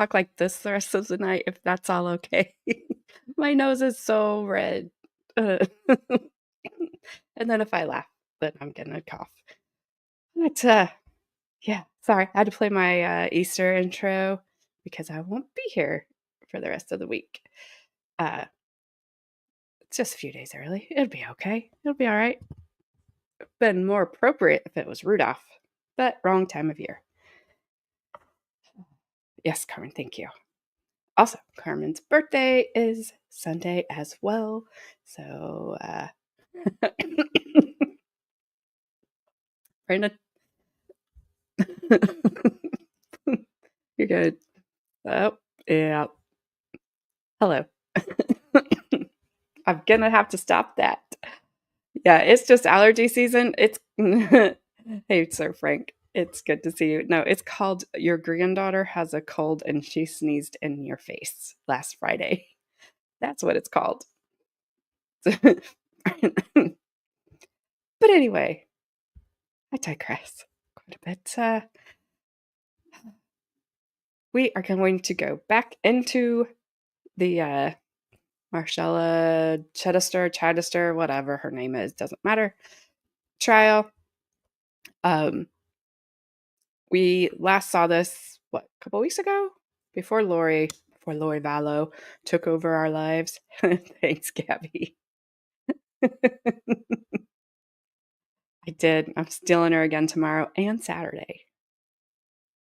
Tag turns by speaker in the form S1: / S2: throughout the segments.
S1: talk like this the rest of the night if that's all okay. My nose is so red. Uh, and then if I laugh, then I'm gonna cough. But yeah, sorry, I had to play my Easter intro because I won't be here for the rest of the week. Uh, it's just a few days early. It'll be okay. It'll be all right. Been more appropriate if it was Rudolph, but wrong time of year. Yes, Carmen, thank you. Also, Carmen's birthday is Sunday as well. So, Brandon, you're good. Oh, yeah. Hello. I'm gonna have to stop that. Yeah, it's just allergy season. It's hey, Sir Frank. It's good to see you. No, it's called your granddaughter has a cold and she sneezed in your face last Friday. That's what it's called. But anyway, I digress quite a bit. We are going to go back into the Marshella Chidester, whatever her name is, doesn't matter, trial. We last saw this, what, a couple weeks ago? Before Lori Vallow took over our lives. Thanks, Gabby. I did. I'm stealing her again tomorrow and Saturday.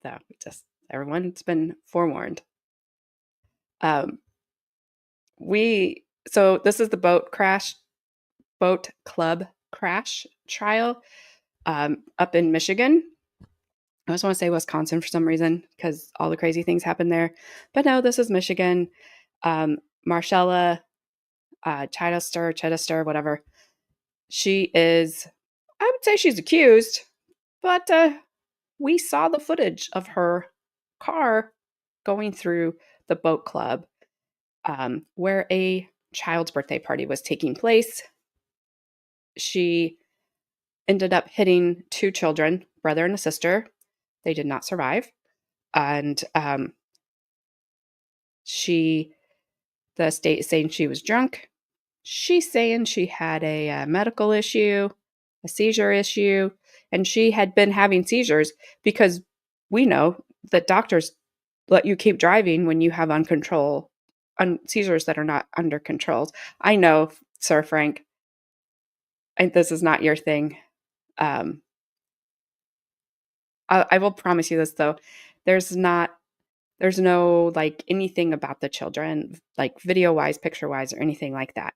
S1: So just everyone's been forewarned. So this is the boat club crash trial up in Michigan. I just want to say Wisconsin for some reason because all the crazy things happen there. But no, this is Michigan. Marshella Chidester, whatever. She is, I would say she's accused, but we saw the footage of her car going through the boat club where a child's birthday party was taking place. She ended up hitting two children, brother and a sister. They did not survive. And the state is saying she was drunk. She's saying she had a medical issue, a seizure issue, and she had been having seizures because we know that doctors let you keep driving when you have seizures that are not under control. I know, Sir Frank, and this is not your thing. I will promise you this though. There's no like anything about the children, like video wise, picture wise, or anything like that.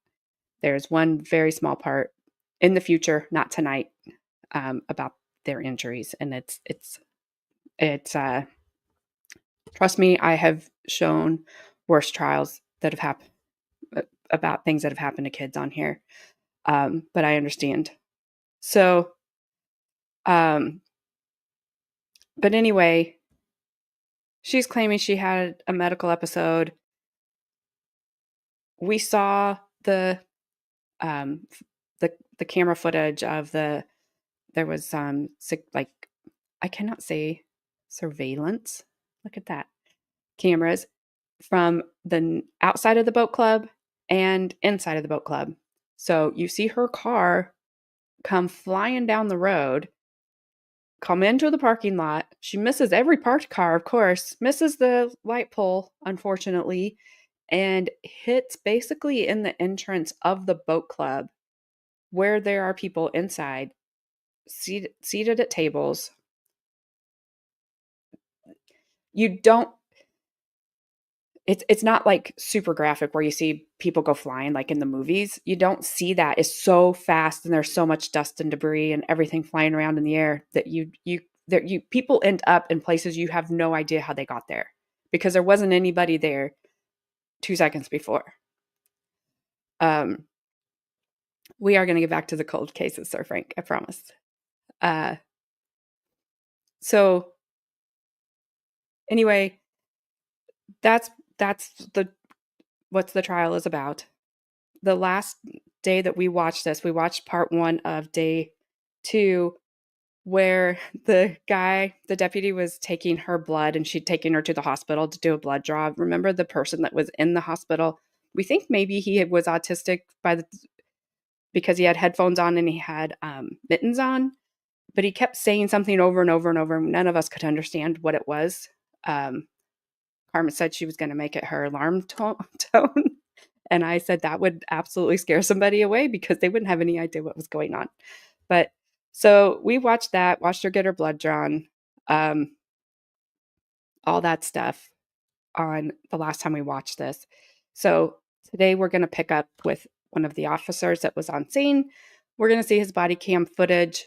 S1: There's one very small part in the future, not tonight, about their injuries, and it's trust me, I have shown worse trials that have happened about things that have happened to kids on here, but I understand. So, but anyway, she's claiming she had a medical episode. We saw the camera footage of there was like I cannot say surveillance. Look at that. Cameras from the outside of the boat club and inside of the boat club. So you see her car come flying down the road, come into the parking lot. She misses every parked car, of course, misses the light pole, unfortunately, and hits basically in the entrance of the boat club where there are people inside seated at tables. You don't it's not like super graphic where you see people go flying like in the movies. You don't see that. It's so fast and there's so much dust and debris and everything flying around in the air that people end up in places you have no idea how they got there because there wasn't anybody there 2 seconds before. We are going to get back to the cold cases, Sir Frank, I promise. So anyway, that's what the trial is about. The last day that we watched this, we watched part 1 of day 2. where the deputy was taking her blood and she'd taken her to the hospital to do a blood draw. Remember the person that was in the hospital? We think maybe he was autistic because he had headphones on and he had mittens on, but he kept saying something over and over and over. And none of us could understand what it was. Carmen said she was going to make it her alarm tone. And I said that would absolutely scare somebody away because they wouldn't have any idea what was going on. But so we watched her get her blood drawn, all that stuff on the last time we watched this. So today we're going to pick up with one of the officers that was on scene. We're going to see his body cam footage.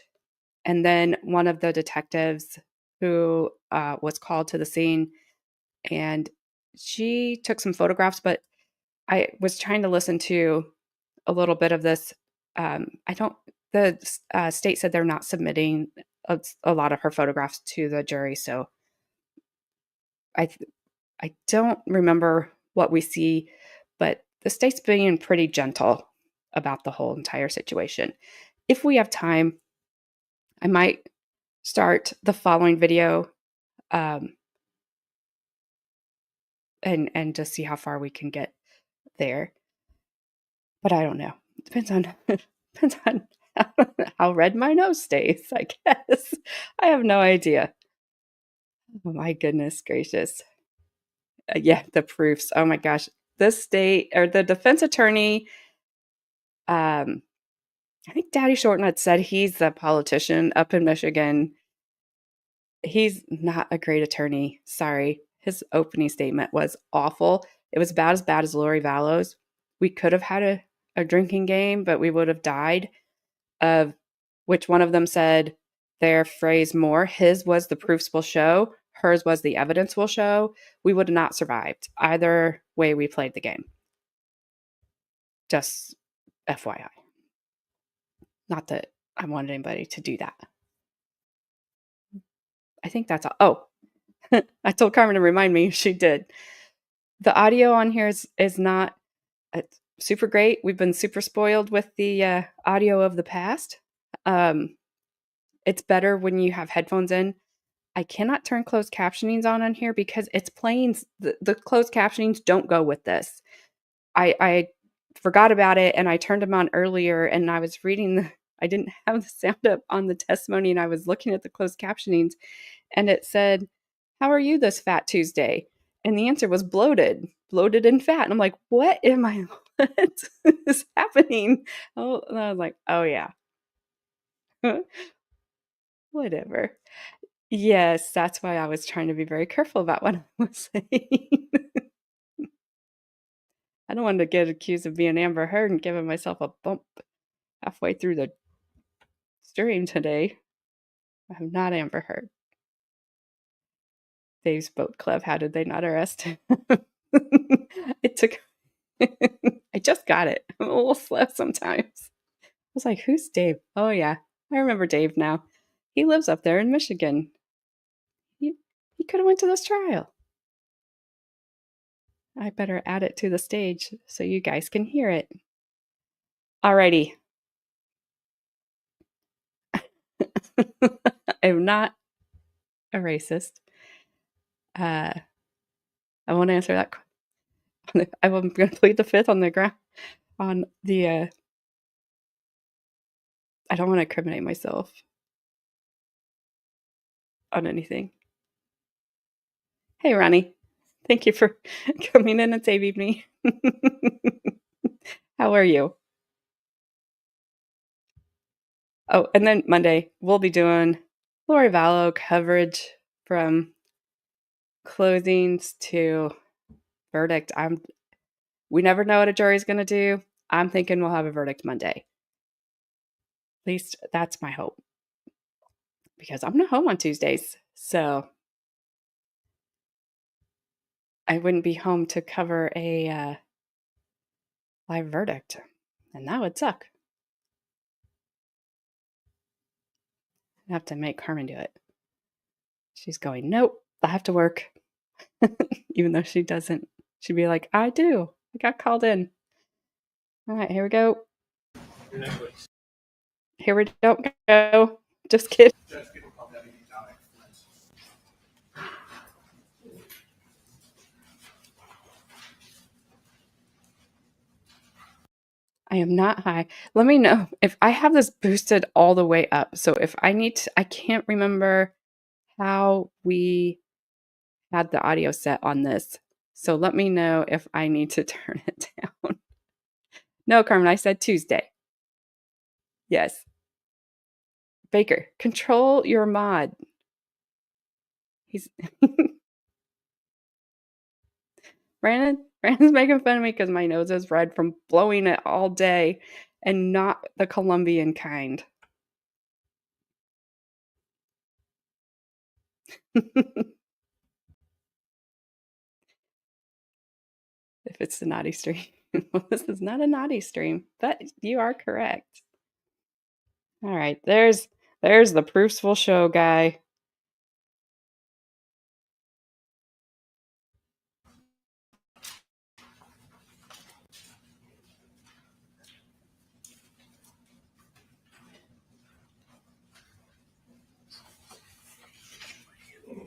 S1: And then one of the detectives who was called to the scene, and she took some photographs, but I was trying to listen to a little bit of this. The state said they're not submitting a lot of her photographs to the jury. So I don't remember what we see, but the state's being pretty gentle about the whole entire situation. If we have time, I might start the following video and just see how far we can get there. But I don't know. Depends on how red my nose stays, I guess. I have no idea. Oh my goodness gracious. Yeah, the proofs. Oh my gosh. This state, or the defense attorney, I think Daddy Shorten had said he's a politician up in Michigan. He's not a great attorney. Sorry. His opening statement was awful. It was about as bad as Lori Vallow's. We could have had a drinking game, but we would have died. Of which one of them said their phrase more. His was the proofs will show. Hers was the evidence will show. We would have not survived either way we played the game. Just FYI. Not that I wanted anybody to do that. I think that's all. Oh, I told Carmen to remind me. She did. The audio on here is not super great. We've been super spoiled with the audio of the past. It's better when you have headphones in. I cannot turn closed captionings on here because it's playing. The closed captionings don't go with this. I forgot about it and I turned them on earlier and I was reading I didn't have the sound up on the testimony and I was looking at the closed captionings and it said, "How are you this Fat Tuesday?" And the answer was bloated and fat. And I'm like, what is happening? Oh, and I was like, oh yeah. Whatever. Yes, that's why I was trying to be very careful about what I was saying. I don't want to get accused of being Amber Heard and giving myself a bump halfway through the stream today. I'm not Amber Heard. Dave's Boat Club, how did they not arrest him? It took... I just got it. I'm a little slow sometimes. I was like, who's Dave? Oh yeah, I remember Dave now. He lives up there in Michigan. He could have went to this trial. I better add it to the stage so you guys can hear it. Alrighty. I'm not a racist. I won't answer that. I'm going to plead the fifth on the ground. On the, I don't want to incriminate myself on anything. Hey, Ronnie. Thank you for coming in and saving me. How are you? Oh, and then Monday, we'll be doing Lori Vallow coverage from closings to verdict. We never know what a jury's going to do. I'm thinking we'll have a verdict Monday. At least that's my hope. Because I'm not home on Tuesdays. So I wouldn't be home to cover a live verdict. And that would suck. I have to make Carmen do it. She's going, nope, I have to work. Even though she doesn't. She'd be like, I do. I got called in. All right, here we go. Here we don't go. Just kidding. I am not high. Let me know if I have this boosted all the way up. So if I need to, I can't remember how we had the audio set on this. So let me know if I need to turn it down. No, Carmen, I said Tuesday. Yes. Baker, control your mod. He's Brandon's making fun of me because my nose is red from blowing it all day and not the Colombian kind. If it's the naughty stream. Well, this is not a naughty stream, but you are correct. All right, there's the proofs will show guy.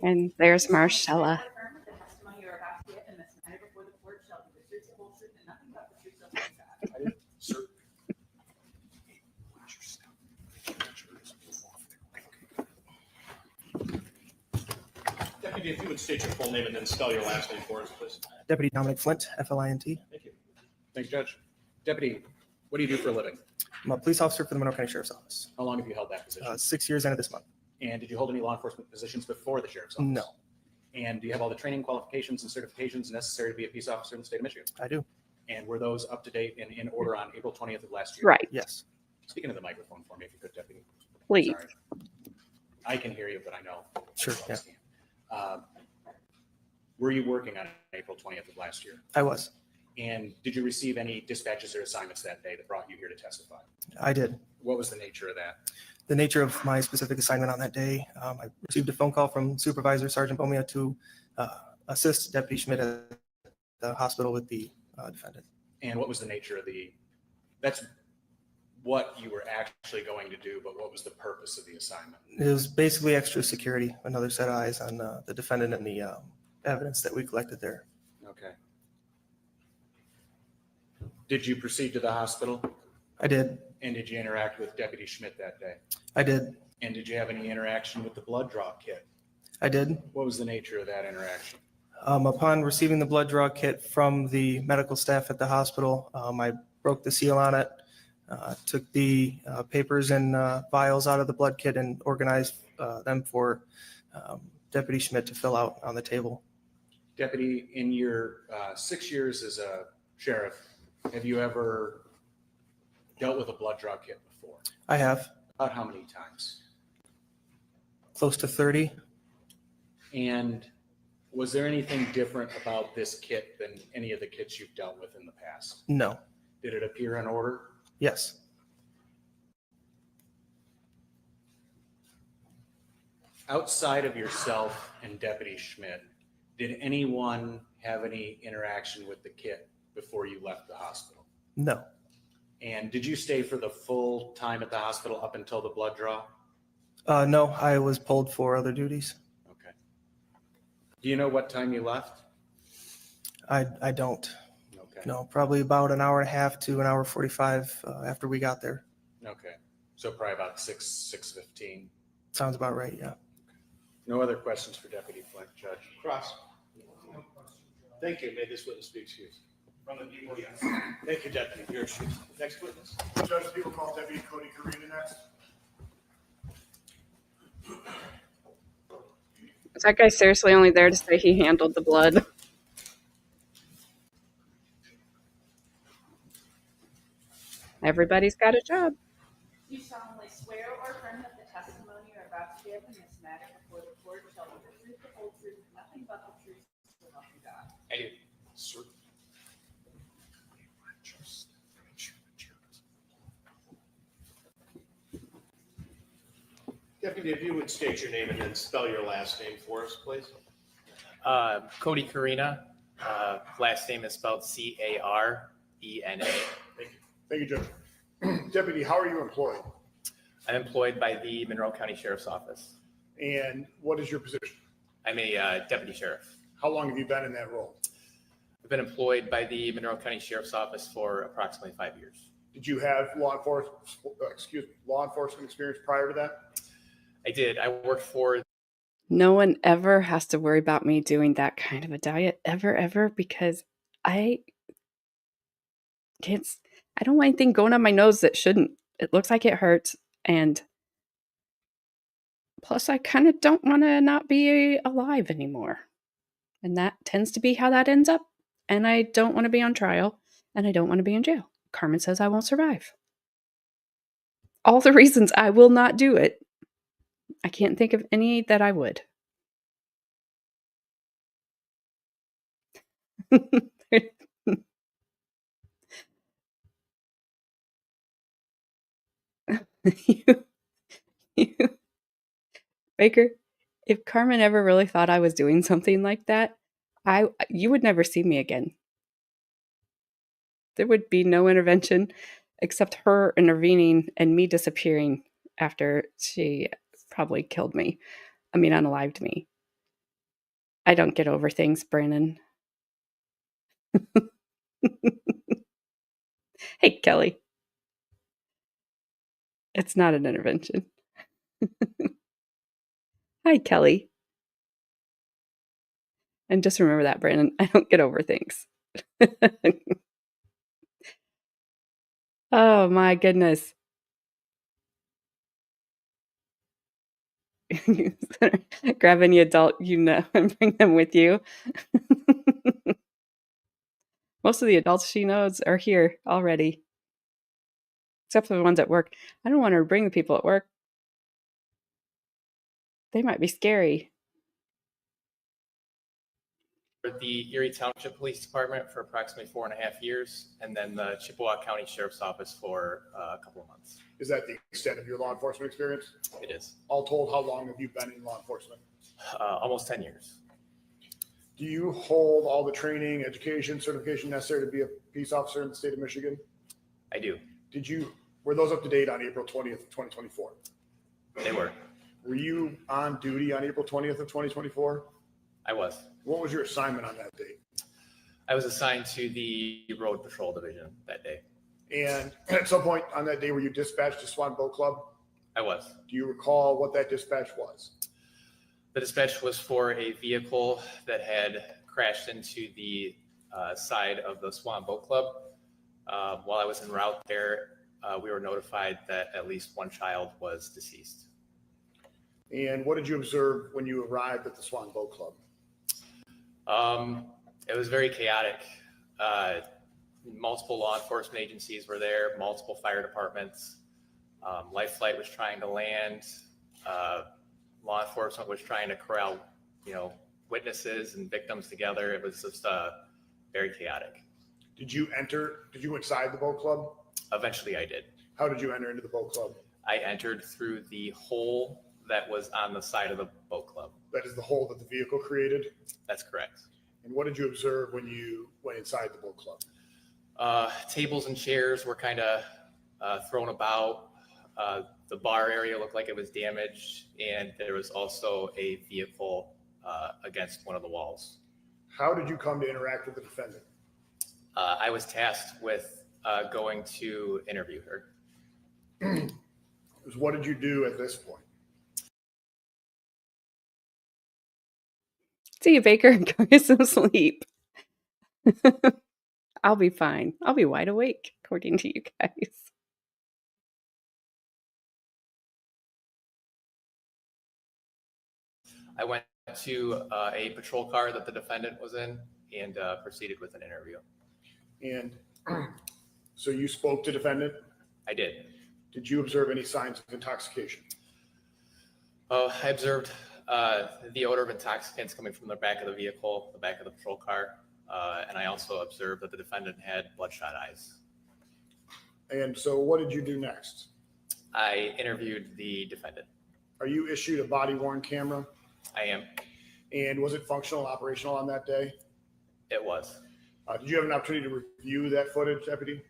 S1: And there's Marshella.
S2: Deputy, if you would state your full name and then spell your last name for us, please.
S3: Deputy Dominic Flint, Flint.
S2: Thank you. Thank you, Judge. Deputy, what do you do for a living?
S3: I'm a police officer for the Monroe County Sheriff's Office.
S2: How long have you held that position?
S3: 6 years into this month.
S2: And did you hold any law enforcement positions before the Sheriff's Office?
S3: No,
S2: And do you have all the training qualifications and certifications necessary to be a peace officer in the state of Michigan?
S3: I do.
S2: And were those up to date and in order on April 20th of last year?
S1: Right.
S3: Yes.
S2: Speaking of the microphone for me, if you could, Deputy.
S1: Please.
S2: Sorry. I can hear you, but I know.
S3: Sure, yeah.
S2: Were you working on April 20th of last year?
S3: I was.
S2: And did you receive any dispatches or assignments that day that brought you here to testify?
S3: I did.
S2: What was the nature of that?
S3: The nature of my specific assignment on that day, I received a phone call from Supervisor Sergeant Bomia to assist Deputy Schmidt at the hospital with the defendant.
S2: And what was the nature of that's what you were actually going to do, but what was the purpose of the assignment?
S3: It was basically extra security, another set of eyes on the defendant and the evidence that we collected there.
S2: Okay. Did you proceed to the hospital?
S3: I did.
S2: And did you interact with Deputy Schmidt that day?
S3: I did.
S2: And did you have any interaction with the blood draw kit?
S3: I did.
S2: What was the nature of that interaction?
S3: Upon receiving the blood draw kit from the medical staff at the hospital, I broke the seal on it, took the papers and vials out of the blood kit and organized them for Deputy Schmidt to fill out on the table.
S2: Deputy, in your 6 years as a sheriff, have you ever dealt with a blood draw kit before?
S3: I have.
S2: About how many times?
S3: Close to 30.
S2: And was there anything different about this kit than any of the kits you've dealt with in the past?
S3: No.
S2: Did it appear in order?
S3: Yes.
S2: Outside of yourself and Deputy Schmidt, did anyone have any interaction with the kit before you left the hospital?
S3: No.
S2: And did you stay for the full time at the hospital up until the blood draw?
S3: No, I was pulled for other duties.
S2: Okay. Do you know what time you left?
S3: I don't.
S2: Okay.
S3: No, probably about an hour and a half to an hour 45 after we got there.
S2: Okay. So probably about 6:15.
S3: Sounds about right, yeah.
S2: No other questions for Deputy Flint, Judge?
S4: Cross. Thank you. May this witness be excused.
S2: From the people, yes. Thank you, Deputy. You're excused.
S4: Next witness.
S5: Judge, people call Deputy Cody Karina next.
S1: Is that guy seriously only there to say he handled the blood? Everybody's got a job.
S6: Do you solemnly swear or affirm that the testimony you're about to give in this matter before the court shall be the truth, the whole truth, and nothing but the truth, so help you God?
S2: I do. Sir.
S4: Deputy, if you would state your name and then spell your last name for us, please.
S7: Cody Karina. Last name is spelled Carena.
S4: Thank you. Thank you, Judge. Deputy, how are you employed?
S7: I'm employed by the Monroe County Sheriff's Office.
S5: And what is your position?
S7: I'm a deputy sheriff.
S5: How long have you been in that role?
S7: I've been employed by the Monroe County Sheriff's Office for approximately 5 years.
S5: Did you have law enforcement experience prior to that?
S7: I did. I worked for
S1: No one ever has to worry about me doing that kind of a diet ever, because I can't, I don't want anything going on my nose that shouldn't. It looks like it hurts. And plus, I kind of don't want to not be alive anymore. And that tends to be how that ends up. And I don't want to be on trial. And I don't want to be in jail. Carmen says I won't survive. All the reasons I will not do it. I can't think of any that I would. you, Baker, if Carmen ever really thought I was doing something like that, you would never see me again. There would be no intervention except her intervening and me disappearing after she probably killed me. I mean, unalived me. I don't get over things, Brandon. Hey, Kelly. It's not an intervention. Hi, Kelly. And just remember that, Brandon. I don't get over things. Oh, my goodness. Grab any adult you know and bring them with you. Most of the adults she knows are here already, except for the ones at work. I don't want her to bring the people at work. They might be scary.
S7: the Erie Township Police Department for approximately 4.5 years, and then the Chippewa County Sheriff's Office for a couple of months.
S5: Is that the extent of your law enforcement experience?
S7: It is.
S5: All told, how long have you been in law enforcement?
S7: Almost 10 years.
S5: Do you hold all the training, education, certification necessary to be a peace officer in the state of Michigan?
S7: I do.
S5: Were those up to date on April 20th, 2024?
S7: They were.
S5: Were you on duty on April 20th of 2024?
S7: I was.
S5: What was your assignment on that date?
S7: I was assigned to the Road Patrol Division that day.
S5: And at some point on that day, were you dispatched to Swan Boat Club?
S7: I was.
S5: Do you recall what that dispatch was?
S7: The dispatch was for a vehicle that had crashed into the side of the Swan Boat Club. While I was en route there, we were notified that at least one child was deceased.
S5: And what did you observe when you arrived at the Swan Boat Club?
S7: It was very chaotic. Multiple law enforcement agencies were there, multiple fire departments. Life Flight was trying to land. Law enforcement was trying to corral, witnesses and victims together. It was just very chaotic.
S5: Did you inside the boat club?
S7: Eventually I did.
S5: How did you enter into the boat club?
S7: I entered through the hole that was on the side of the boat club.
S5: That is the hole that the vehicle created?
S7: That's correct.
S5: And what did you observe when you went inside the boat club?
S7: Tables and chairs were kind of thrown about. The bar area looked like it was damaged, and there was also a vehicle against one of the walls.
S5: How did you come to interact with the defendant?
S7: I was tasked with going to interview her.
S5: What did you do at this point?
S1: See you, Baker. Go get some sleep. I'll be fine. I'll be wide awake, according to you guys.
S7: I went to a patrol car that the defendant was in and proceeded with an interview.
S5: And so you spoke to defendant?
S7: I did.
S5: Did you observe any signs of intoxication?
S7: I observed the odor of intoxicants coming from the back of the vehicle, the back of the patrol car, and I also observed that the defendant had bloodshot eyes.
S5: And so what did you do next?
S7: I interviewed the defendant.
S5: Are you issued a body-worn camera?
S7: I am.
S5: And was it functional, operational on that day?
S7: It was.
S5: Did you have an opportunity to review that footage, Deputy?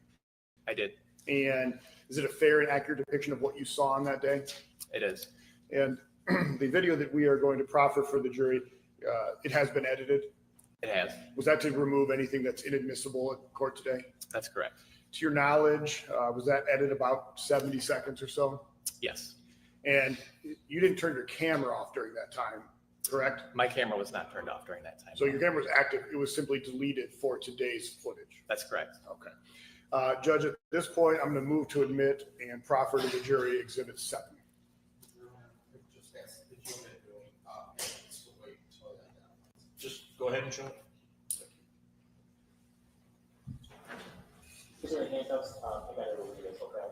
S7: I did.
S5: And is it a fair and accurate depiction of what you saw on that day?
S7: It is.
S5: And the video that we are going to proffer for the jury, it has been edited.
S7: It has.
S5: Was that to remove anything that's inadmissible at court today?
S7: That's correct.
S5: To your knowledge, was that edited about 70 seconds or so?
S7: Yes.
S5: And you didn't turn your camera off during that time, correct?
S7: My camera was not turned off during that time.
S5: So your camera was active. It was simply deleted for today's footage.
S7: That's correct.
S5: Okay. Judge, at this point, I'm going to move to admit and proffer to the jury Exhibit 7.
S4: Just go ahead and show it.
S8: These are handcuffs. I got to read this, okay?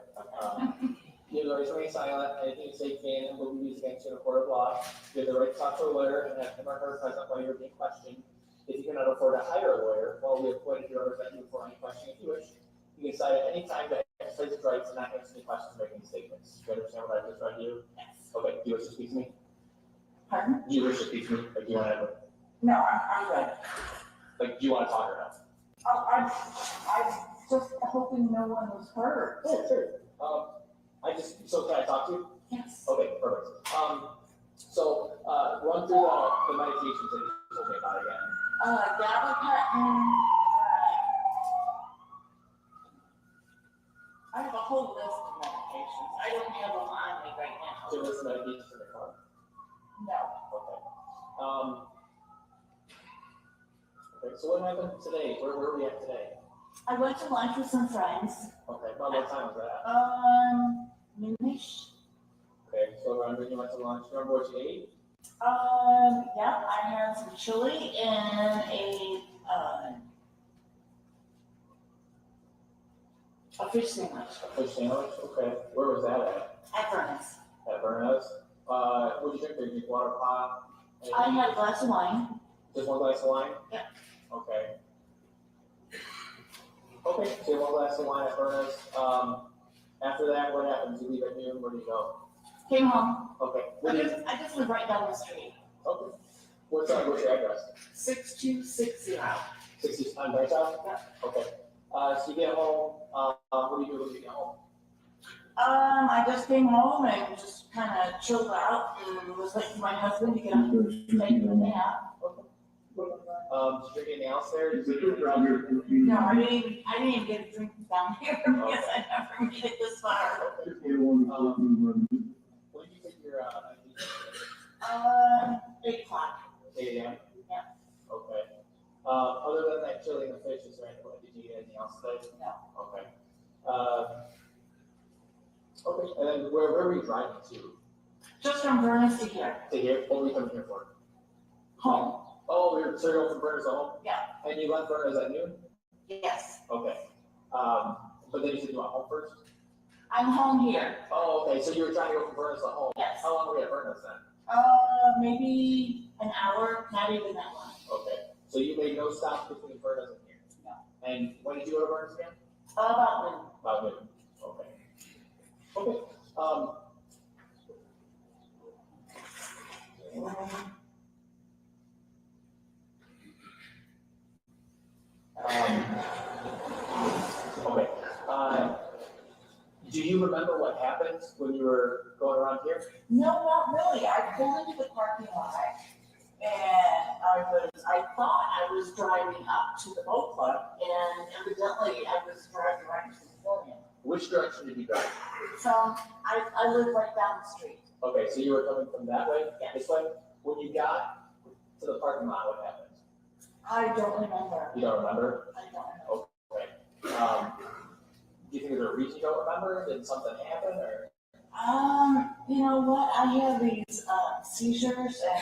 S8: You have the right to remain silent. Anything you say can and will be used against you in a court of law. You have the right to talk to a lawyer and have him or her present while you're being questioned. If you cannot afford to hire a lawyer, well, we appointed you to represent you for any question if you wish. You can decide at any time to exercise your rights and not answer any questions or make any statements. Do you understand what I just read to you?
S6: Yes.
S8: Okay. Do you wish to speak to me?
S6: Pardon?
S8: Do you wish to speak to me? Or do you want to?
S6: No, I'm good.
S8: Like, do you want to talk or not?
S6: I'm just hoping no one was hurt.
S8: Yeah, sure. So can I talk to you?
S6: Yes.
S8: Okay, perfect. So run through the meditations that you told me about again.
S6: Gabapentin. I have a whole list of medications. I don't have them on me right now.
S8: So this medication for the car.
S6: No.
S8: Okay, so what happened today? Where were we at today?
S6: I went to lunch with some friends.
S8: Okay, about what time was that?
S6: Noonish.
S8: Okay, so around when you went to lunch, remember what you ate?
S6: Yeah, I had some chili and a fish sandwich
S8: A fish sandwich? Okay, where was that
S6: at Vernon's.
S8: At Verna's? What did you drink? Did you drink water, pop?
S6: I had a glass of wine.
S8: Just one glass of wine?
S6: Yeah.
S8: Okay. Okay, so you had one glass of wine at Verna's. After that, what happened? Did you leave at noon? Where did you go?
S6: Came home.
S8: Okay.
S6: I just live right down the street.
S8: Okay. What's your address?
S6: 6260.
S8: 60 on Brighttown?
S6: Yeah.
S8: Okay. So you get home, what do you do when you get home?
S6: I just came home and just kind of chilled out and was waiting for my husband to get up and take a nap.
S8: Did you drink anything else there?
S6: No, I didn't even get a drink down here because I never made it this far.
S8: When did you take your,
S6: 8 o'clock.
S8: 8 a.m.?
S6: Yeah.
S8: Okay. Other than that chili and the fish, is there anything, did you eat anything else today?
S6: No.
S8: Okay. Okay, and then where were you driving to?
S6: Just from Vernon's to here.
S8: To here? What were you coming here for?
S6: Home.
S8: Oh, so you're going from Vernon's to home?
S6: Yeah.
S8: And you left Vernon's at noon?
S6: Yes.
S8: Okay. But then you said you went home first?
S6: I'm home here.
S8: Oh, okay, so you were trying to go from Vernon's to home?
S6: Yes.
S8: How long were you at Vernon's then?
S6: Maybe an hour, not even that long.
S8: Okay, so you made no stops between Vernon's and here?
S6: No.
S8: And when did you go to Vernon's again?
S6: About noon.
S8: About noon. Okay. Okay. Okay. Do you remember what happened when you were going around here?
S6: No, not really. I pulled into the parking lot and I thought I was driving up to the boat club and evidently I was driving right to the pavilion.
S8: Which direction did you drive?
S6: So I live right down the street.
S8: Okay, so you were coming from that way?
S6: Yes.
S8: This way? When you got to the parking lot, what happened?
S6: I don't remember.
S8: You don't remember?
S6: I don't remember.
S8: Okay. Do you think there's a reason you don't remember? Did something happen or?
S6: You know what? I have these seizures and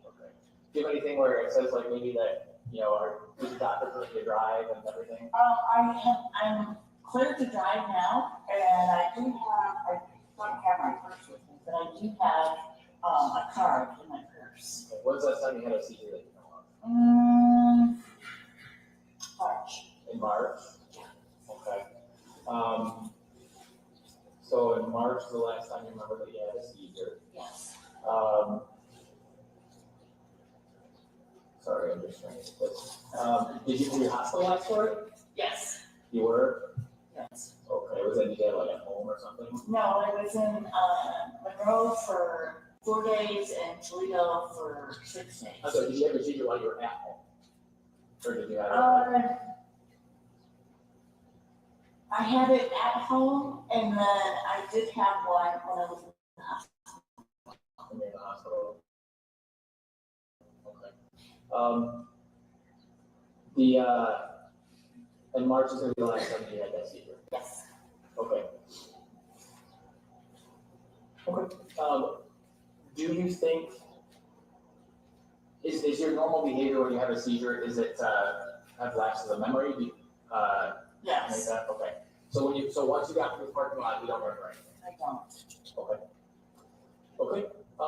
S8: Okay. Do you have anything where it says like maybe that, you know, or did the doctor let you drive and everything?
S6: I'm cleared to drive now, and I don't have my purse with me, but I do have a card in my purse.
S8: Okay. When's the last time you had a seizure that you know of?
S6: March.
S8: In March? Okay. So in March, the last time you remember that you had a seizure.
S6: Yes.
S8: Sorry, I'm just trying to get this. Did you be hospitalized for it?
S6: Yes.
S8: You were?
S6: Yes.
S8: Okay, was that you did like at home or something?
S6: No, I was in, Monroe for 4 days and Toledo for 6 days.
S8: So did you have a seizure while you were at home? Or did you have it?
S6: I had it at home, and then I did have one when I was in the hospital.
S8: In the hospital? Okay. And March is gonna be the last time you had that seizure?
S6: Yes.
S8: Okay. Okay, do you think, is your normal behavior when you have a seizure, is it, have lapses of memory? Do you, like
S6: Yes,
S8: that? Okay. So once you got through the parking lot, you don't remember anything?
S6: I don't.
S8: Okay. Okay, I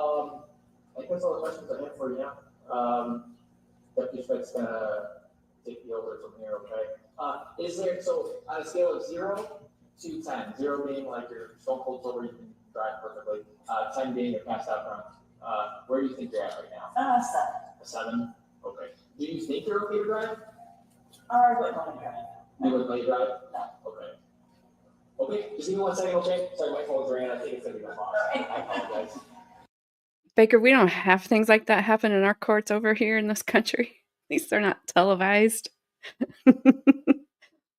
S8: think that's all the questions I have for you now. Deputy Schmidt's gonna take the over from here, okay? Is there, so on a scale of 0 to 10, 0 being like your stone cold sober, you can drive perfectly, 10 being you're passed out drunk, where do you think you're at right now?
S6: 7.
S8: A 7? Okay. Do you think you're okay to drive?
S6: I wouldn't want to drive.
S8: You wouldn't let you drive?
S6: No.
S8: Okay. Okay, just give me 1 second, okay? Sorry, my phone's ringing, I think it's gonna be my boss. I apologize.
S1: Baker, we don't have things like that happen in our courts over here in this country. At least they're not televised.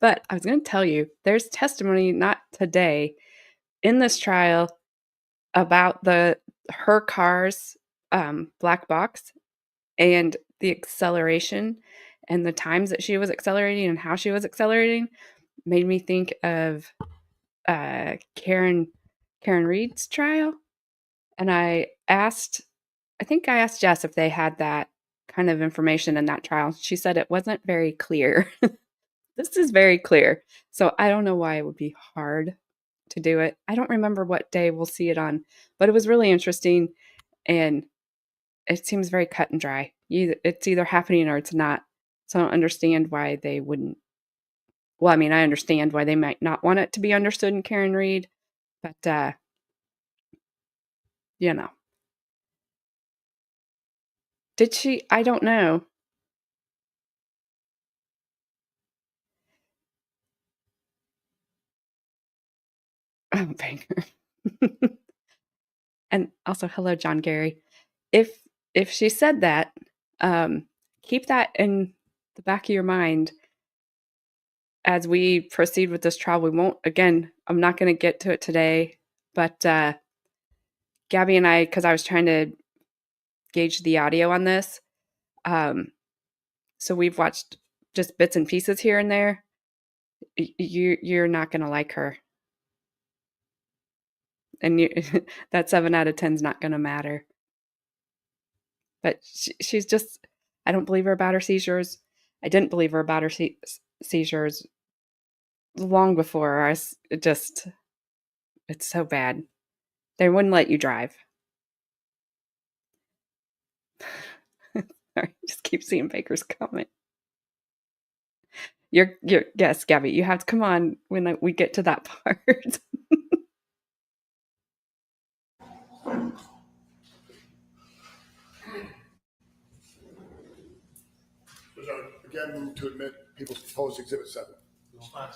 S1: But I was going to tell you, there's testimony, not today, in this trial about her car's black box and the acceleration and the times that she was accelerating and how she was accelerating made me think of Karen Reed's trial. And I think I asked Jess if they had that kind of information in that trial. She said it wasn't very clear. This is very clear. So I don't know why it would be hard to do it. I don't remember what day we'll see it on, but it was really interesting and it seems very cut and dry. It's either happening or it's not. So I don't understand why they wouldn't. Well, I mean, I understand why they might not want it to be understood in Karen Reed, but you know. Did she? I don't know. Oh, Baker. And also, hello, John Gary. If she said that, keep that in the back of your mind as we proceed with this trial. We won't. Again, I'm not going to get to it today, but Gabby and I, because I was trying to gauge the audio on this, so we've watched just bits and pieces here and there. You're not going to like her. And that 7 out of 10 is not going to matter. But she's just, I don't believe her about her seizures. I didn't believe her about her seizures long before. It's so bad. They wouldn't let you drive. Sorry, just keep seeing Baker's comment. Yes, Gabby, you have to come on when we get to that part.
S5: So again, move to admit people's proposed exhibit 7.
S4: Sorry.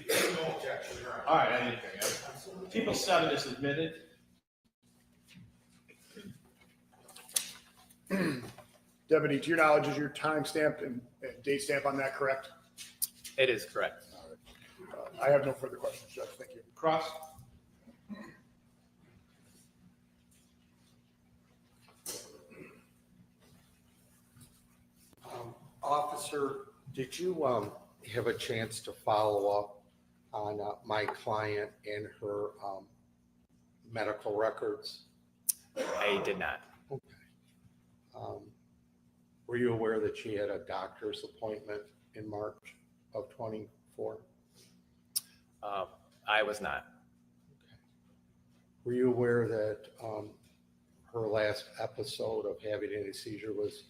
S4: No objection. All right, I didn't hear you. People 7 is admitted.
S5: Deputy, to your knowledge, is your time stamp and date stamp on that correct?
S7: It is correct.
S5: I have no further questions, Judge. Thank you.
S4: Cross.
S9: Officer, did you have a chance to follow up on my client and her medical records?
S7: I did not.
S9: Okay. Were you aware that she had a doctor's appointment in March of 24?
S7: I was not.
S9: Okay. Were you aware that her last episode of having any seizure was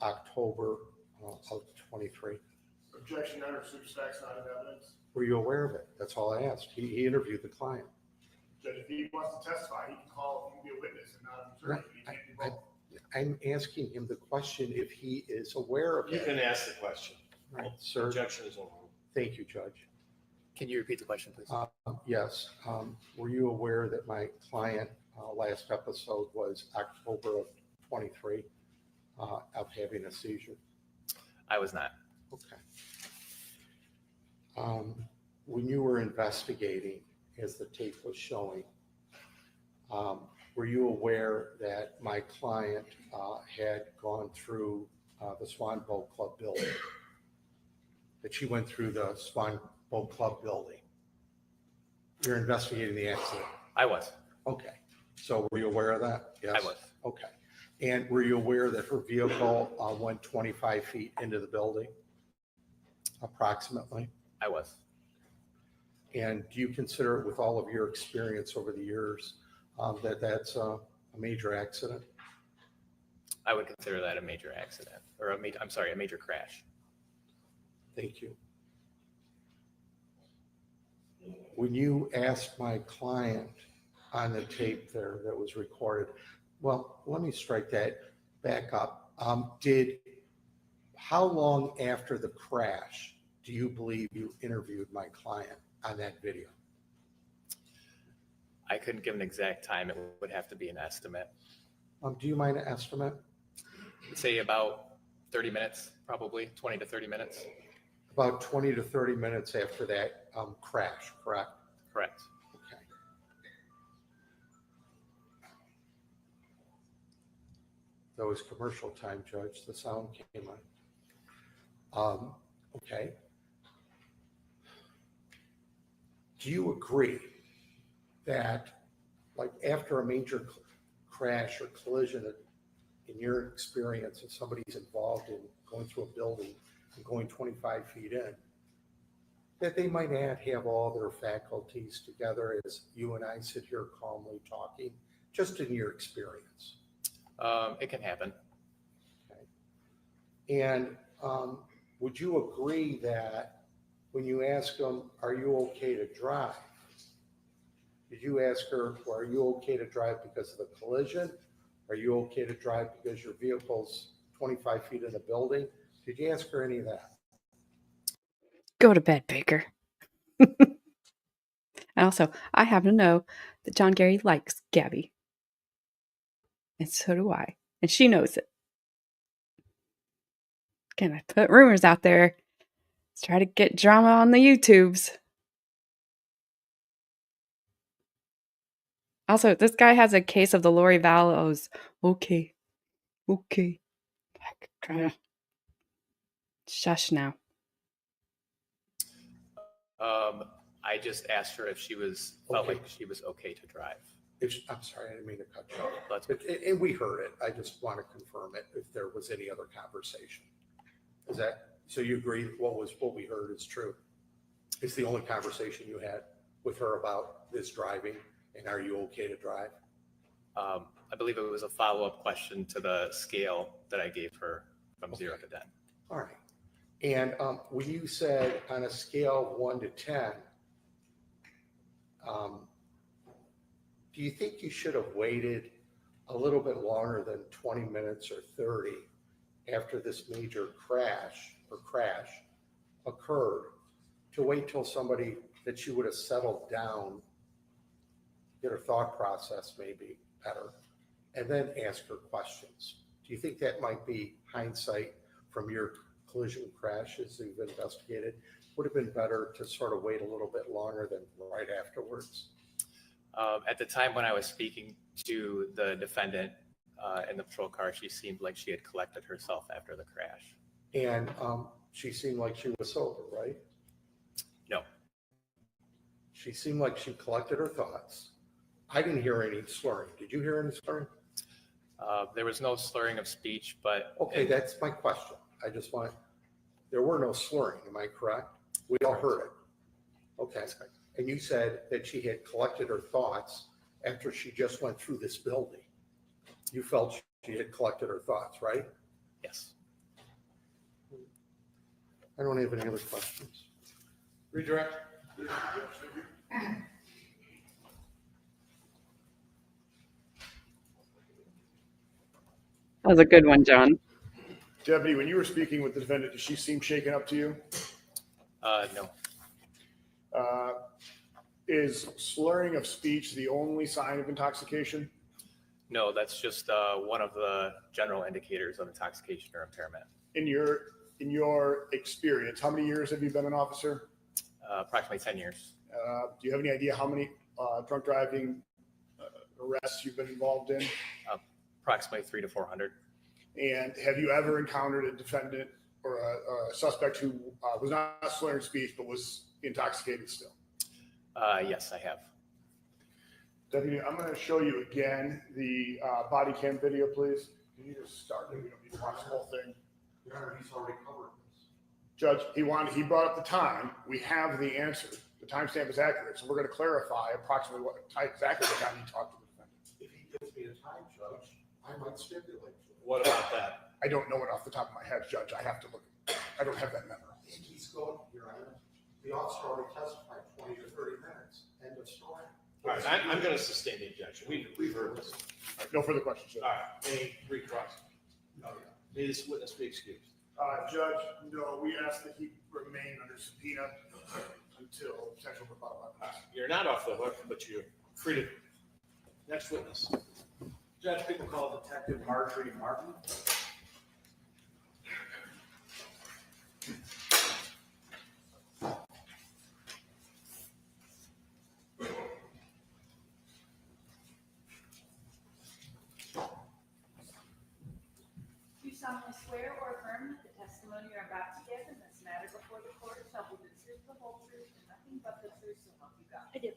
S9: October of 23?
S5: Objection, none, receives facts not in evidence.
S9: Were you aware of it? That's all I asked. He interviewed the client.
S5: Judge, if he wants to testify, he can call, he can be a witness and not an attorney, but he can't do both.
S9: I'm asking him the question if he is aware of
S4: You
S9: it.
S4: can ask the question.
S9: Right, sir.
S4: Objection is over.
S9: Thank you, Judge.
S7: Can you repeat the question, please?
S9: Yes. Were you aware that my client last episode was October of 23 of having a seizure?
S7: I was not.
S9: Okay. When you were investigating, as the tape was showing, were you aware that my client had gone through the Swan Boat Club building? That she went through the Swan Boat Club building? You're investigating the accident?
S7: I was.
S9: Okay. So were you aware of that? Yes.
S7: I was.
S9: Okay. And were you aware that her vehicle went 25 feet into the building, approximately?
S7: I was.
S9: And do you consider, with all of your experience over the years, that that's a major accident?
S7: I would consider that a major accident, or a major crash.
S9: Thank you. When you asked my client on the tape there that was recorded, well, let me strike that back up. How long after the crash do you believe you interviewed my client on that video?
S7: I couldn't give an exact time. It would have to be an estimate.
S9: Do you mind an estimate?
S7: Say about 30 minutes, probably 20 to 30 minutes.
S9: About 20 to 30 minutes after that crash, correct?
S7: Correct.
S9: Okay. That was commercial time, Judge. The sound came on. Okay. Do you agree that, like, after a major crash or collision, in your experience, if somebody's involved in going through a building and going 25 feet in, that they might not have all their faculties together as you and I sit here calmly talking, just in your experience?
S7: It can happen.
S9: Okay. And would you agree that when you ask them, are you okay to drive? Did you ask her, well, are you okay to drive because of the collision? Are you okay to drive because your vehicle's 25 feet in the building? Did you ask her any of that?
S1: Go to bed, Baker. And also, I happen to know that John Gary likes Gabby. And so do I. And she knows it. Can I put rumors out there? Let's try to get drama on the YouTubes. Also, this guy has a case of the Lori Vallows. Okay. Okay. Shush now.
S7: I just asked her if she felt like she was okay to drive.
S9: I'm sorry, I didn't mean to cut you off.
S7: That's
S9: And we heard it. I just want to confirm it if there was any other conversation. Is that, so you agree what we heard is true? It's the only conversation you had with her about this driving, and are you okay to drive?
S7: I believe it was a follow-up question to the scale that I gave her from 0 to 10.
S9: All right. And when you said on a scale of 1 to 10, do you think you should have waited a little bit longer than 20 minutes or 30 after this major crash occurred to wait till somebody that she would have settled down, get her thought process maybe better, and then ask her questions? Do you think that might be hindsight from your collision crashes that you've investigated? Would have been better to sort of wait a little bit longer than right afterwards?
S7: At the time when I was speaking to the defendant in the patrol car, she seemed like she had collected herself after the crash.
S9: And she seemed like she was sober, right?
S7: No.
S9: She seemed like she collected her thoughts. I didn't hear any slurring. Did you hear any slurring?
S7: There was no slurring of speech, but...
S9: Okay, that's my question. There were no slurring, am I correct? We all heard it. Okay. And you said that she had collected her thoughts after she just went through this building. You felt she had collected her thoughts, right?
S7: Yes.
S9: I don't have any other questions.
S4: Redirect.
S1: That was a good one, John.
S5: Deputy, when you were speaking with the defendant, did she seem shaken up to you?
S7: No.
S5: Is slurring of speech the only sign of intoxication?
S7: No, that's just one of the general indicators of intoxication or impairment.
S5: In your experience, how many years have you been an officer?
S7: Approximately 10 years.
S5: Do you have any idea how many drunk driving arrests you've been involved in?
S7: Approximately 300 to 400.
S5: And have you ever encountered a defendant or a suspect who was not slurring speech but was intoxicated still?
S7: Yes, I have.
S5: Deputy, I'm going to show you again the body cam video, please. Can you just start it? We don't need to watch the whole thing.
S9: Your Honor, he's already covered this.
S5: Judge, he brought up the time. We have the answer. The timestamp is accurate, so we're going to clarify approximately what exactly the time he talked to the defendant.
S9: If he gives me a time, Judge, I might stipulate to it.
S4: What about that?
S5: I don't know it off the top of my head, Judge. I have to look. I don't have that memorized.
S9: He's going, Your Honor, the officer already testified 20 to 30 minutes. End of story.
S4: All right, I'm going to sustain the objection. We've heard this.
S5: No further questions, Judge.
S4: All right, any recross?
S9: No, yeah.
S4: May this witness be excused?
S5: Judge, no, we ask that he remain under subpoena until potential rebuttal
S4: All right,
S5: evidence.
S4: you're not off the hook, but you're free to. Next witness.
S10: Judge, people call Detective Marjorie Martin.
S11: Do you solemnly swear or affirm that the testimony you're about to give in this matter before the court shall be the truth, the whole truth, and nothing but the truth, so help you God?
S1: I do.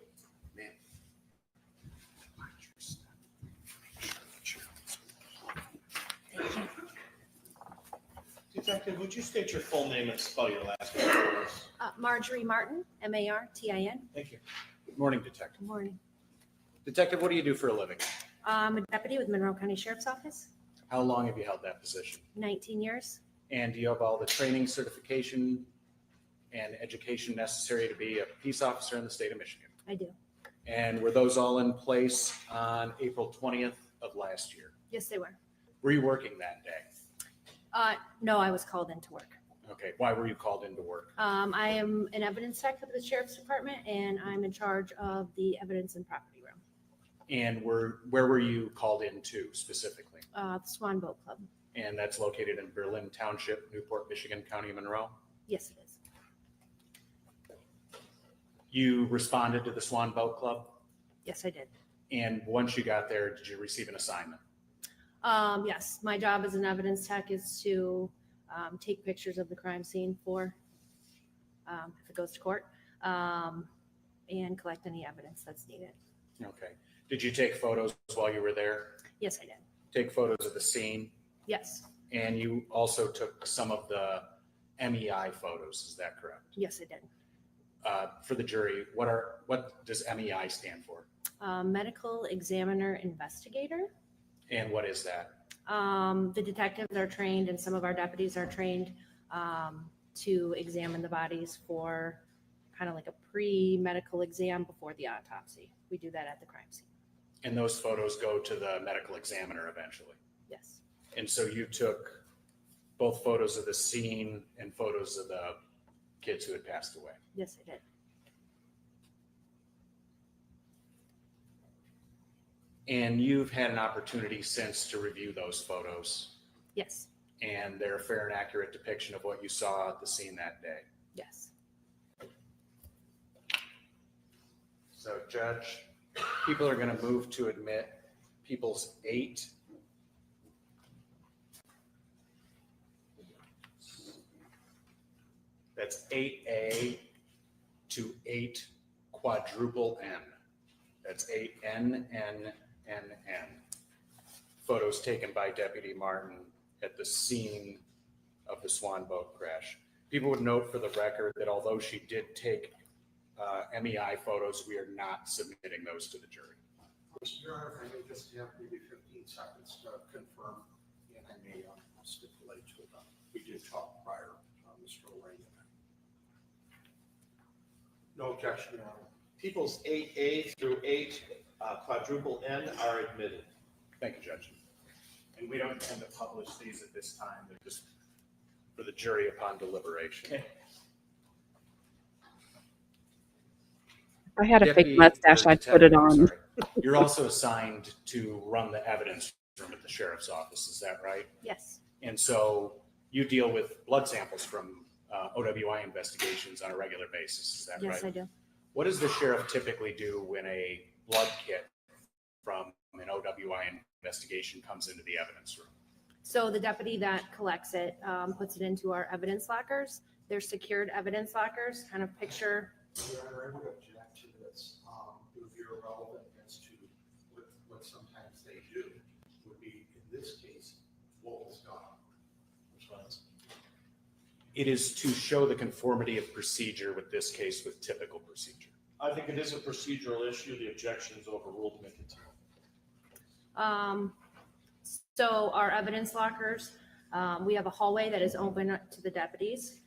S4: Detective, would you state your full name and spell your last name for us?
S12: Marjorie Martin, Martin.
S4: Thank you.
S2: Good morning, Detective.
S12: Good morning.
S2: Detective, what do you do for a living?
S12: I'm a deputy with Monroe County Sheriff's Office,
S2: How long have you held that position?
S12: 19 years.
S2: And do you have all the training, certification, and education necessary to be a peace officer in the state of Michigan?
S12: I do.
S2: And were those all in place on April 20th of last year?
S12: Yes, they were.
S2: Were you working that day?
S12: No, I was called into work.
S2: Okay, why were you called into work?
S12: I am an evidence tech for the Sheriff's Department, and I'm in charge of the evidence and property room.
S2: And where were you called into specifically?
S12: The Swan Boat Club.
S2: And that's located in Berlin Township, Newport, Michigan, County of Monroe.
S12: Yes, it is.
S2: You responded to the Swan Boat Club,
S12: Yes, I did.
S2: and once you got there, did you receive an assignment?
S12: Yes, my job as an evidence tech is to take pictures of the crime scene for, if it goes to court, and collect any evidence that's needed.
S2: Okay. Did you take photos while you were there?
S12: Yes, I did.
S2: Take photos of the scene?
S12: Yes,
S2: And you also took some of the MEI photos, is that correct?
S12: yes, I did.
S2: For the jury, what does MEI stand for?
S12: Medical examiner investigator.
S2: And what is that?
S12: The detectives are trained and some of our deputies are trained to examine the bodies for kind of like a pre-medical exam before the autopsy. We do that at the crime scene.
S2: And those photos go to the medical examiner eventually.
S12: Yes,
S2: And so you took both photos of the scene and photos of the kids who had passed away.
S12: yes, I did.
S2: And you've had an opportunity since to review those photos,
S12: Yes,
S2: and they're a fair and accurate depiction of what you saw at the scene that day.
S12: yes.
S2: So Judge, people are going to move to admit People's 8. That's 8A to 8 quadruple N. That's 8NNNN. Photos taken by Deputy Martin at the scene of the Swan Boat crash. People would note for the record that although she did take MEI photos, we are not submitting those to the jury.
S9: Your Honor, if I may just have maybe 15 seconds to confirm, and I may stipulate to it. We did talk prior, Mr. Lorraine. No objection, Your Honor.
S10: People's 8A through 8 quadruple N are admitted.
S2: Thank you, Judge.
S13: And we don't intend to publish these at this time. They're just
S2: for the jury upon deliberation.
S10: Okay.
S1: If I had a
S2: Deputy-
S1: fake mustache,
S2: or
S1: I'd put it
S2: detective, I'm
S1: on.
S2: sorry. You're also assigned to run the evidence room at the sheriff's office, is that right?
S12: Yes.
S2: And so you deal with blood samples from OWI investigations on a regular basis, is that right?
S12: Yes, I do.
S2: What does the sheriff typically do when a blood kit from an OWI investigation comes into the evidence room?
S12: So the deputy that collects it puts it into our evidence lockers. They're secured evidence lockers, kind of picture.
S9: Your Honor, I would object to this. It would be irrelevant as to what sometimes they do. Would be, in this case, what was done. Which ones?
S2: It is to show the conformity of procedure with this case with typical procedure.
S4: I think it is a procedural issue. The objection is overruled. Make it.
S12: So our evidence lockers, we have a hallway that is open to the deputies.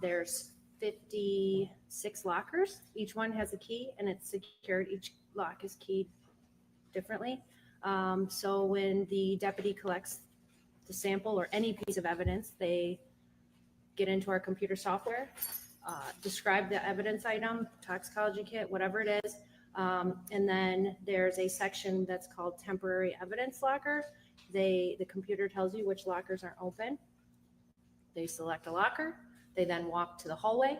S12: There's 56 lockers. Each one has a key and it's secured. Each lock is keyed differently. So when the deputy collects the sample or any piece of evidence, they get into our computer software, describe the evidence item, toxicology kit, whatever it is. And then there's a section that's called temporary evidence locker. The computer tells you which lockers are open. They select a locker. They then walk to the hallway,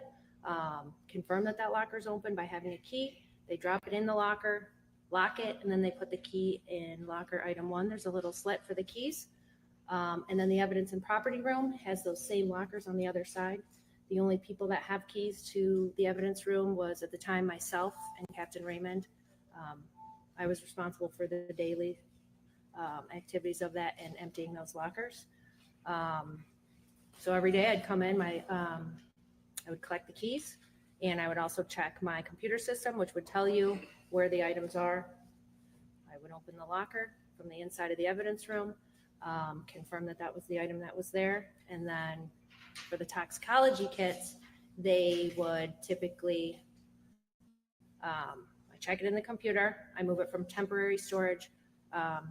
S12: confirm that that locker is open by having a key. They drop it in the locker, lock it, and then they put the key in locker item 1. There's a little slit for the keys. And then the evidence and property room has those same lockers on the other side. The only people that have keys to the evidence room was at the time myself and Captain Raymond. I was responsible for the daily activities of that and emptying those lockers. So every day I'd come in, I would collect the keys, and I would also check my computer system, which would tell you where the items are. I would open the locker from the inside of the evidence room, confirm that that was the item that was there, and then for the toxicology kits, they would typically, I check it in the computer, I move it from temporary storage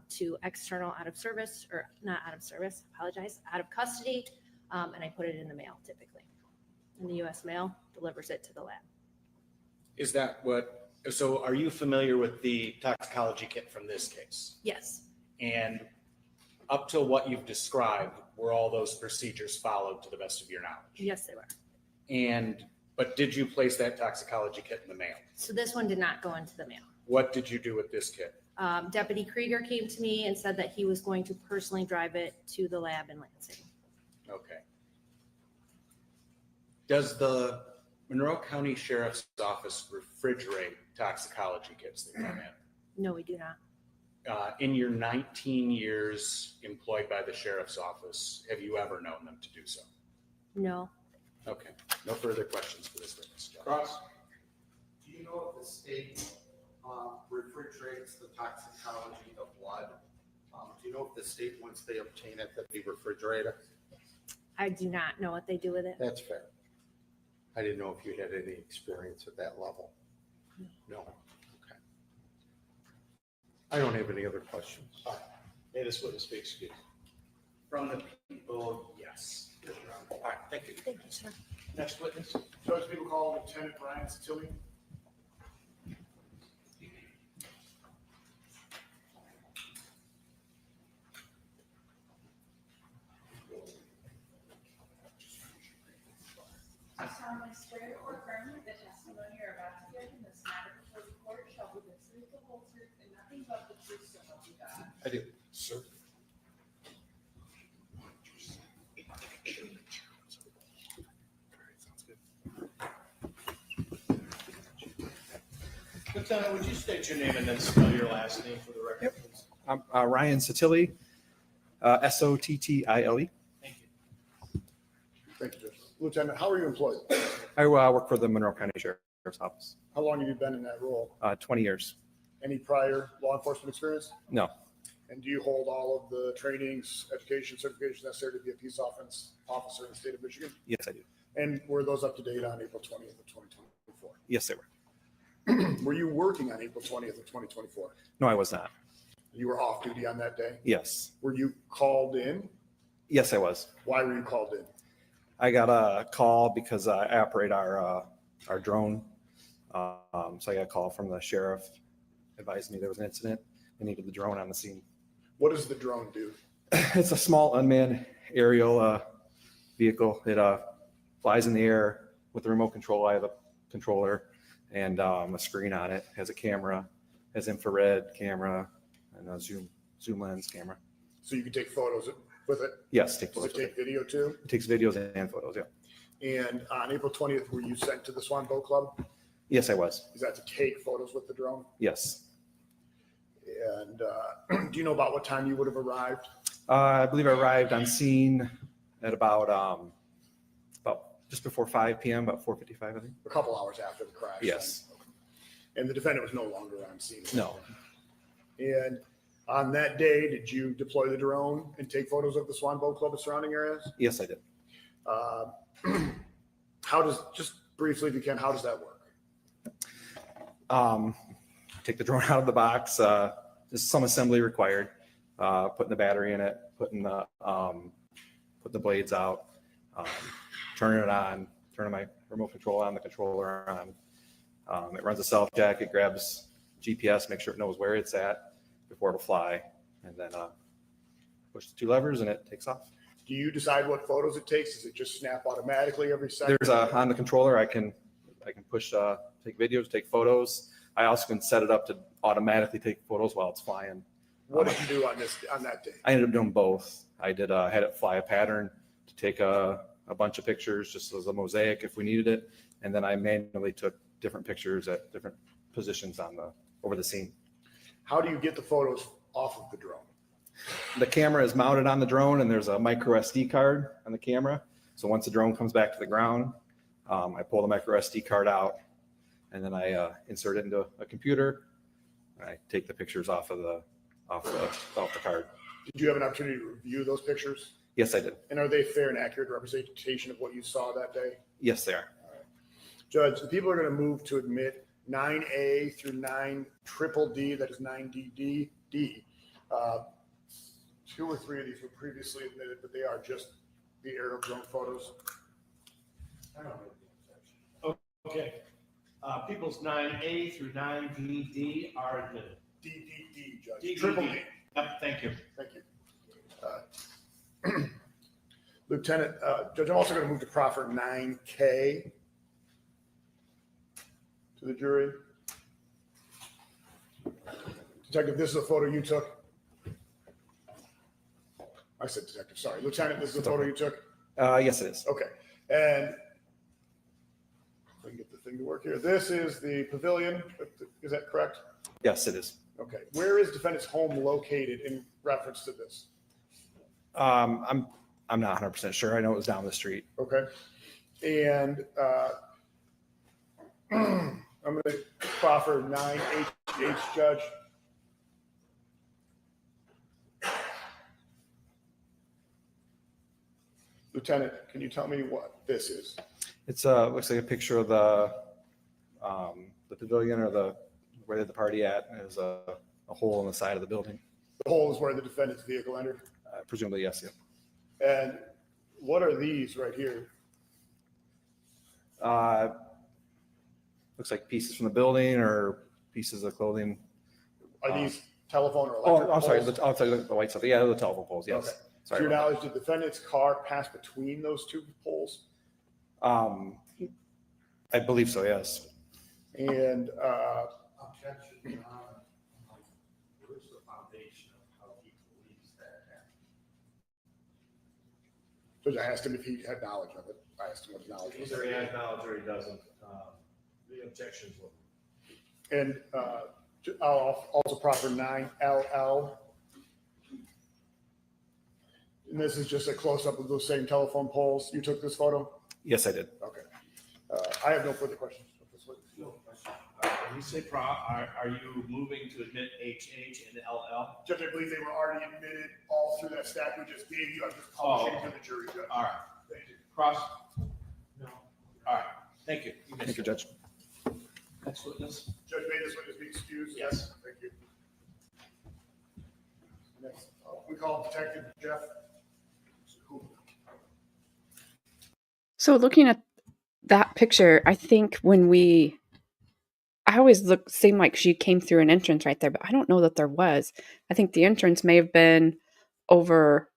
S12: to external out of service, or not out of service, apologize, out of custody, and I put it in the mail typically. And the U.S. mail delivers it to the lab.
S2: Is that what, so are you familiar with the toxicology kit from this case?
S12: Yes.
S2: And up till what you've described, were all those procedures followed to the best of your knowledge?
S12: Yes, they were.
S2: But did you place that toxicology kit in the mail?
S12: So this one did not go into the mail.
S2: What did you do with this kit?
S12: Deputy Krieger came to me and said that he was going to personally drive it to the lab in Lansing.
S2: Okay. Does the Monroe County Sheriff's Office refrigerate toxicology kits that come in?
S12: No, we do not.
S2: In your 19 years employed by the Sheriff's Office, have you ever known them to do so?
S12: No.
S2: Okay, no further questions for this witness.
S4: Cross.
S9: Do you know if the state refrigerates the toxicology of blood? Do you know if the state, once they obtain it, that they refrigerate it?
S12: I do not know what they do with it.
S9: That's fair. I didn't know if you had any experience at that level. No. Okay. I don't have any other questions.
S4: All right. May this witness be excused.
S2: From the people, yes.
S4: All right, thank you.
S12: Thank you, sir.
S4: Next witness.
S5: Judge, people call Lieutenant Brian Satilli.
S11: I solemnly swear or affirm that the testimony you're about to give in this matter before the court shall be the truth, the whole truth, and nothing but the truth, so help you God.
S9: I do. Sir.
S4: Lieutenant, would you state your name and then spell your last name for the record, please?
S13: I'm Ryan Satilli, Sottile.
S4: Thank you.
S5: Thank you, Judge. Lieutenant, how are you employed?
S13: I work for the Monroe County Sheriff's Office.
S5: How long have you been in that role?
S13: 20 years.
S5: Any prior law enforcement experience?
S13: No,
S5: And do you hold all of the trainings, education, certifications necessary to be a peace officer in the state of Michigan?
S13: yes, I do.
S5: And were those up to date on April 20th of 2024?
S13: Yes, they were.
S5: Were you working on April 20th of 2024?
S13: No, I was not.
S5: You were off duty on that day?
S13: Yes.
S5: Were you called in?
S13: Yes, I was.
S5: Why were you called in?
S13: I got a call because I operate our drone. So I got a call from the sheriff advising me there was an incident and needed the drone on the scene.
S5: What does the drone do?
S13: It's a small unmanned aerial vehicle. It flies in the air with the remote control. I have a controller and a screen on it. Has a camera, has infrared camera, and a zoom lens camera.
S5: So you can take photos with it?
S13: Yes, take
S5: Does
S13: photos.
S5: it take video too?
S13: It takes videos and photos. Yeah.
S5: And on April 20th, were you sent to the Swan Boat Club?
S13: Yes, I was.
S5: Is that to take photos with the drone?
S13: Yes.
S5: And do you know about what time you would have arrived?
S13: I believe I arrived on scene at about just before 5 p.m., about 4:55, I think.
S5: A couple hours after the crash?
S13: Yes.
S5: And the defendant was no longer on scene?
S13: No.
S5: And on that day, did you deploy the drone and take photos of the Swan Boat Club and surrounding areas?
S13: Yes, I did.
S5: How does, just briefly if you can, how does that work?
S13: Take the drone out of the box. Just some assembly required. Putting the battery in it, putting the blades out, turning it on, turning my remote control on, the controller on. It runs a self jack. It grabs GPS, make sure it knows where it's at before it'll fly, and then push the 2 levers and it takes off.
S5: Do you decide what photos it takes? Does it just snap automatically every second?
S13: There's on the controller, I can push, take videos, take photos. I also can set it up to automatically take photos while it's flying.
S5: What did you do on that day?
S13: I ended up doing both. I did had it fly a pattern to take a bunch of pictures just as a mosaic if we needed it, and then I manually took different pictures at different positions over the scene.
S5: How do you get the photos off of the drone?
S13: The camera is mounted on the drone, and there's a micro SD card on the camera. So once the drone comes back to the ground, I pull the micro SD card out, and then I insert it into a computer. And I take the pictures off the card.
S5: Did you have an opportunity to review those pictures?
S13: Yes, I did.
S5: And are they fair and accurate representation of what you saw that day?
S13: Yes, they are.
S5: Judge, the people are going to move to admit 9A through 9DDD, that is 9DD. 2 or 3 of these were previously admitted, but they are just the aerial drone photos.
S10: Okay. People's 9A through 9DD are admitted.
S5: DDD, Judge.
S10: DDD.
S5: Triple D.
S10: Yep, thank you.
S5: Thank you. Lieutenant, Judge, I'm also going to move to proffer 9K to the jury. Detective, this is a photo you took. I said detective, sorry. Lieutenant, this is a photo you took?
S13: Yes, it is.
S5: Okay. And if I can get the thing to work here. This is the pavilion. Is that correct?
S13: Yes, it is.
S5: Okay. Where is defendant's home located in reference to this?
S13: I'm not 100% sure. I know it was down the street.
S5: Okay. And I'm going to proffer 9H, Judge. Lieutenant, can you tell me what this is?
S13: It's looks like a picture of the pavilion or where the party at. There's a hole in the side of the building.
S5: The hole is where the defendant's vehicle entered.
S13: Presumably, yes. Yeah.
S5: And what are these right here?
S13: Looks like pieces from the building or pieces of clothing.
S5: Are these telephone or
S13: Oh,
S5: electric
S13: I'm sorry.
S5: poles?
S13: The white stuff. Yeah, the telephone poles. Yes.
S5: Okay. To
S13: Sorry.
S5: your knowledge, did the defendant's car pass between those 2 poles?
S13: I believe so. Yes.
S5: And
S4: Objection, Your Honor. Where's the foundation of how he believes that happened?
S5: Judge, I asked him if he had knowledge of it. I asked him what his knowledge was.
S4: Either he has knowledge or he doesn't. The objections will.
S5: And I'll also proffer 9LL. And this is just a close-up of those same telephone poles. You took this photo?
S13: Yes, I did.
S5: Okay. I have no further questions.
S4: No question. When you say are you moving to admit HH and LL?
S5: Judge, I believe they were already admitted all through that stack we just gave you. I'm just publishing to the jury, Judge.
S4: All right.
S5: Thank you.
S4: Cross? No. All right. Thank you.
S13: Thank you, Judge.
S4: Next witness?
S5: Judge, may this witness be excused?
S4: Yes.
S5: Thank you. Next, we call Detective Jeff
S1: So looking at that picture, I think I always seemed like she came through an entrance right there, but I don't know that there was. I think the entrance may have been over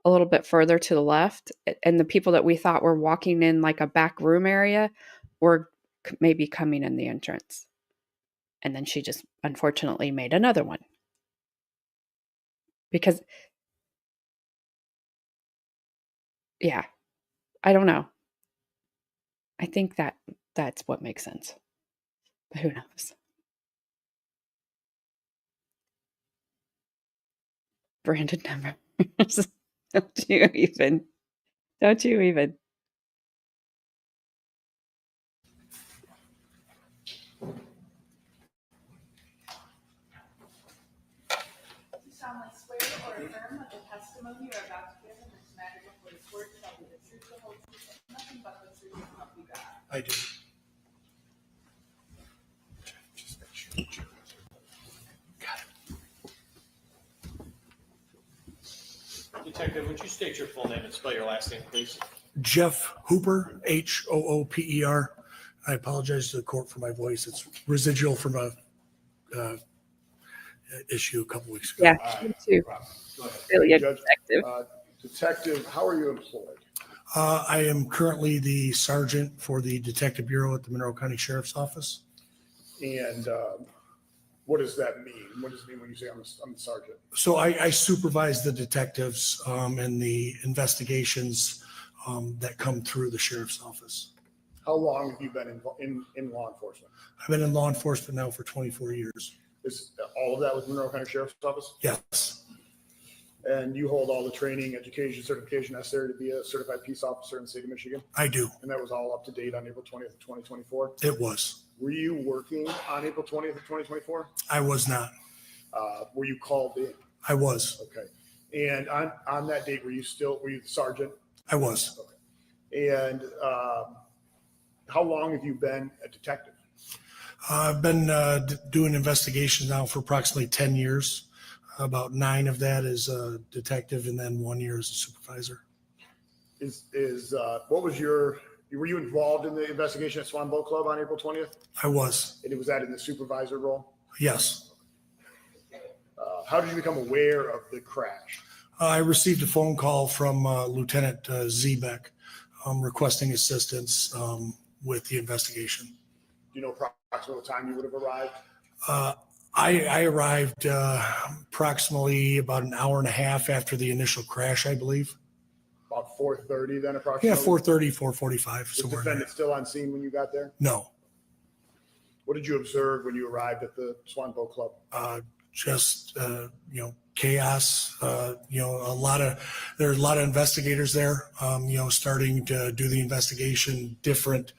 S1: a little bit further to the left, and the people that we thought were walking in like a back room area were maybe coming in the entrance. And then she just unfortunately made another one. Because, yeah, I don't know. I think that's what makes sense. But who knows? Branded numbers. Don't you even. Don't you even.
S11: Do you solemnly swear or affirm that the testimony you are about to give in this matter before the court shall be the truth, the whole truth, and nothing but the truth, so help you God?
S5: I do.
S10: Detective, would you state your full name and spell your last name, please?
S14: Jeff Hooper, Hooper. I apologize to the court for my voice. It's residual from a issue a couple weeks ago.
S1: Yeah, me too. Really a
S5: Judge,
S1: detective.
S5: Detective, how are you employed?
S14: I am currently the sergeant for the Detective Bureau at the Monroe County Sheriff's Office.
S5: And what does that mean? What does it mean when you say I'm the sergeant?
S14: So I supervise the detectives and the investigations that come through the sheriff's office.
S5: How long have you been in law enforcement?
S14: I've been in law enforcement now for 24 years.
S5: Is all of that with Monroe County Sheriff's Office?
S14: Yes.
S5: And you hold all the training, education, certification necessary to be a certified peace officer in the state of Michigan?
S14: I do.
S5: And that was all up to date on April 20th, 2024?
S14: It was.
S5: Were you working on April 20th of 2024?
S14: I was not.
S5: Were you called in?
S14: I was.
S5: Okay. And on that date, were you the sergeant?
S14: I was.
S5: Okay. And how long have you been a detective?
S14: I've been doing investigations now for approximately 10 years. About 9 of that as a detective and then 1 year as a supervisor.
S5: What was were you involved in the investigation at Swan Boat Club on April 20th?
S14: I was.
S5: And was that in the supervisor role?
S14: Yes.
S5: How did you become aware of the crash?
S14: I received a phone call from Lieutenant Zebek requesting assistance with the investigation.
S5: Do you know approximately what time you would have arrived?
S14: I arrived approximately about an hour and a half after the initial crash, I believe.
S5: About 4:30 then approximately?
S14: Yeah, 4:30, 4:45.
S5: Was the defendant still on scene when you got there?
S14: No.
S5: What did you observe when you arrived at the Swan Boat Club?
S14: Just chaos. There's a lot of investigators there. Starting to do the investigation, different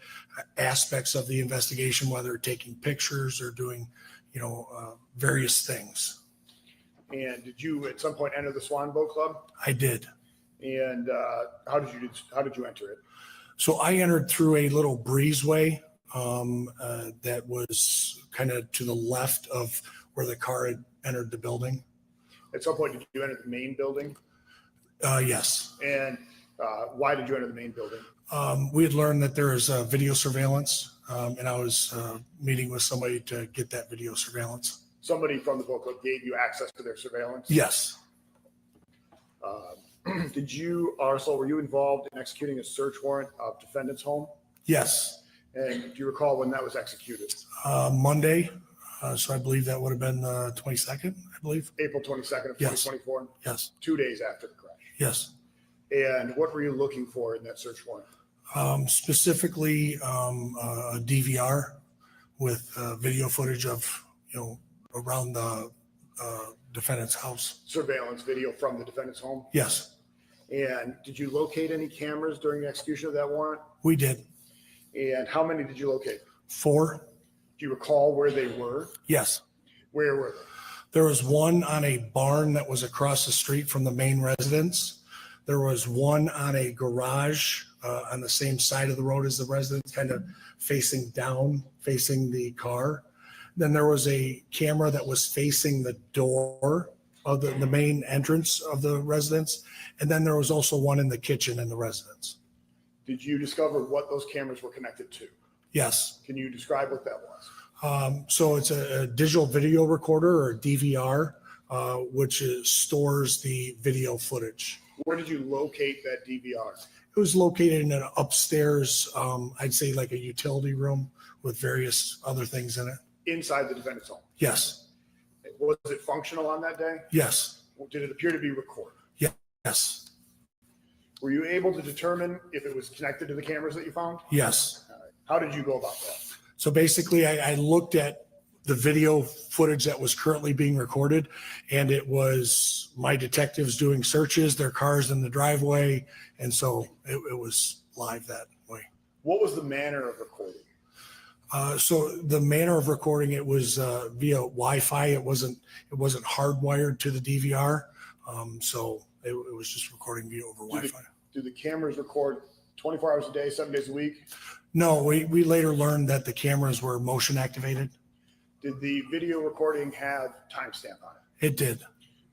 S14: aspects of the investigation, whether taking pictures or doing, various things.
S5: And did you at some point enter the Swan Boat Club?
S14: I did.
S5: And how did you enter it?
S14: So I entered through a little breezeway that was kind of to the left of where the car had entered the building.
S5: At some point, did you enter the main building?
S14: Yes.
S5: And why did you enter the main building?
S14: We had learned that there is video surveillance, and I was meeting with somebody to get that video surveillance.
S5: Somebody from the boat club gave you access to their surveillance?
S14: Yes.
S5: Were you involved in executing a search warrant of defendant's home?
S14: Yes.
S5: And do you recall when that was executed?
S14: Monday. So I believe that would have been the 22nd, I believe.
S5: April 22nd of 2024?
S14: Yes.
S5: 2 days after the crash?
S14: Yes.
S5: And what were you looking for in that search warrant?
S14: Specifically, a DVR with video footage of, around the defendant's house.
S5: Surveillance video from the defendant's home?
S14: Yes.
S5: And did you locate any cameras during the execution of that warrant?
S14: We did.
S5: And how many did you locate?
S14: 4.
S5: Do you recall where they were?
S14: Yes.
S5: Where were they?
S14: There was one on a barn that was across the street from the main residence. There was one on a garage on the same side of the road as the residence, kind of facing down, facing the car. Then there was a camera that was facing the door of the main entrance of the residence. And then there was also one in the kitchen in the residence.
S5: Did you discover what those cameras were connected to?
S14: Yes.
S5: Can you describe what that was?
S14: So it's a digital video recorder, or DVR, which stores the video footage.
S5: Where did you locate that DVR?
S14: It was located in an upstairs, I'd say like a utility room with various other things in it.
S5: Inside the defendant's home?
S14: Yes.
S5: Was it functional on that day?
S14: Yes.
S5: Did it appear to be recorded?
S14: Yes.
S5: Were you able to determine if it was connected to the cameras that you found?
S14: Yes.
S5: All right. How did you go about that?
S14: So basically, I looked at the video footage that was currently being recorded, and it was my detectives doing searches, their cars in the driveway, and so it was live that way.
S5: What was the manner of recording?
S14: So the manner of recording, it was via Wi-Fi. It wasn't hardwired to the DVR. So it was just recording via over Wi-Fi.
S5: Do the cameras record 24 hours a day, 7 days a week?
S14: No, we later learned that the cameras were motion activated.
S5: Did the video recording have timestamp on it?
S14: It did.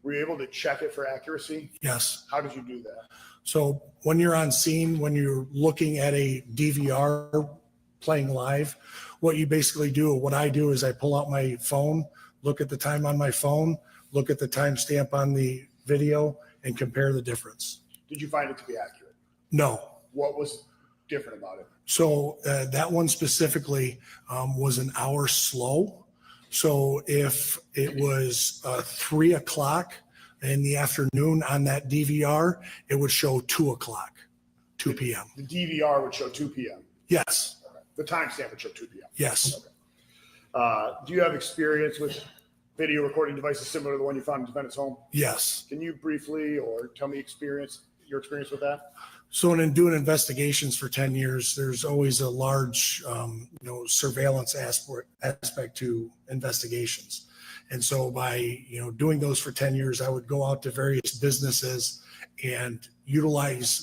S5: Were you able to check it for accuracy?
S14: Yes.
S5: How did you do that?
S14: So when you're on scene, when you're looking at a DVR playing live, what you basically do, what I do is I pull out my phone, look at the time on my phone, look at the timestamp on the video, and compare the difference.
S5: Did you find it to be accurate?
S14: No.
S5: What was different about it?
S14: So that one specifically was an hour slow. So if it was 3 o'clock in the afternoon on that DVR, it would show 2 o'clock, 2 p.m.
S5: The DVR would show 2 p.m.
S14: Yes.
S5: Okay. The timestamp would show 2 p.m.
S14: Yes.
S5: Okay. Do you have experience with video recording devices similar to the one you found in the defendant's home?
S14: Yes.
S5: Can you briefly or tell me your experience with that?
S14: So in doing investigations for 10 years, there's always a large, surveillance aspect to investigations. And so by, doing those for 10 years, I would go out to various businesses and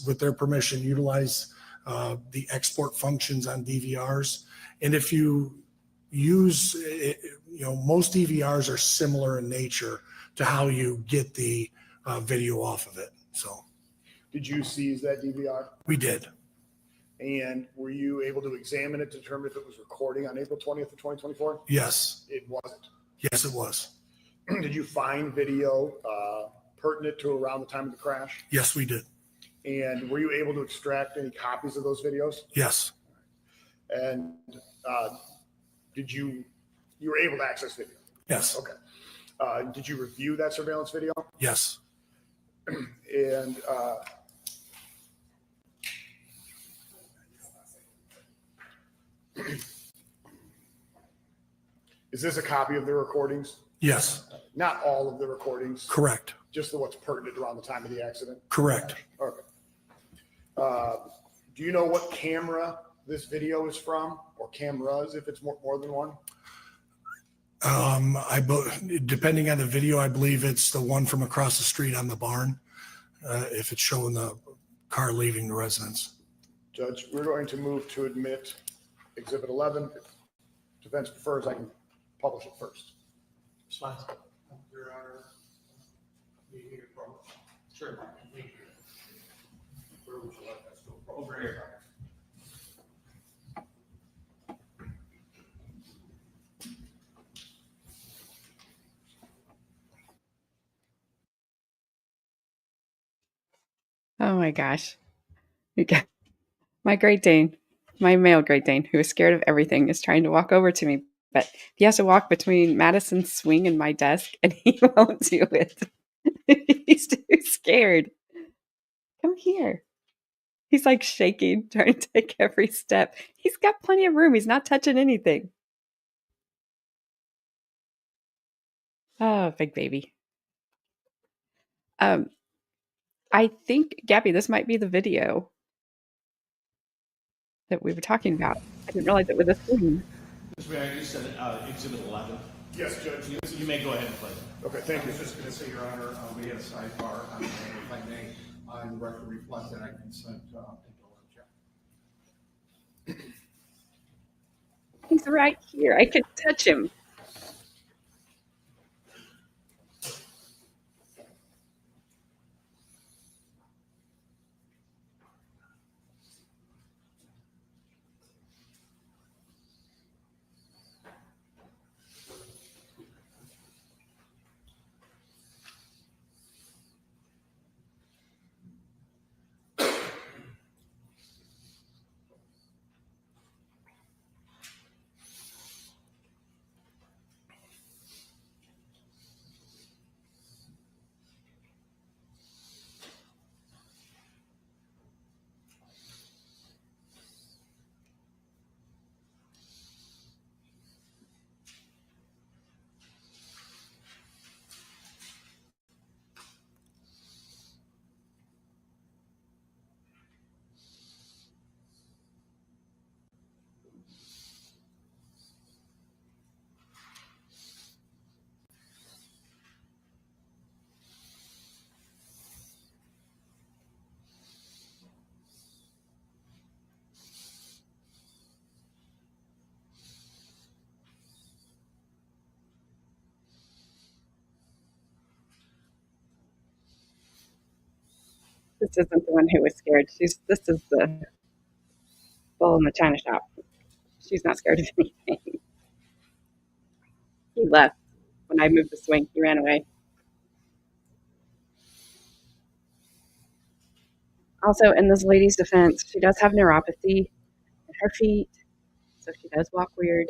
S14: with their permission, utilize the export functions on DVRs. And if you use, most DVRs are similar in nature to how you get the video off of it. So.
S5: Did you seize that DVR?
S14: We did.
S5: And were you able to examine it to determine if it was recording on April 20th of 2024?
S14: Yes.
S5: It wasn't.
S14: Yes, it was.
S5: Did you find video pertinent to around the time of the crash?
S14: Yes, we did.
S5: And were you able to extract any copies of those videos?
S14: Yes.
S5: And you were able to access video?
S14: Yes.
S5: Okay. Did you review that surveillance video?
S14: Yes.
S5: And is this a copy of the recordings?
S14: Yes.
S5: Not all of the recordings?
S14: Correct.
S5: Just the what's pertinent around the time of the accident?
S14: Correct.
S5: Okay. Do you know what camera this video is from, or cameras, if it's more than one?
S14: Depending on the video, I believe it's the one from across the street on the barn, if it's showing the car leaving the residence.
S5: Judge, we're going to move to admit Exhibit 11. If defense prefers, I can publish it first.
S9: Your Honor, sure. Where would you like us to go? Over here.
S1: Oh my gosh. My Great Dane, my male Great Dane, who is scared of everything, is trying to walk over to me, but he has to walk between Madison's swing and my desk, and he won't do it. He's too scared. Come here. He's like shaking, trying to take every step. He's got plenty of room. He's not touching anything. Oh, big baby. I think, Gabby, this might be the video that we were talking about. I didn't realize it was a screen.
S4: Mr. Mayor, you said Exhibit 11.
S5: Yes, Judge.
S4: You may go ahead and play.
S5: Okay, thank you.
S9: I was just going to say, Your Honor, we had a sidebar on, if I may, on the record reflect that I consent to check.
S1: He's right here. I could touch him. This isn't the one who was scared. This is the bull in the china shop. She's not scared of anything. He left when I moved the swing. He ran away. Also, in this lady's defense, she does have neuropathy in her feet, so she does walk weird.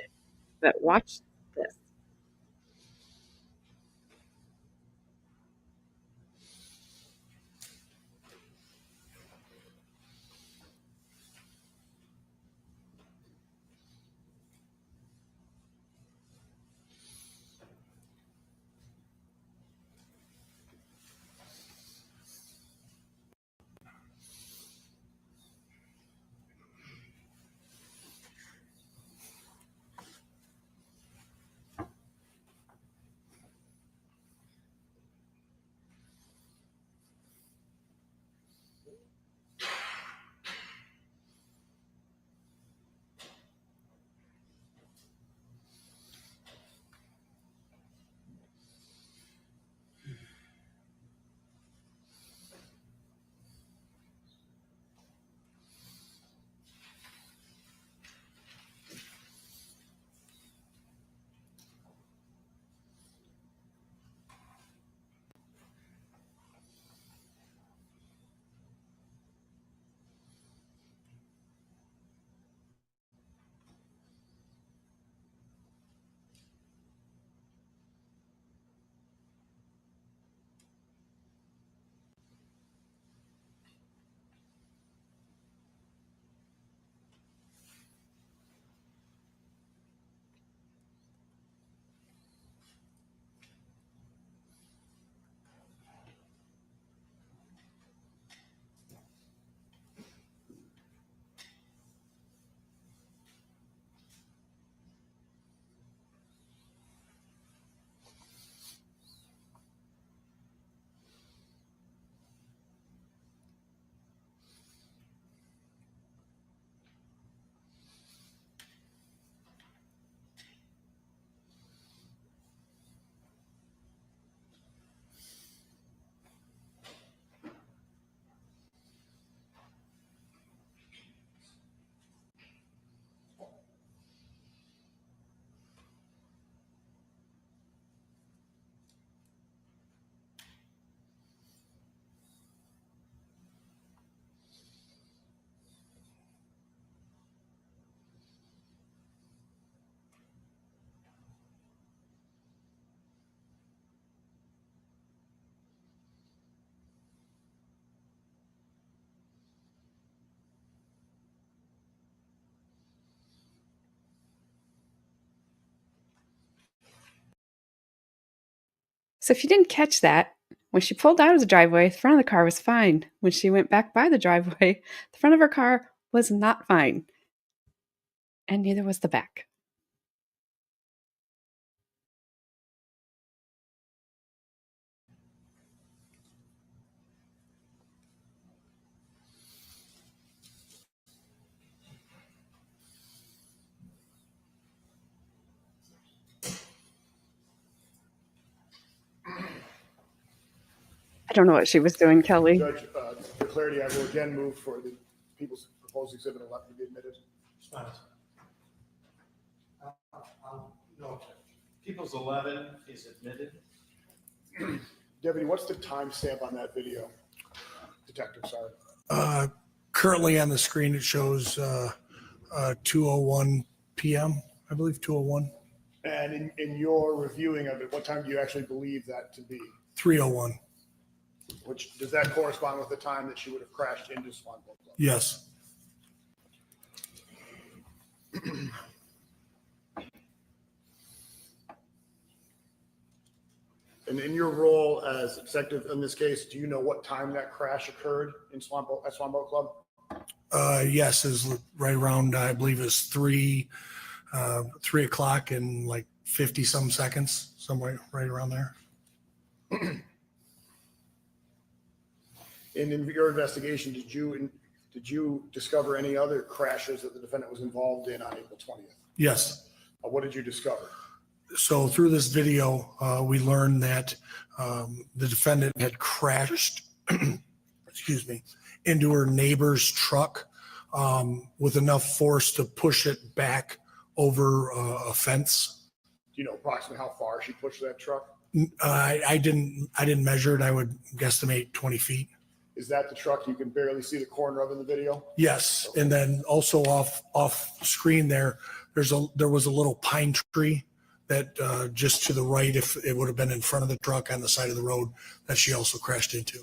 S1: But watch this. So if you didn't catch that, when she pulled out of the driveway, the front of the car was fine. When she went back by the driveway, the front of her car was not fine. And neither was the back. I don't know what she was doing, Kelly.
S5: Judge, for clarity, I will again move for the people's proposed exhibit 11 to be admitted.
S4: No, People's 11 is admitted.
S5: Deputy, what's the timestamp on that video? Detective, sorry.
S14: Currently on the screen, it shows 2:01 p.m., I believe 2:01.
S5: And in your reviewing of it, what time do you actually believe that to be?
S14: 3:01.
S5: Which, does that correspond with the time that she would have crashed into Swan Boat Club?
S14: Yes.
S5: And in your role as executive in this case, do you know what time that crash occurred in at Swan Boat Club?
S14: Yes, is right around, I believe it's 3 o'clock and like 50 some seconds, somewhere right around there.
S5: And in your investigation, did you discover any other crashes that the defendant was involved in on April 20th?
S14: Yes.
S5: What did you discover?
S14: So through this video, we learned that the defendant had crashed excuse me, into her neighbor's truck with enough force to push it back over a fence.
S5: Do you know approximately how far she pushed that truck?
S14: I didn't measure it. I would guesstimate 20 feet.
S5: Is that the truck you can barely see the corner of in the video?
S14: Yes, and then also off screen there was a little pine tree that just to the right, if it would have been in front of the truck on the side of the road, that she also crashed into.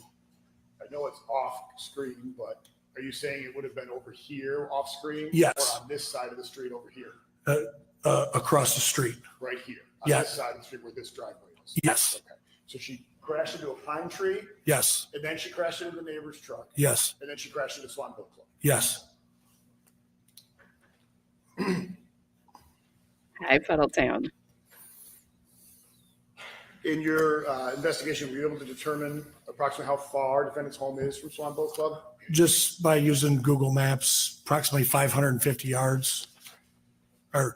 S5: I know it's off screen, but are you saying it would have been over here off screen?
S14: Yes.
S5: Or on this side of the street over here?
S14: Across the street.
S5: Right here? On
S14: Yes.
S5: this side of the street where this driveway is?
S14: Yes.
S5: Okay. So she crashed into a pine tree,
S14: Yes.
S5: and then she crashed into the neighbor's truck,
S14: Yes.
S5: and then she crashed into Swan Boat Club.
S14: Yes.
S1: Hi, Fiddletown.
S5: In your investigation, were you able to determine approximately how far defendant's home is from Swan Boat Club?
S14: Just by using Google Maps, approximately 550 yards, or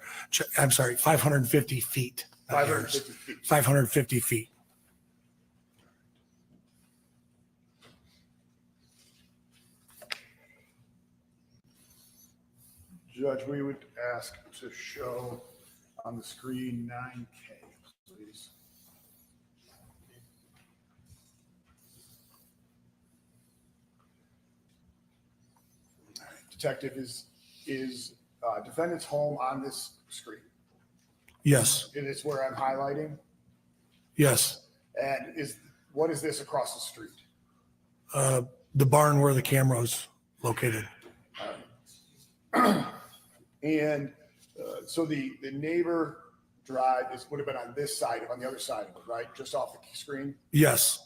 S14: I'm sorry, 550 feet. not yards.
S5: 550 feet.
S14: 550 feet.
S5: Judge, we would ask to show on the screen 9K, please. Detective, is defendant's home on this screen?
S14: Yes.
S5: And it's where I'm highlighting?
S14: Yes.
S5: And what is this across the street?
S14: The barn where the camera is located.
S5: And so the neighbor drive would have been on this side, on the other side of it, right? Just off the screen?
S14: Yes.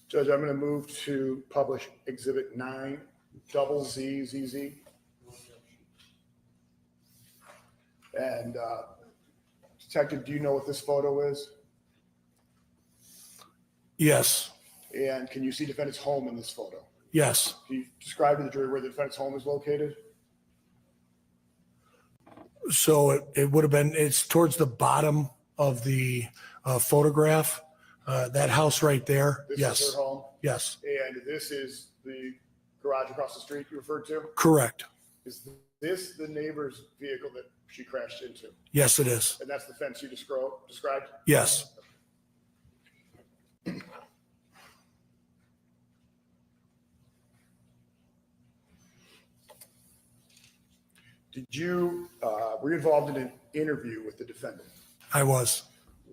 S5: Judge, I'm going to move to publish Exhibit 9, double ZZZ. And Detective, do you know what this photo is?
S14: Yes.
S5: And can you see defendant's home in this photo?
S14: Yes.
S5: Can you describe to the jury where the defendant's home is located?
S14: So it would have been, it's towards the bottom of the photograph. That house right there.
S5: This
S14: Yes.
S5: is her home?
S14: Yes.
S5: And this is the garage across the street you referred to?
S14: Correct.
S5: Is this the neighbor's vehicle that she crashed into?
S14: Yes, it is.
S5: And that's the fence you described?
S14: Yes.
S5: Were you involved in an interview with the defendant?
S14: I was.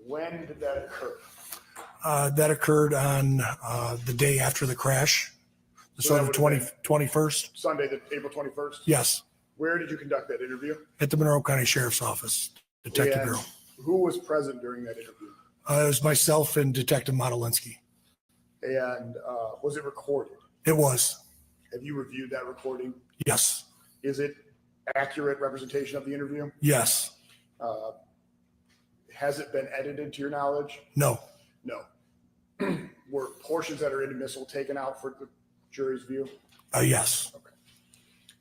S5: When did that occur?
S14: That occurred on the day after the crash.
S5: So
S14: So
S5: that
S14: the
S5: would
S14: 20,
S5: have
S14: 21st.
S5: Sunday, April 21st?
S14: Yes.
S5: Where did you conduct that interview?
S14: At the Monroe County Sheriff's Office, Detective
S5: And
S14: Bureau.
S5: who was present during that interview?
S14: It was myself and Detective Modelinsky.
S5: And was it recorded?
S14: It was.
S5: Have you reviewed that recording?
S14: Yes.
S5: Is it accurate representation of the interview?
S14: Yes.
S5: Has it been edited to your knowledge?
S14: No.
S5: No. Were portions that are inadmissible taken out for the jury's view?
S14: Yes.
S5: Okay.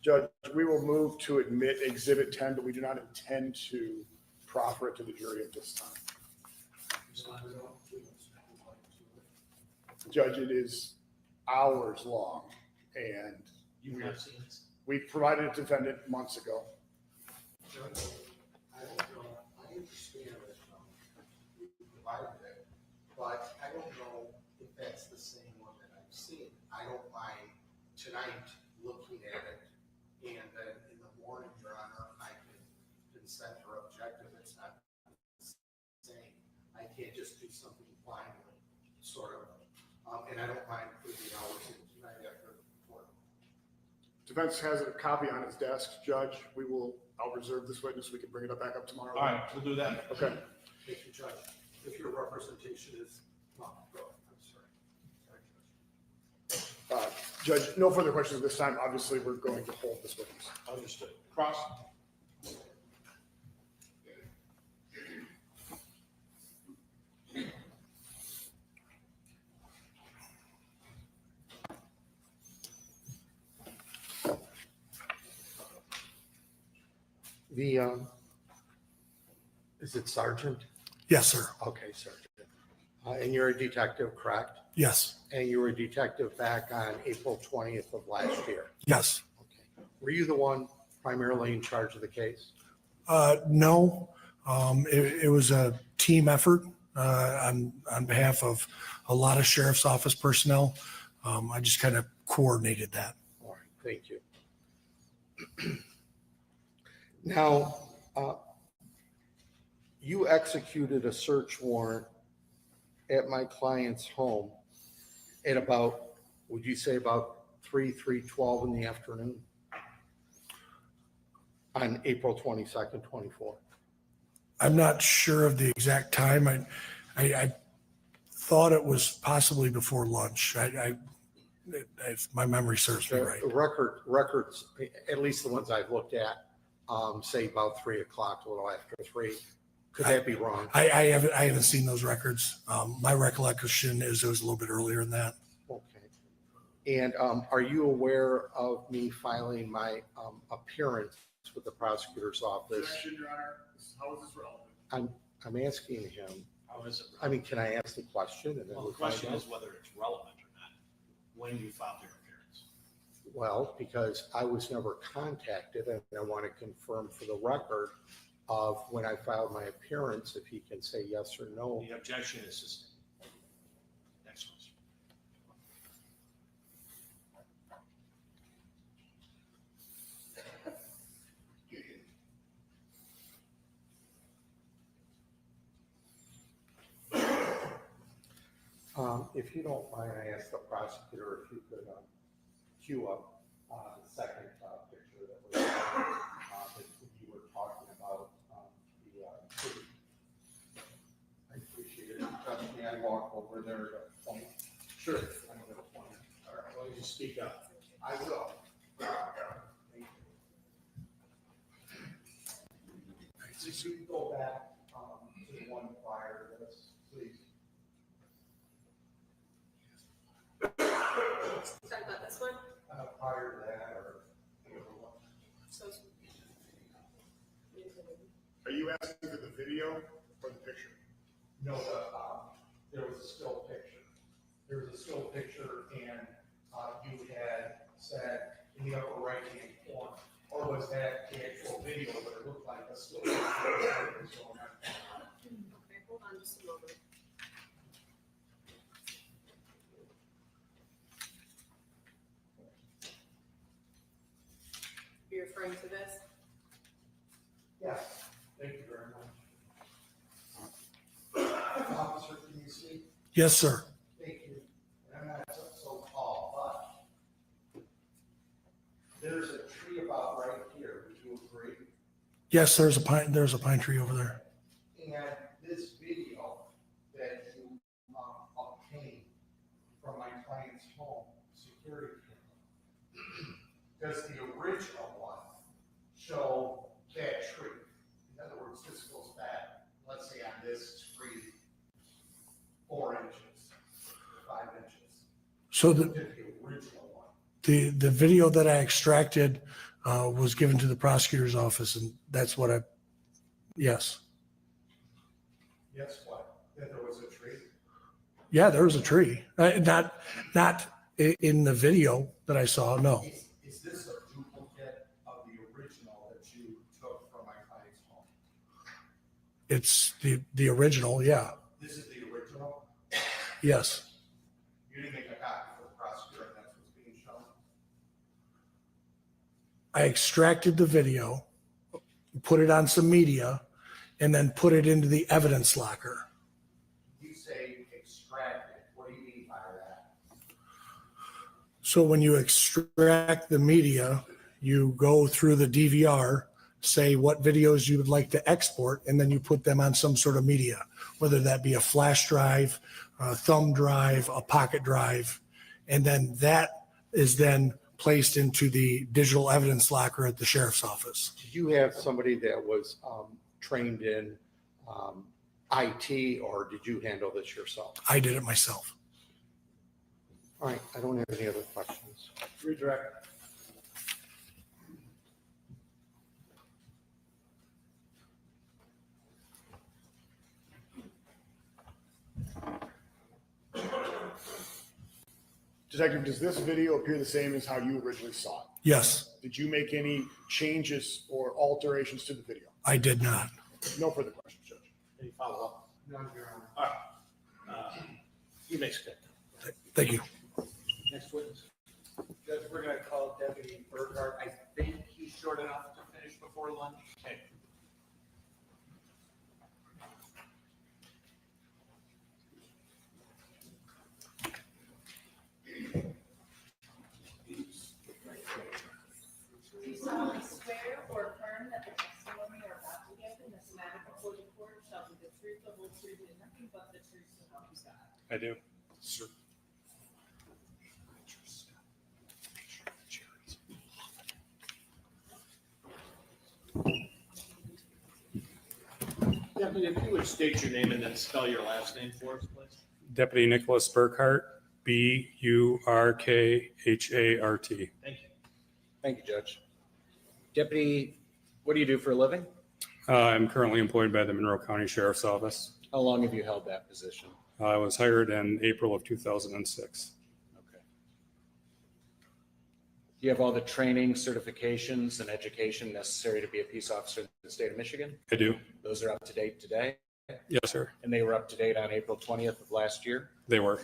S5: Judge, we will move to admit Exhibit 10, but we do not intend to proffer it to the jury at this time. Judge, it is hours long, and
S10: You've not seen this?
S5: we provided it to defendant months ago.
S9: I don't know, I understand that you provided it, but I don't know if that's the same one that I've seen. I don't mind tonight looking at it, and then in the morning, Your Honor, I can consent or object if it's not the same. I can't just do something blindly, sort of. And I don't mind putting the hours in tonight after the report.
S5: Defense has a copy on its desk, Judge. I'll reserve this witness. We can bring it up back up tomorrow.
S10: All right, we'll do that.
S5: Okay.
S9: Thank you, Judge. If your representation is, no, go, I'm sorry.
S5: Judge, no further questions at this time. Obviously, we're going to hold this witness.
S10: Understood. Cross.
S9: Is it sergeant?
S14: Yes, sir.
S9: Okay, sergeant. And you're a detective, correct?
S14: Yes.
S9: And you were a detective back on April 20th of last year?
S14: Yes.
S9: Okay. Were you the one primarily in charge of the case?
S14: No, it was a team effort on behalf of a lot of sheriff's office personnel. I just kind of coordinated that.
S9: All right, thank you. Now, you executed a search warrant at my client's home at about, would you say about 3:12 in the afternoon? On April 22nd, 24.
S14: I'm not sure of the exact time. I thought it was possibly before lunch. If my memory serves me right.
S9: The records, at least the ones I've looked at, say about 3 o'clock, a little after 3. Could that be wrong?
S14: I haven't seen those records. My recollection is it was a little bit earlier than that.
S9: Okay. And are you aware of me filing my appearance with the prosecutor's office?
S5: Objection, Your Honor. How is this relevant?
S9: I'm asking him.
S10: How is it?
S9: I mean, can I ask the question and then
S10: Well,
S9: we'll
S10: the question
S9: find out?
S10: is whether it's relevant or not, when you filed your appearance.
S9: Well, because I was never contacted and I want to confirm for the record of when I filed my appearance, if he can say yes or no.
S10: The objection is sustained. Next question.
S9: If you don't mind, I asked the prosecutor if you could queue up the second picture that was that you were talking about. I appreciate it. Trust me, I walk over there to point. Sure. I'm going to point. All right, well, you speak up. I will. Thank you. So you can go back to the one prior to this, please.
S11: Talk about this one?
S9: Prior to that, or
S11: So.
S5: Are you asking for the video or the picture?
S9: no, there was a still picture. There was a still picture, and you had said in the upper right hand corner, or was that the actual video, but it looked like a still picture?
S11: Okay, hold on just a moment. You're referring to this?
S9: Yes, thank you very much. Officer, can you see?
S14: Yes, sir.
S9: Thank you. I'm not so tall, but there's a tree about right here. Would you agree?
S14: Yes, there's a pine tree over there.
S9: And this video that you obtained from my client's home security camera, does the original one show that tree? In other words, this goes back, let's say on this tree, 4 inches, 5 inches.
S14: So
S9: The original one.
S14: the video that I extracted was given to the prosecutor's office, and that's what yes.
S9: Yes, what? That there was a tree?
S14: Yeah, there was a tree. Not in the video that I saw, no.
S9: Is this a duplicate of the original that you took from my client's home?
S14: It's the original, yeah.
S9: This is the original?
S14: Yes.
S9: You didn't make a copy for the prosecutor, and that's what's being shown?
S14: I extracted the video, put it on some media, and then put it into the evidence locker.
S9: You say extracted. What do you mean by that?
S14: So when you extract the media, you go through the DVR, say what videos you would like to export, and then you put them on some sort of media, whether that be a flash drive, a thumb drive, a pocket drive, and then that is then placed into the digital evidence locker at the sheriff's office.
S9: Did you have somebody that was trained in IT, or did you handle this yourself?
S14: I did it myself.
S9: All right, I don't have any other questions.
S5: Redirect. Detective, does this video appear the same as how you originally saw it?
S14: Yes,
S5: Did you make any changes or alterations to the video?
S14: I did not.
S5: No further questions, Judge.
S4: Any follow-up? None, Your Honor. All right. You may sit.
S14: Thank you.
S4: Next witness. Judge, we're going to call Deputy Burghardt. I think he's short enough to finish before lunch. Okay.
S11: Do you solemnly swear or affirm that the testimony you're about to give in this matter before the court shall be the truth, the whole truth, and nothing but the truth, so help you God?
S2: I do. Sir.
S4: Deputy, if you would state your name and then spell your last name for us, please.
S15: Deputy Nicholas Burkhart, Burkhart.
S4: Thank you.
S2: Thank you, Judge. Deputy, what do you do for a living?
S15: I'm currently employed by the Monroe County Sheriff's Office.
S2: How long have you held that position?
S15: I was hired in April of 2006.
S2: Okay. Do you have all the training, certifications, and education necessary to be a peace officer in the state of Michigan?
S15: I do.
S2: Those are up to date today?
S15: Yes, sir.
S2: And they were up to date on April 20th of last year?
S15: They were.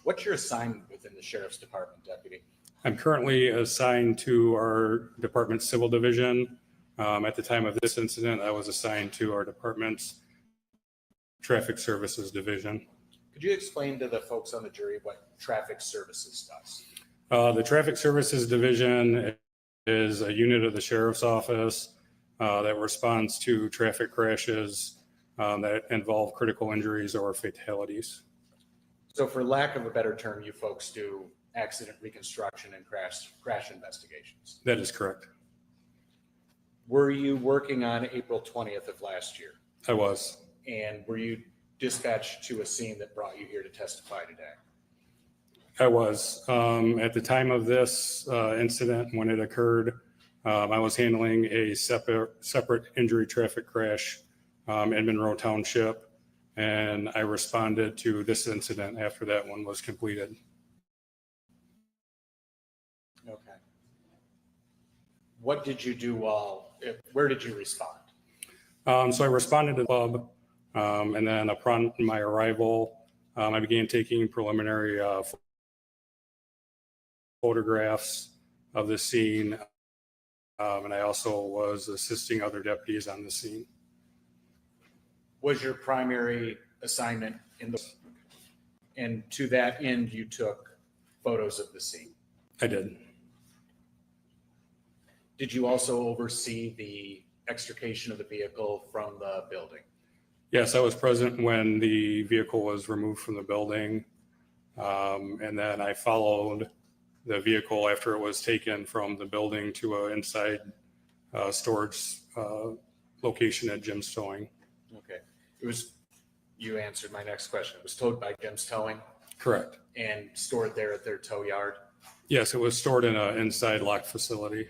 S2: What's your assignment within the Sheriff's Department, Deputy?
S15: I'm currently assigned to our department's civil division. At the time of this incident, I was assigned to our department's traffic services division.
S2: Could you explain to the folks on the jury what traffic services does?
S15: The traffic services division is a unit of the sheriff's office that responds to traffic crashes that involve critical injuries or fatalities.
S2: So for lack of a better term, you folks do accident reconstruction and crash investigations.
S15: That is correct.
S2: Were you working on April 20th of last year?
S15: I was.
S2: And were you dispatched to a scene that brought you here to testify today?
S15: I was. At the time of this incident, when it occurred, I was handling a separate injury traffic crash in Monroe Township, and I responded to this incident after that one was completed.
S2: Okay. What did you do where did you respond?
S15: So I responded to the club, and then upon my arrival, I began taking preliminary photographs of the scene, and I also was assisting other deputies on the scene.
S2: Was your primary assignment and to that end, you took photos of the scene?
S15: I did.
S2: Did you also oversee the extrication of the vehicle from the building?
S15: Yes, I was present when the vehicle was removed from the building, and then I followed the vehicle after it was taken from the building to an inside storage location at Jim's Towing.
S2: Okay. You answered my next question. It was towed by Jim's Towing?
S15: Correct.
S2: And stored there at their tow yard?
S15: Yes, it was stored in an inside locked facility.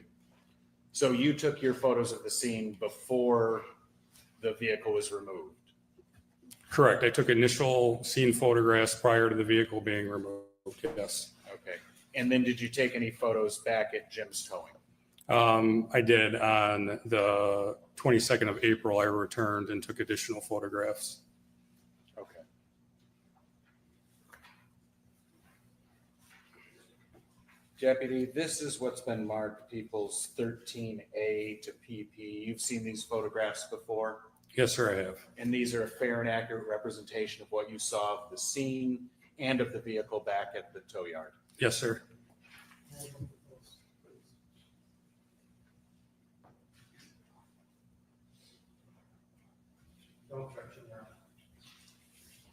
S2: So you took your photos of the scene before the vehicle was removed?
S15: Correct. I took initial scene photographs prior to the vehicle being removed. Yes.
S2: Okay. And then did you take any photos back at Jim's Towing?
S15: I did. On the 22nd of April, I returned and took additional photographs.
S2: Okay. Deputy, this is what's been marked People's 13A to PP. You've seen these photographs before?
S15: Yes, sir, I have.
S2: And these are a fair and accurate representation of what you saw of the scene and of the vehicle back at the tow yard?
S15: Yes, sir.
S4: Don't touch it now.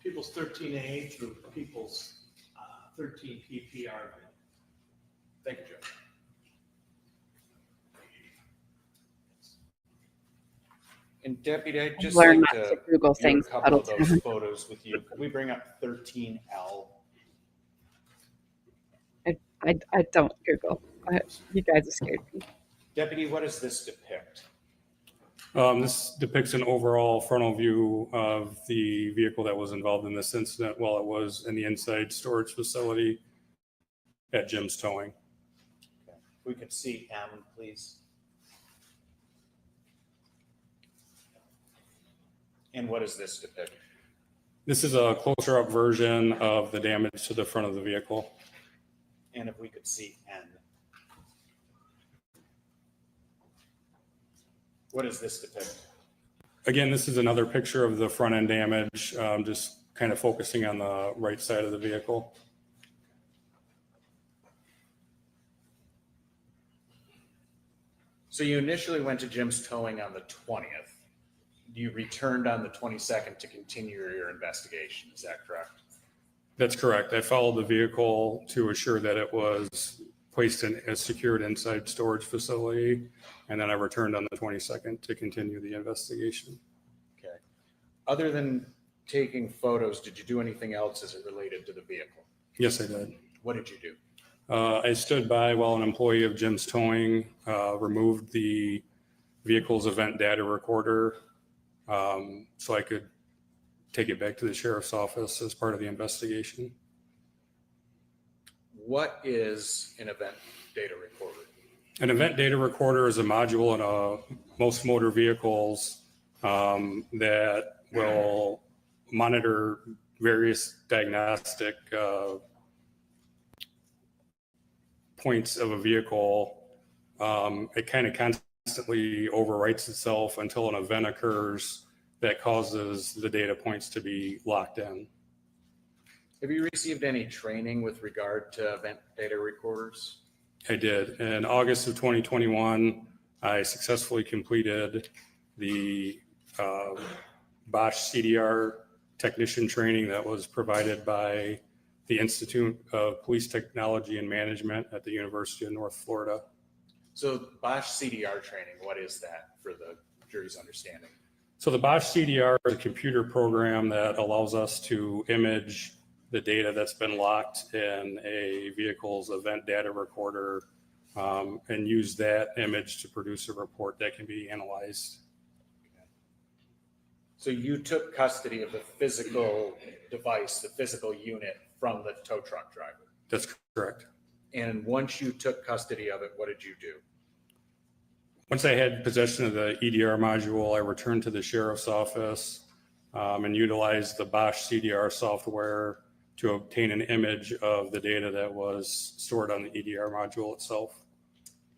S4: People's 13A through People's 13 PP are available. Thank you, Judge.
S2: And Deputy, I'd just
S1: learn
S2: like
S1: not
S2: to
S1: to Google
S2: view a
S1: things
S2: couple of
S1: ahead
S2: those
S1: of
S2: photos with you. Could we bring up 13L?
S1: I don't Google. You guys have scared me.
S2: Deputy, what does this depict?
S15: This depicts an overall frontal view of the vehicle that was involved in this incident while it was in the inside storage facility at Jim's Towing.
S10: Okay. If we could see M, please.
S2: And what does this depict?
S15: This is a closer up version of the damage to the front of the vehicle.
S2: And if we could see N. What does this depict?
S15: Again, this is another picture of the front end damage, just kind of focusing on the right side of the vehicle.
S2: So you initially went to Jim's Towing on the 20th. You returned on the 22nd to continue your investigation. Is that correct?
S15: That's correct. I followed the vehicle to assure that it was placed in a secured inside storage facility, and then I returned on the 22nd to continue the investigation.
S2: Okay. Other than taking photos, did you do anything else as it related to the vehicle?
S15: Yes, I did.
S2: What did you do?
S15: I stood by while an employee of Jim's Towing removed the vehicle's event data recorder so I could take it back to the sheriff's office as part of the investigation.
S2: What is an event data recorder?
S15: An event data recorder is a module in most motor vehicles that will monitor various diagnostic points of a vehicle. It kind of constantly overwrites itself until an event occurs that causes the data points to be locked in.
S2: Have you received any training with regard to event data recorders?
S15: I did. In August of 2021, I successfully completed the Bosch CDR technician training that was provided by the Institute of Police Technology and Management at the University of North Florida.
S2: So Bosch CDR training, what is that for the jury's understanding?
S15: So the Bosch CDR is a computer program that allows us to image the data that's been locked in a vehicle's event data recorder and use that image to produce a report that can be analyzed.
S2: So you took custody of the physical device, the physical unit from the tow truck driver?
S15: That's correct.
S2: And once you took custody of it, what did you do?
S15: Once I had possession of the EDR module, I returned to the sheriff's office and utilized the Bosch CDR software to obtain an image of the data that was stored on the EDR module itself.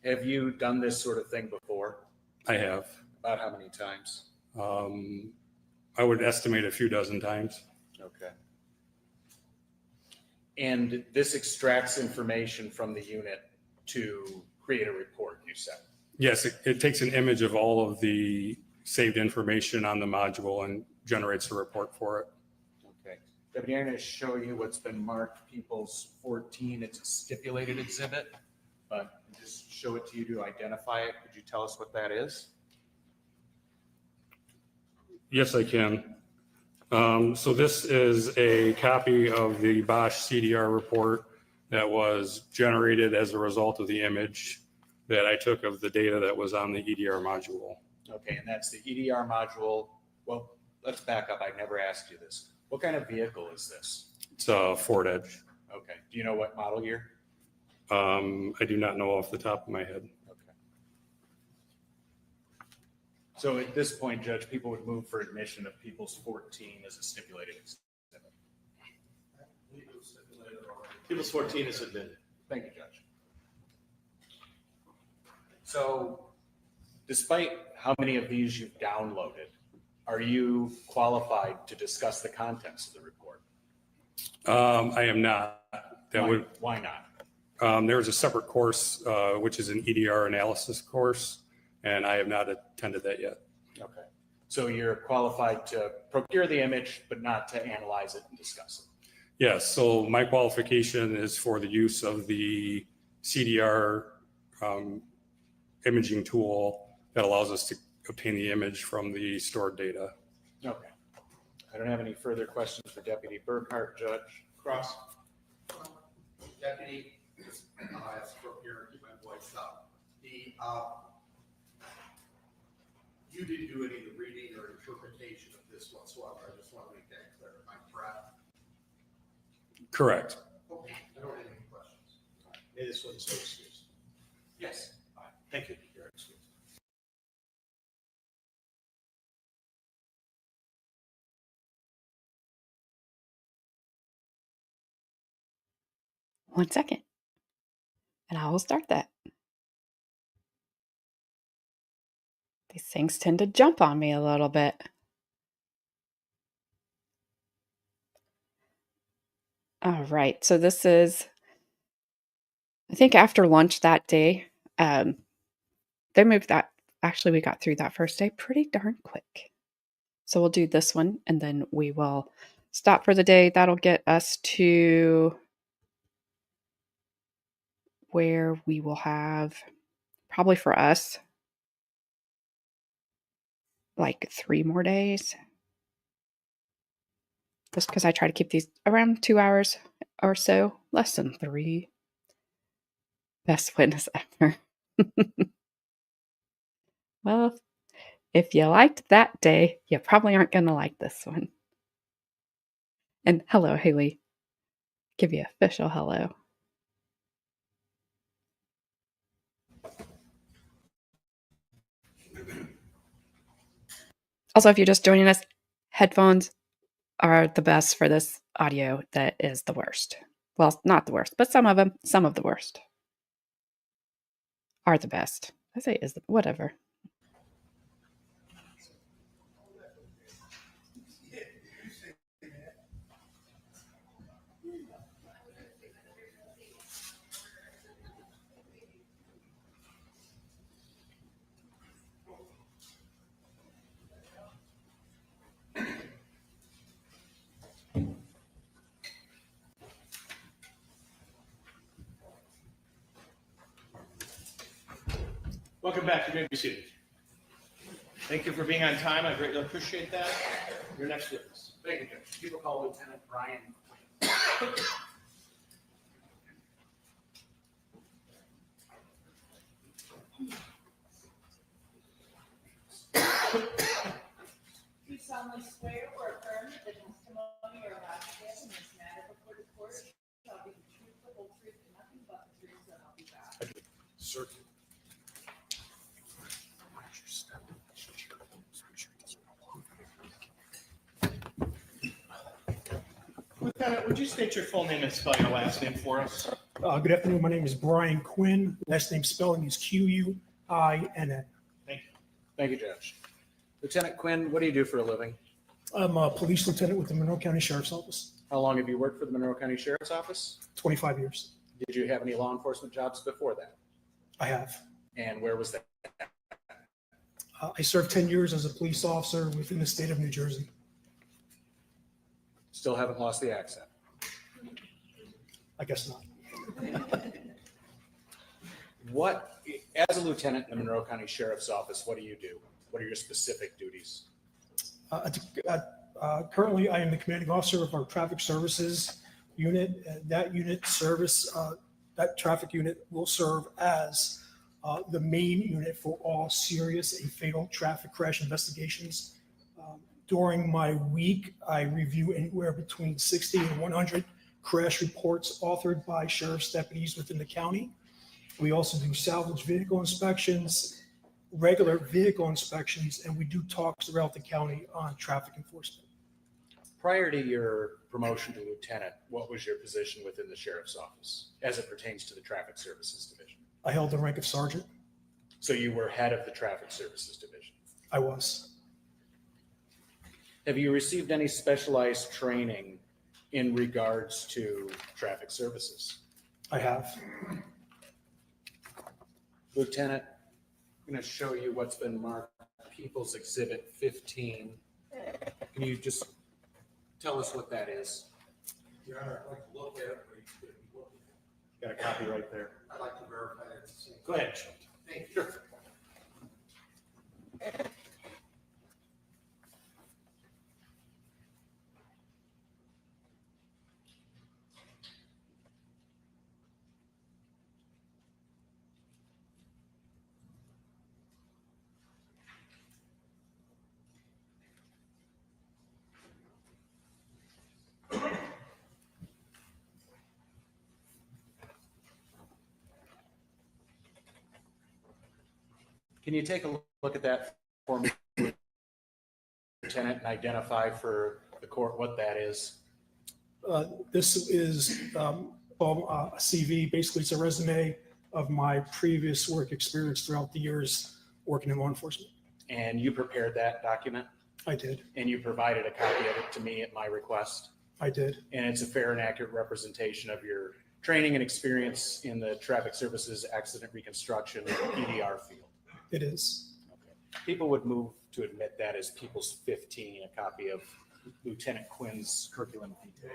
S2: Have you done this sort of thing before?
S15: I have.
S2: About how many times?
S15: I would estimate a few dozen times.
S2: Okay. And this extracts information from the unit to create a report, you said?
S15: Yes, it takes an image of all of the saved information on the module and generates a report for it.
S2: Okay. Deputy, I'm going to show you what's been marked People's 14. It's a stipulated exhibit, but just show it to you to identify it. Could you tell us what that is?
S15: Yes, I can. So this is a copy of the Bosch CDR report that was generated as a result of the image that I took of the data that was on the EDR module.
S2: Okay, and that's the EDR module. Well, let's back up. I never asked you this. What kind of vehicle is this?
S15: It's a Ford Edge.
S2: Okay. Do you know what model year?
S15: I do not know off the top of my head.
S2: Okay. So at this point, Judge, people would move for admission of People's 14 as a stipulated exhibit.
S4: People's 14 is admitted.
S2: Thank you, Judge. So despite how many of these you've downloaded, are you qualified to discuss the contents of the report?
S15: I am not.
S2: Why not?
S15: There's a separate course, which is an EDR analysis course, and I have not attended that yet.
S2: Okay. So you're qualified to procure the image, but not to analyze it and discuss it?
S15: Yes. So my qualification is for the use of the CDR imaging tool that allows us to obtain the image from the stored data.
S2: Okay. I don't have any further questions for Deputy Burkhart, Judge.
S4: Cross.
S9: Deputy, as for here, keep my voice up. You didn't do any of the reading or interpretation of this whatsoever. I just want to make that clear. Am I correct?
S15: Correct.
S9: Okay, I don't have any questions.
S4: This one's so excused.
S2: Yes.
S4: All right, thank you.
S2: You're excused.
S1: One second, and I will start that. These things tend to jump on me a little bit. All right, so this is, I think after lunch that day, they moved that, actually we got through that first day pretty darn quick. So we'll do this one and then we will stop for the day. That'll get us to where we will have, probably for us, like 3 more days. Just because I try to keep these around 2 hours or so, less than 3. Best witness ever. Well, if you liked that day, you probably aren't going to like this one. And hello, Haley. Give you official hello. Also, if you're just joining us, headphones are the best for this audio that is the worst. Well, not the worst, but some of the worst are the best. I say is the, whatever.
S4: Welcome back. You may be seated. Thank you for being on time. I greatly appreciate that. Your next witness.
S2: Thank you, Judge. People call Lieutenant Brian.
S11: Do you solemnly swear or affirm that the testimony you're about to give in this matter before the court shall be the truth, the whole truth, and nothing but the truth, so help you God?
S2: Certainly.
S4: Lieutenant, would you state your full name and spell your last name for us?
S16: Good afternoon. My name is Brian Quinn. Last name spelling is Quinn.
S4: Thank you.
S2: Thank you, Judge. Lieutenant Quinn, what do you do for a living?
S16: I'm a police lieutenant with the Monroe County Sheriff's Office.
S2: How long have you worked for the Monroe County Sheriff's Office?
S16: 25 years.
S2: Did you have any law enforcement jobs before that?
S16: I have.
S2: And where was that?
S16: I served 10 years as a police officer within the state of New Jersey.
S2: Still haven't lost the accent.
S16: I guess not.
S2: What, as a lieutenant in the Monroe County Sheriff's Office, what do you do? What are your specific duties?
S16: Currently, I am the commanding officer of our traffic services unit. That traffic unit will serve as the main unit for all serious and fatal traffic crash investigations. During my week, I review anywhere between 60 and 100 crash reports authored by sheriff's deputies within the county. We also do salvage vehicle inspections, regular vehicle inspections, and we do talks throughout the county on traffic enforcement.
S2: Prior to your promotion to lieutenant, what was your position within the sheriff's office as it pertains to the traffic services division?
S16: I held the rank of sergeant.
S2: So you were head of the traffic services division?
S16: I was.
S2: Have you received any specialized training in regards to traffic services?
S16: I have.
S2: Lieutenant, I'm going to show you what's been marked People's Exhibit 15. Can you just tell us what that is?
S9: Your Honor, I'd like to look at it.
S2: Got a copy right there.
S9: I'd like to verify it.
S2: Go ahead.
S9: Thank you.
S2: Sure. Can you take a look at that for me, Lieutenant, and identify for the court what that is?
S16: This is a CV. Basically, it's a resume of my previous work experience throughout the years working in law enforcement.
S2: And you prepared that document?
S16: I did.
S2: And you provided a copy of it to me at my request?
S16: I did.
S2: And it's a fair and accurate representation of your training and experience in the traffic services accident reconstruction EDR field?
S16: It is.
S2: Okay. People would move to admit that as People's 15, a copy of Lieutenant Quinn's curriculum detail.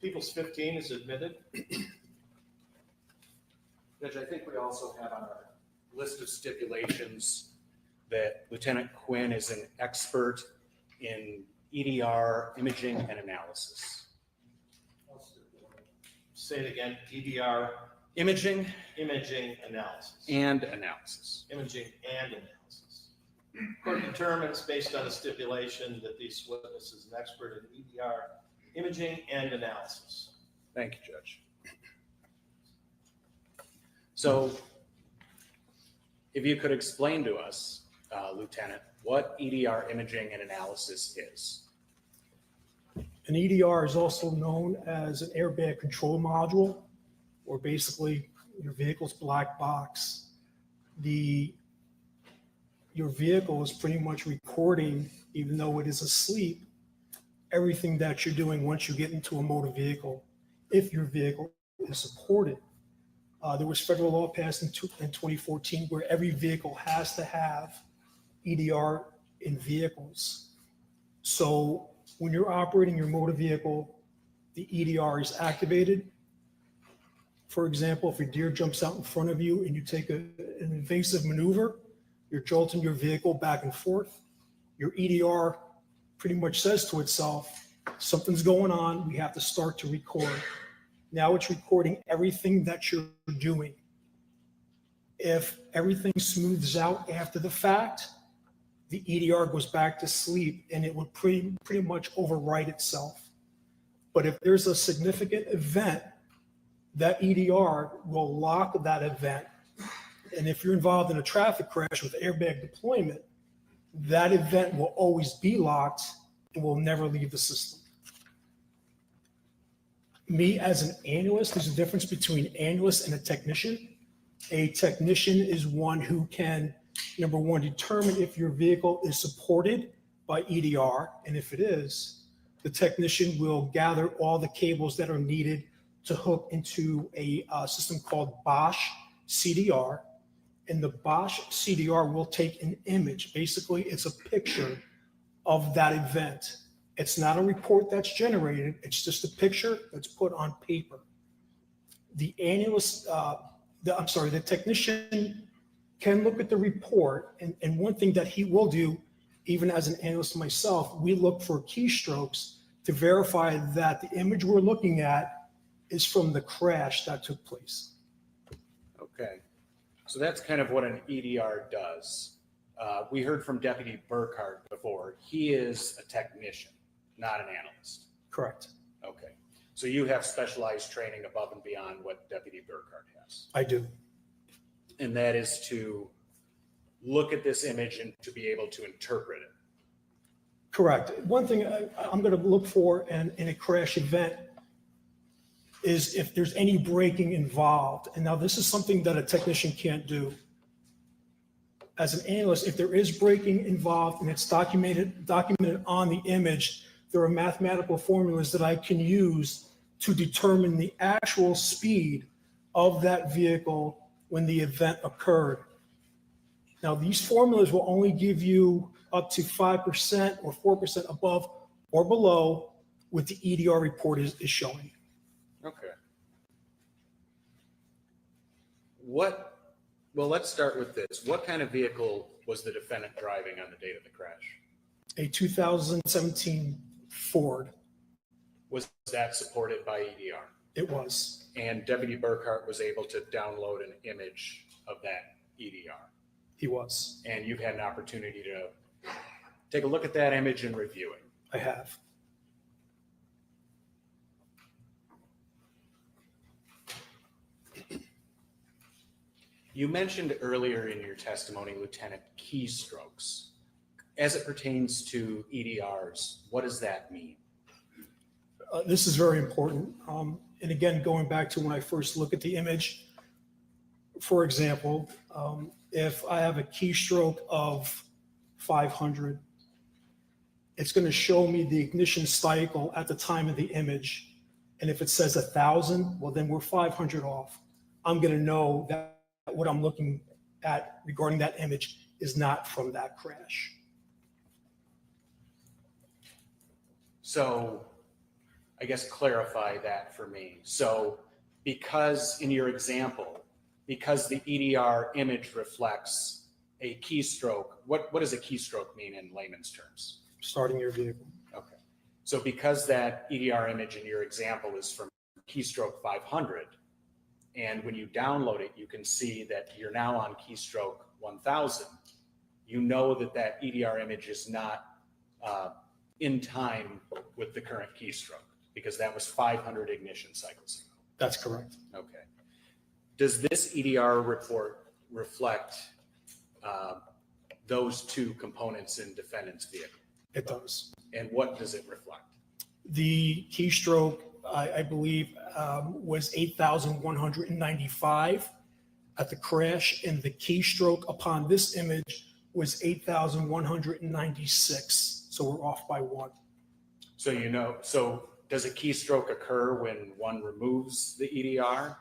S4: People's 15 is admitted.
S2: Judge, I think we also have on our list of stipulations that Lieutenant Quinn is an expert in EDR imaging and analysis.
S4: Say it again, EDR.
S2: Imaging.
S4: Imaging analysis.
S2: And analysis.
S4: Imaging and analysis. Court determines based on a stipulation that this witness is an expert in EDR, imaging and analysis.
S2: Thank you, Judge. So if you could explain to us, Lieutenant, what EDR imaging and analysis is.
S16: An EDR is also known as an airbag control module, or basically your vehicle's black box. Your vehicle is pretty much recording, even though it is asleep, everything that you're doing once you get into a motor vehicle, if your vehicle is supported. There was federal law passed in 2014 where every vehicle has to have EDR in vehicles. So when you're operating your motor vehicle, the EDR is activated. For example, if a deer jumps out in front of you and you take an invasive maneuver, you're jolting your vehicle back and forth, your EDR pretty much says to itself, something's going on, we have to start to record. Now it's recording everything that you're doing. If everything smooths out after the fact, the EDR goes back to sleep and it would pretty much overwrite itself. But if there's a significant event, that EDR will lock that event. And if you're involved in a traffic crash with airbag deployment, that event will always be locked and will never leave the system. Me as an analyst, there's a difference between an analyst and a technician. A technician is one who can, number one, determine if your vehicle is supported by EDR. And if it is, the technician will gather all the cables that are needed to hook into a system called Bosch CDR. And the Bosch CDR will take an image. Basically, it's a picture of that event. It's not a report that's generated. It's just a picture that's put on paper. The analyst, the technician can look at the report. And one thing that he will do, even as an analyst myself, we look for keystrokes to verify that the image we're looking at is from the crash that took place.
S2: Okay. So that's kind of what an EDR does. We heard from Deputy Burkhart before. He is a technician, not an analyst.
S16: Correct.
S2: Okay. So you have specialized training above and beyond what Deputy Burkhart has.
S16: I do.
S2: And that is to look at this image and to be able to interpret it.
S16: Correct. One thing I'm going to look for in a crash event is if there's any braking involved. And now this is something that a technician can't do. As an analyst, if there is braking involved and it's documented on the image, there are mathematical formulas that I can use to determine the actual speed of that vehicle when the event occurred. Now, these formulas will only give you up to 5% or 4% above or below what the EDR report is showing.
S2: Okay. Well, let's start with this. What kind of vehicle was the defendant driving on the date of the crash?
S16: A 2017 Ford.
S2: Was that supported by EDR?
S16: It was.
S2: And Deputy Burkhart was able to download an image of that EDR?
S16: He was.
S2: And you've had an opportunity to take a look at that image and review it?
S16: I have.
S2: You mentioned earlier in your testimony, Lieutenant, keystrokes. As it pertains to EDRs, what does that mean?
S16: This is very important. And again, going back to when I first look at the image, for example, if I have a keystroke of 500, it's going to show me the ignition cycle at the time of the image. And if it says 1,000, well, then we're 500 off. I'm going to know that what I'm looking at regarding that image is not from that crash.
S2: So I guess clarify that for me. So because in your example, because the EDR image reflects a keystroke, what does a keystroke mean in layman's terms?
S16: Starting your vehicle.
S2: Okay. So because that EDR image in your example is from keystroke 500, and when you download it, you can see that you're now on keystroke 1000. You know that that EDR image is not in time with the current keystroke because that was 500 ignition cycles ago.
S16: That's correct.
S2: Okay. Does this EDR report reflect those two components in defendant's vehicle?
S16: It does.
S2: And what does it reflect?
S16: The keystroke, I believe, was 8,195 at the crash, and the keystroke upon this image was 8,196. So we're off by one.
S2: So so does a keystroke occur when one removes the EDR?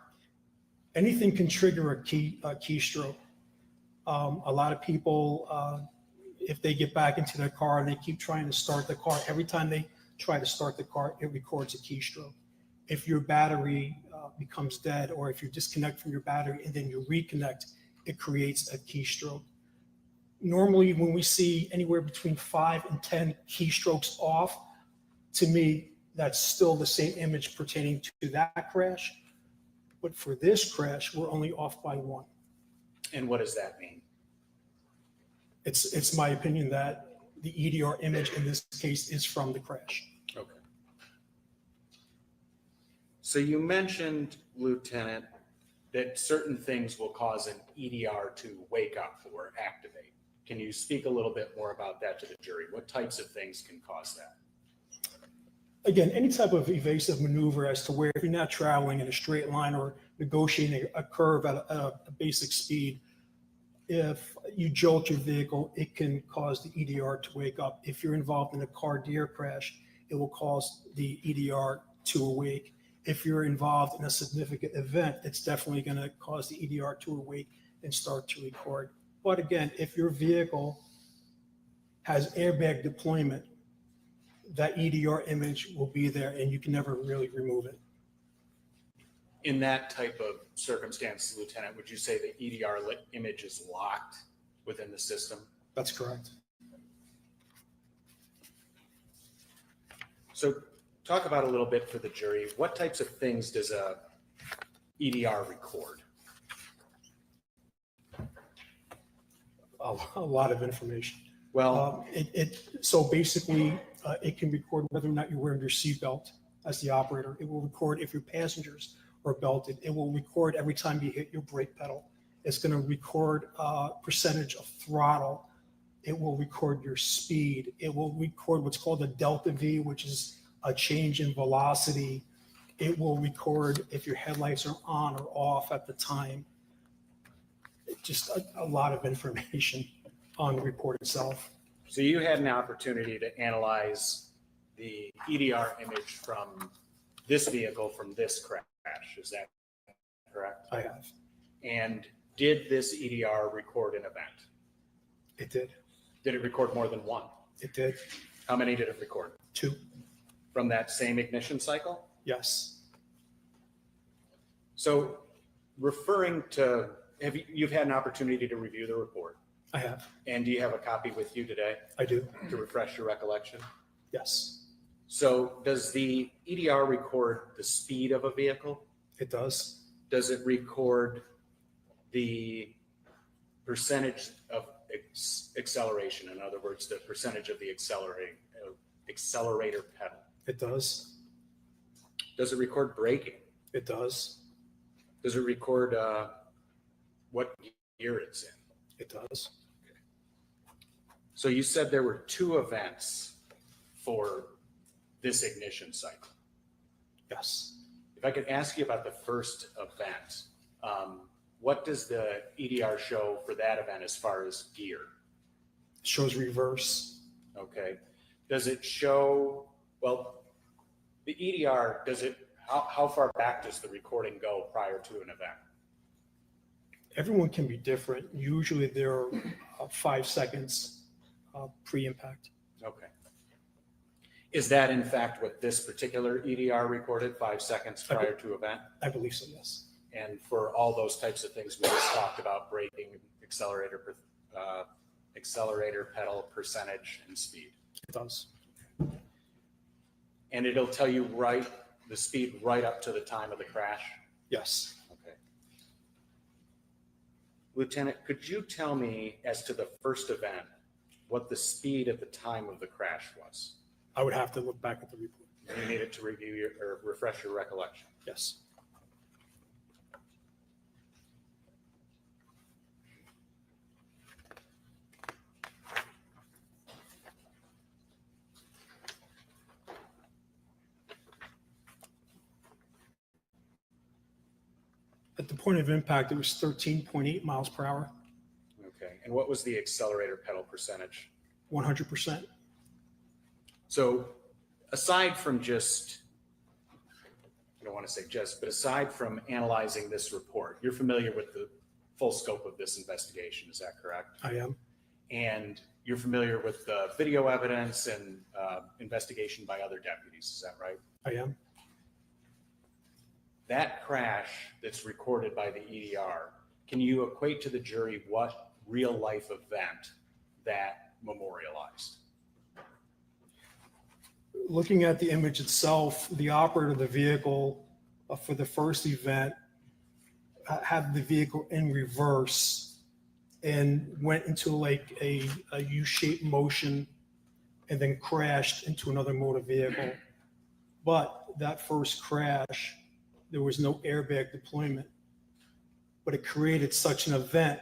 S16: Anything can trigger a keystroke. A lot of people, if they get back into their car and they keep trying to start the car, every time they try to start the car, it records a keystroke. If your battery becomes dead, or if you disconnect from your battery and then you reconnect, it creates a keystroke. Normally, when we see anywhere between 5 and 10 keystrokes off, to me, that's still the same image pertaining to that crash. But for this crash, we're only off by one.
S2: And what does that mean?
S16: It's my opinion that the EDR image in this case is from the crash.
S2: Okay. So you mentioned, Lieutenant, that certain things will cause an EDR to wake up or activate. Can you speak a little bit more about that to the jury? What types of things can cause that?
S16: Again, any type of evasive maneuver as to where if you're not traveling in a straight line or negotiating a curve at a basic speed, if you jolt your vehicle, it can cause the EDR to wake up. If you're involved in a car-deer crash, it will cause the EDR to awake. If you're involved in a significant event, it's definitely going to cause the EDR to awake and start to record. But again, if your vehicle has airbag deployment, that EDR image will be there and you can never really remove it.
S2: In that type of circumstance, Lieutenant, would you say the EDR image is locked within the system?
S16: That's correct.
S2: So talk about a little bit for the jury. What types of things does a EDR record?
S16: A lot of information.
S2: Well,
S16: so basically, it can record whether or not you're wearing your seatbelt as the operator. It will record if your passengers are belted. It will record every time you hit your brake pedal. It's going to record percentage of throttle. It will record your speed. It will record what's called a delta V, which is a change in velocity. It will record if your headlights are on or off at the time. Just a lot of information on the report itself.
S2: So you had an opportunity to analyze the EDR image from this vehicle from this crash. Is that correct?
S16: I have.
S2: And did this EDR record an event?
S16: It did.
S2: Did it record more than one?
S16: It did.
S2: How many did it record?
S16: 2.
S2: From that same ignition cycle?
S16: Yes.
S2: So referring to, you've had an opportunity to review the report?
S16: I have.
S2: And do you have a copy with you today?
S16: I do.
S2: To refresh your recollection?
S16: Yes.
S2: So does the EDR record the speed of a vehicle?
S16: It does.
S2: Does it record the percentage of acceleration? In other words, the percentage of the accelerator pedal?
S16: It does.
S2: Does it record braking?
S16: It does.
S2: Does it record what year it's in?
S14: It does.
S2: So you said there were 2 events for this ignition cycle.
S14: Yes.
S2: If I could ask you about the first event, what does the EDR show for that event as far as gear?
S14: Shows reverse.
S2: Okay. Does it show, well, the EDR, how far back does the recording go prior to an event?
S16: Everyone can be different. Usually they're 5 seconds pre-impact.
S2: Okay. Is that in fact what this particular EDR recorded, 5 seconds prior to event?
S16: I believe so, yes.
S2: And for all those types of things we just talked about, braking, accelerator, pedal, percentage, and speed.
S16: It does.
S2: And it'll tell you the speed right up to the time of the crash?
S16: Yes.
S2: Okay. Lieutenant, could you tell me as to the first event, what the speed at the time of the crash was?
S16: I would have to look back at the report.
S2: You need it to review or refresh your recollection.
S16: Yes. At the point of impact, it was 13.8 miles per hour,
S2: Okay. And what was the accelerator pedal percentage?
S16: 100%.
S2: So aside from just, I don't want to say just, but aside from analyzing this report, you're familiar with the full scope of this investigation, is that correct?
S16: I am.
S2: And you're familiar with the video evidence and investigation by other deputies, is that right?
S16: I am.
S2: That crash that's recorded by the EDR, can you equate to the jury what real life event that memorialized?
S16: Looking at the image itself, the operator of the vehicle for the first event had the vehicle in reverse and went into like a U-shaped motion and then crashed into another motor vehicle. But that first crash, there was no airbag deployment, but it created such an event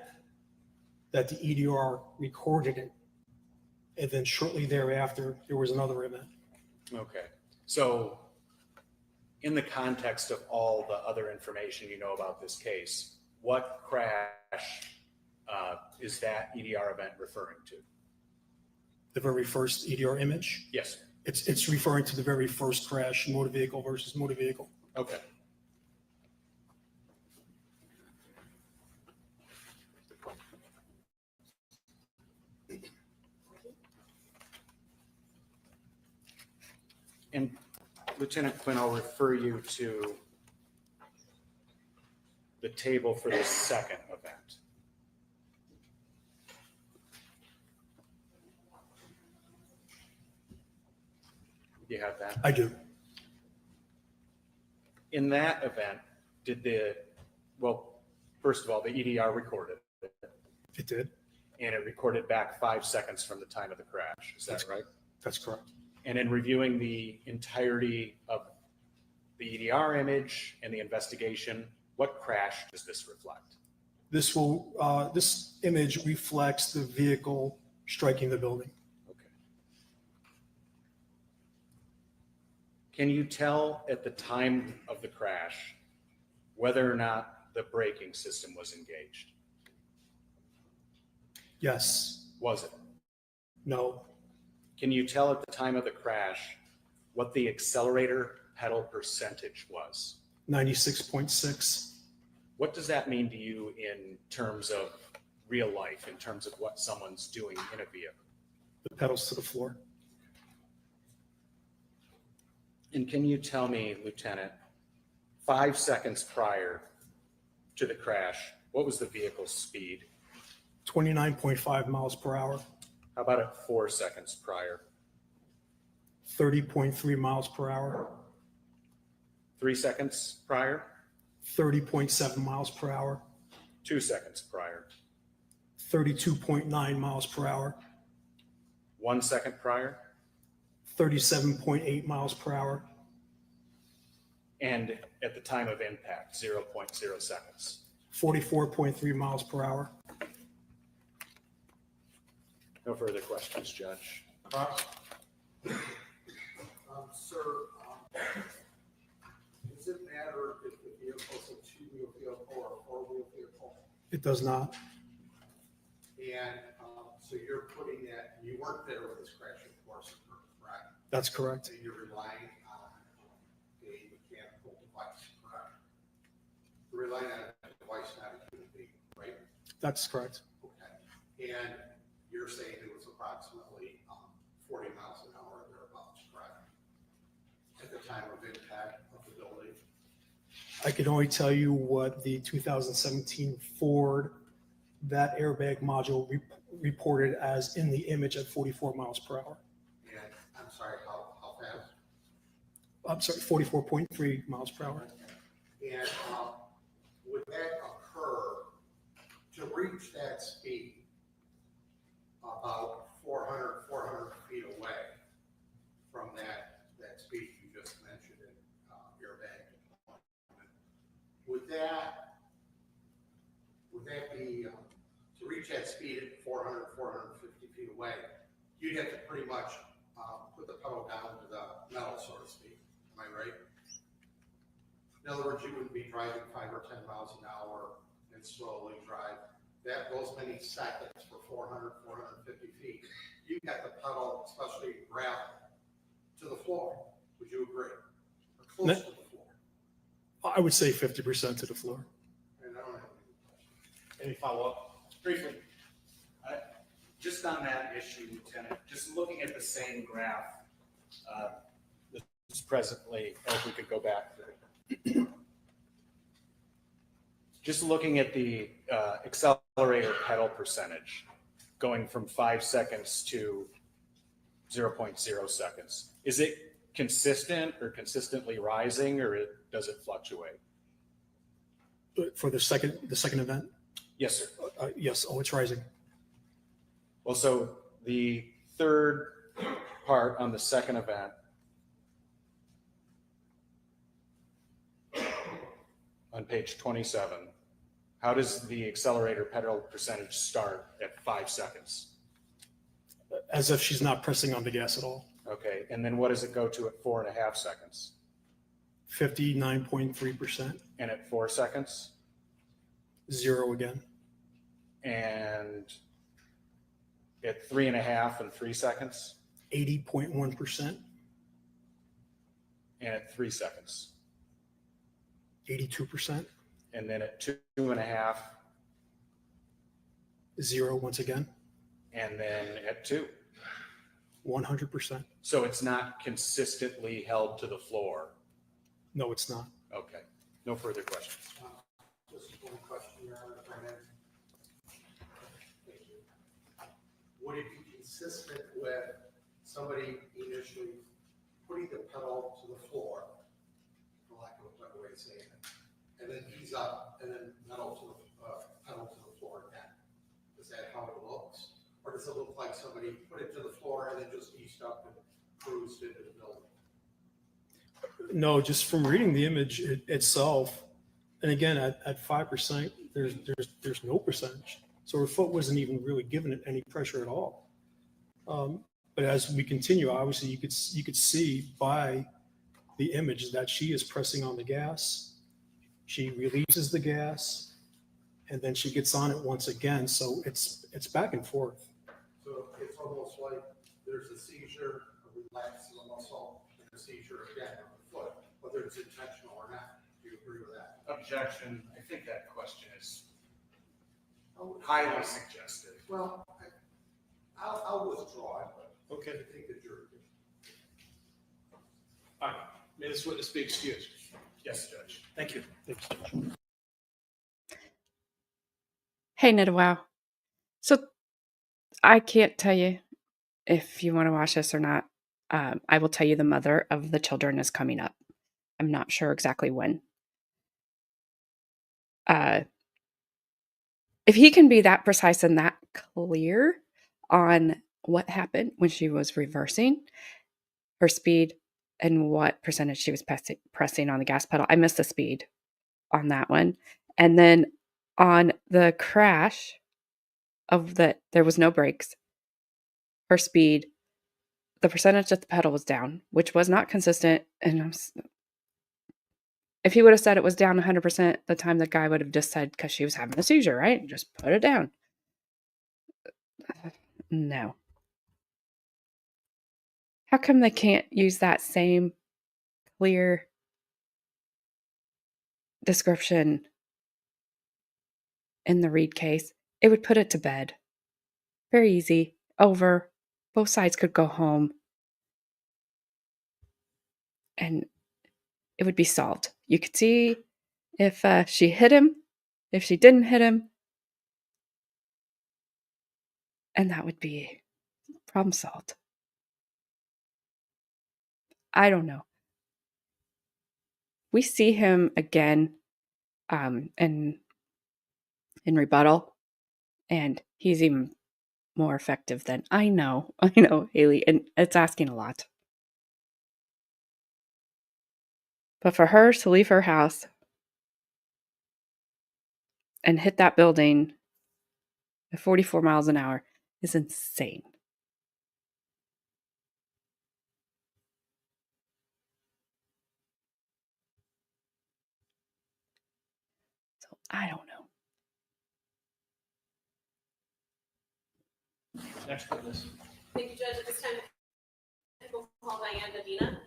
S16: that the EDR recorded it. And then shortly thereafter, there was another event.
S2: Okay. So in the context of all the other information you know about this case, what crash is that EDR event referring to?
S16: The very first EDR image?
S2: Yes.
S16: It's referring to the very first crash, motor vehicle versus motor vehicle.
S2: Okay. And Lieutenant Quinn, I'll refer you to the table for the second event. You have that?
S16: I do.
S2: In that event, first of all, the EDR recorded it.
S16: It did.
S2: And it recorded back 5 seconds from the time of the crash. Is that right?
S16: That's correct.
S2: And in reviewing the entirety of the EDR image and the investigation, what crash does this reflect?
S16: This image reflects the vehicle striking the building.
S2: Okay. Can you tell at the time of the crash whether or not the braking system was engaged?
S16: Yes.
S2: Was it?
S16: No.
S2: Can you tell at the time of the crash what the accelerator pedal percentage was?
S16: 96.6.
S2: What does that mean to you in terms of real life, in terms of what someone's doing in a vehicle?
S16: The pedals to the floor.
S2: And can you tell me, Lieutenant, 5 seconds prior to the crash, what was the vehicle's speed?
S16: 29.5 miles per hour.
S2: How about at 4 seconds prior?
S16: 30.3 miles per hour.
S2: 3 seconds prior?
S16: 30.7 miles per hour.
S2: 2 seconds prior?
S16: 32.9 miles per hour.
S2: 1 second prior?
S16: 37.8 miles per hour.
S2: And at the time of impact, 0.0 seconds?
S16: 44.3 miles per hour.
S2: No further questions, Judge.
S9: Sir, does it matter if the vehicle is a two-wheel vehicle or a four-wheel vehicle?
S16: It does not.
S9: And so you're putting that, you weren't there when this crash, of course, correct?
S16: That's correct.
S9: So you're relying on a mechanical device, correct? You're relying on a device, not a human being, right?
S16: That's correct.
S9: Okay. And you're saying it was approximately 40 miles an hour or thereabouts, correct? At the time of impact of the building?
S16: I can only tell you what the 2017 Ford, that airbag module reported as in the image at 44 miles per hour.
S9: And I'm sorry, how fast?
S16: I'm sorry, 44.3 miles per hour.
S9: And would that occur to reach that speed about 400 feet away from that speed you just mentioned in airbag deployment? Would that be to reach that speed at 450 feet away, you'd have to pretty much put the pedal down to the metal, so to speak. Am I right? In other words, you wouldn't be driving 5 or 10 miles an hour and slowly drive those many seconds for 450 feet. You got the pedal, especially gravel, to the floor. Would you agree? Or close to the floor?
S16: I would say 50% to the floor.
S9: And I don't have
S10: Any follow-up?
S2: Briefly, just on that issue, Lieutenant, just looking at the same graph, this is presently, if we could go back. Just looking at the accelerator pedal percentage, going from 5 seconds to 0.0 seconds. Is it consistent or consistently rising, or does it fluctuate?
S16: For the second event?
S2: Yes, sir.
S16: Yes. Oh, it's rising.
S2: Well, so the third part on the second event, on page 27, how does the accelerator pedal percentage start at 5 seconds?
S16: As if she's not pressing on the gas at all.
S2: Okay, and then what does it go to at 4.5 seconds?
S16: 59.3%.
S2: And at 4 seconds?
S16: 0 again.
S2: And at 3.5 and 3 seconds?
S16: 80.1%.
S2: And at 3 seconds?
S16: 82%.
S2: And then at 2.5?
S16: 0 once again.
S2: And then at 2?
S16: 100%.
S2: So it's not consistently held to the floor?
S16: No, it's not.
S2: Okay, no further questions.
S9: Just one question, Your Honor, if I may. Thank you. Would it be consistent with somebody initially putting the pedal to the floor, for lack of a better way of saying it, and then ease up, and then pedal to the floor again? Is that how it looks? Or does it look like somebody put it to the floor and then just eased up and cruised into the building?
S16: No, just from reading the image itself, and again, at 5%, there's no percentage. So her foot wasn't even really giving it any pressure at all. But as we continue, obviously you could see by the image that she is pressing on the gas. She releases the gas, and then she gets on it once again. So it's back and forth.
S9: So it's almost like there's a seizure, a relax of the muscle, and a seizure again of the foot, whether it's intentional or not. Do you agree with that?
S2: Objection. I think that question is highly suggestive.
S9: Well, I'll withdraw it, but
S4: Okay.
S9: I think the jury.
S4: All right, may this witness be excused?
S2: Yes, Judge.
S4: Thank you.
S1: Hey, Nidawau. So I can't tell you if you want to watch this or not. I will tell you the mother of the children is coming up. I'm not sure exactly when. If he can be that precise and that clear on what happened when she was reversing her speed and what percentage she was pressing on the gas pedal. I missed the speed on that one. And then on the crash of there was no brakes, her speed, the percentage that the pedal was down, which was not consistent. And if he would have said it was down 100%, the time the guy would have just said, because she was having a seizure, right? Just put it down. No. How come they can't use that same clear description in the Reed case? It would put it to bed. Very easy. Over. Both sides could go home. And it would be solved. You could see if she hit him, if she didn't hit him, and that would be problem solved. I don't know. We see him again in rebuttal, and he's even more effective than I know, Haley, and it's asking a lot. But for her to leave her house and hit that building at 44 miles an hour is insane. So I don't know.
S4: Next witness.
S17: Thank you, Judge. At this time, we'll call Diane Medina.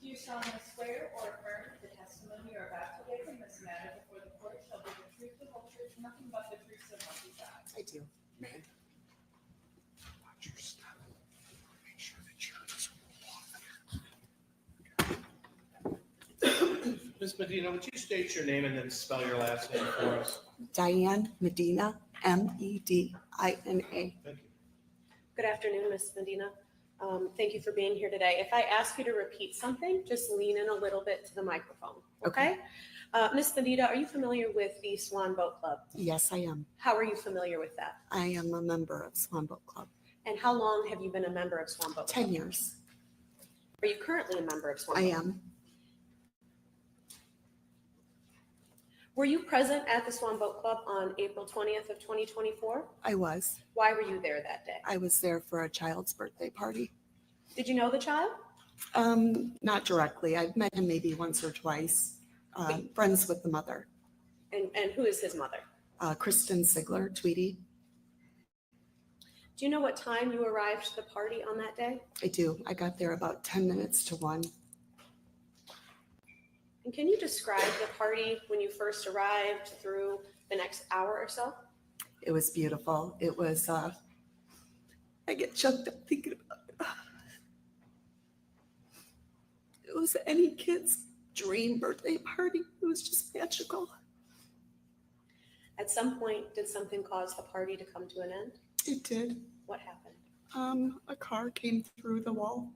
S17: Do you solemnly swear or affirm that the testimony you're about to give in this matter before the court shall be the truth, the whole truth, nothing but the truth, so help you God?
S18: I do.
S14: Man, watch your step. Make sure that you're
S4: Ms. Medina, would you state your name and then spell your last name for us?
S18: Diane Medina, Medina.
S17: Thank you. Good afternoon, Ms. Medina. Thank you for being here today. If I ask you to repeat something, just lean in a little bit to the microphone, okay? Ms. Medina, are you familiar with the Swan Boat Club?
S18: Yes, I am.
S17: How are you familiar with that?
S18: I am a member of Swan Boat Club.
S17: And how long have you been a member of Swan Boat Club?
S18: 10 years.
S17: Are you currently a member of Swan
S18: I
S17: Boat?
S18: am.
S17: Were you present at the Swan Boat Club on April 20th of 2024?
S18: I was.
S17: Why were you there that day?
S18: I was there for a child's birthday party.
S17: Did you know the child?
S18: Not directly. I've met him maybe once or twice. Friends with the mother.
S17: And who is his mother?
S18: Kristen Sigler, Tweety.
S17: Do you know what time you arrived to the party on that day?
S18: I do. I got there about 10 minutes to 1.
S17: And can you describe the party when you first arrived through the next hour or so?
S18: It was beautiful. It was, I get choked up thinking about it. It was any kid's dream birthday party. It was just magical.
S17: At some point, did something cause the party to come to an end?
S18: It did.
S17: What happened?
S18: A car came through the wall.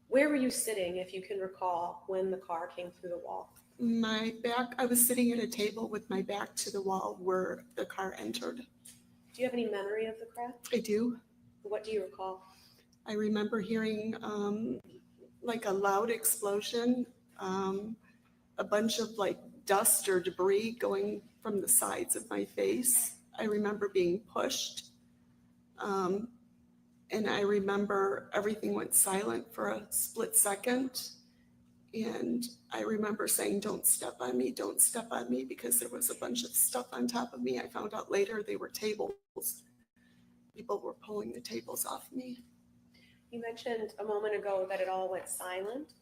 S17: Where were you sitting, if you can recall, when the car came through the wall?
S18: My back, I was sitting at a table with my back to the wall where the car entered.
S17: Do you have any memory of the crash?
S18: I do.
S17: What do you recall?
S18: I remember hearing like a loud explosion, a bunch of like dust or debris going from the sides of my face. I remember being pushed. And I remember everything went silent for a split second. And I remember saying, don't step on me, because there was a bunch of stuff on top of me. I found out later they were tables. People were pulling the tables off me.
S17: You mentioned a moment ago that it all went silent.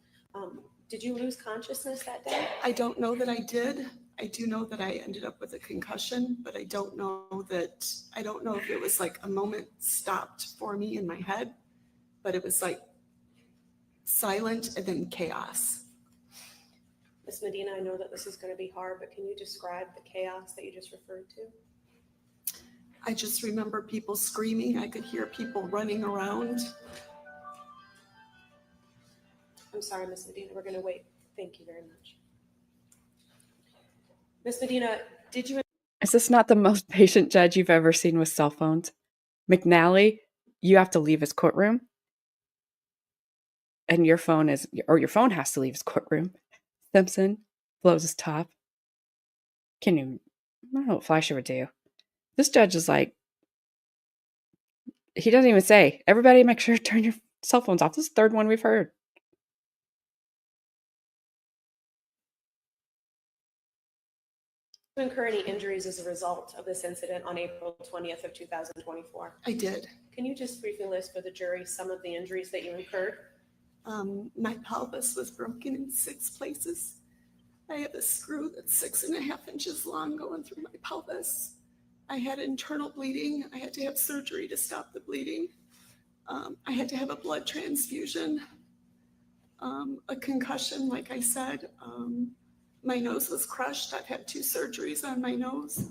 S17: Did you lose consciousness that day?
S18: I don't know that I did. I do know that I ended up with a concussion, but I don't know if it was like a moment stopped for me in my head, but it was like silent and then chaos.
S17: Ms. Medina, I know that this is going to be hard, but can you describe the chaos that you just referred to?
S18: I just remember people screaming. I could hear people running around.
S17: I'm sorry, Ms. Medina, we're going to wait. Thank you very much. Ms. Medina, did you
S1: Is this not the most patient judge you've ever seen with cell phones? McNally, you have to leave his courtroom. And your phone has to leave his courtroom. Simpson blows his top. I don't know what Fleischer would do. This judge is like, he doesn't even say, everybody make sure to turn your cell phones off. This is the third one we've heard.
S17: Did you incur any injuries as a result of this incident on April 20th of 2024?
S18: I did.
S17: Can you just briefly list for the jury some of the injuries that you incurred?
S18: My pelvis was broken in 6 places. I have a screw that's 6.5 inches long going through my pelvis. I had internal bleeding. I had to have surgery to stop the bleeding. I had to have a blood transfusion, a concussion, like I said. My nose was crushed. I've had 2 surgeries on my nose.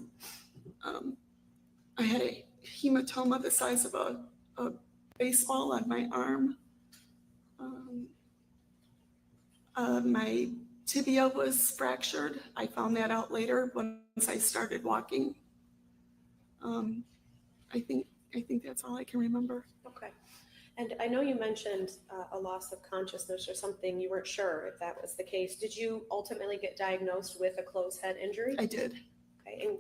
S18: I had a hematoma the size of a baseball on my arm. My tibia was fractured. I found that out later once I started walking. I think that's all I can remember.
S17: Okay. And I know you mentioned a loss of consciousness or something. You weren't sure if that was the case. Did you ultimately get diagnosed with a closed head injury?
S18: I did.
S17: Okay. And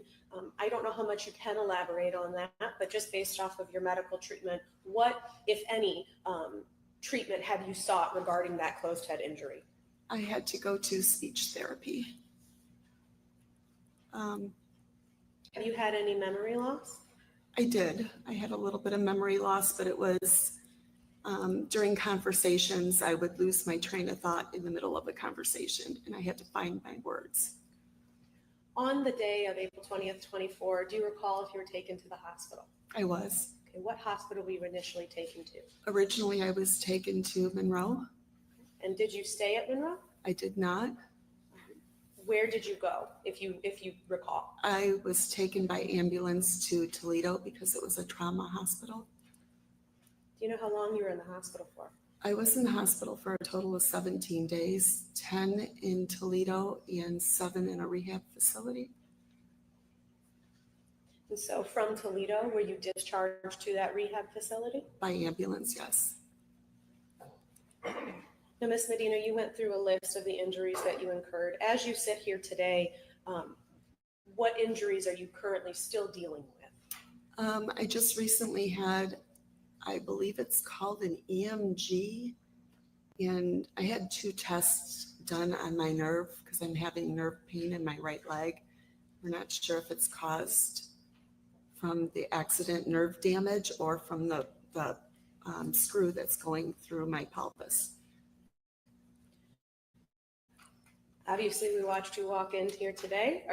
S17: I don't know how much you can elaborate on that, but just based off of your medical treatment, what, if any, treatment have you sought regarding that closed head injury?
S18: I had to go to speech therapy.
S17: Have you had any memory loss?
S18: I did. I had a little bit of memory loss, but it was during conversations, I would lose my train of thought in the middle of a conversation, and I had to find my words.
S17: On the day of April 20th, 24, do you recall if you were taken to the hospital?
S18: I was.
S17: Okay, what hospital were you initially taken to?
S18: Originally, I was taken to Monroe.
S17: And did you stay at Monroe?
S18: I did not.
S17: Where did you go, if you recall?
S18: I was taken by ambulance to Toledo because it was a trauma hospital.
S17: Do you know how long you were in the hospital for?
S18: I was in the hospital for a total of 17 days, 10 in Toledo and 7 in a rehab facility.
S17: And so from Toledo, were you discharged to that rehab facility?
S18: By ambulance, yes.
S17: Now, Ms. Medina, you went through a list of the injuries that you incurred. As you sit here today, what injuries are you currently still dealing with?
S18: I just recently had, I believe it's called an EMG, and I had 2 tests done on my nerve because I'm having nerve pain in my right leg. We're not sure if it's caused from the accident nerve damage or from the screw that's going through my pelvis.
S17: Obviously, we watched you walk in here today.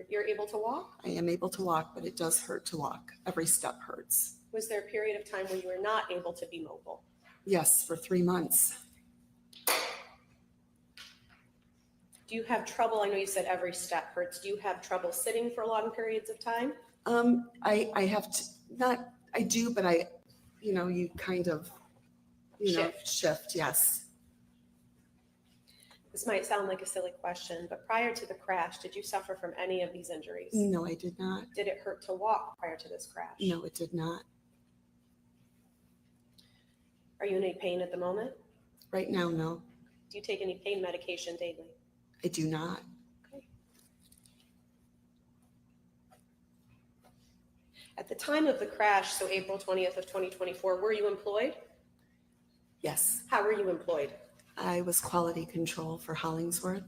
S17: You're able to walk?
S18: I am able to walk, but it does hurt to walk. Every step hurts.
S17: Was there a period of time when you were not able to be mobile?
S18: Yes, for 3 months.
S17: Do you have trouble? I know you said every step hurts. Do you have trouble sitting for long periods of time?
S18: I have to, not, I do, but you kind of, shift, yes.
S17: This might sound like a silly question, but prior to the crash, did you suffer from any of these injuries?
S18: No, I did not.
S17: Did it hurt to walk prior to this crash?
S18: No, it did not.
S17: Are you in any pain at the moment?
S18: Right now, no.
S17: Do you take any pain medication daily?
S18: I do not.
S17: Okay. At the time of the crash, so April 20th of 2024, were you employed?
S18: Yes.
S17: How were you employed?
S18: I was quality control for Hollingsworth.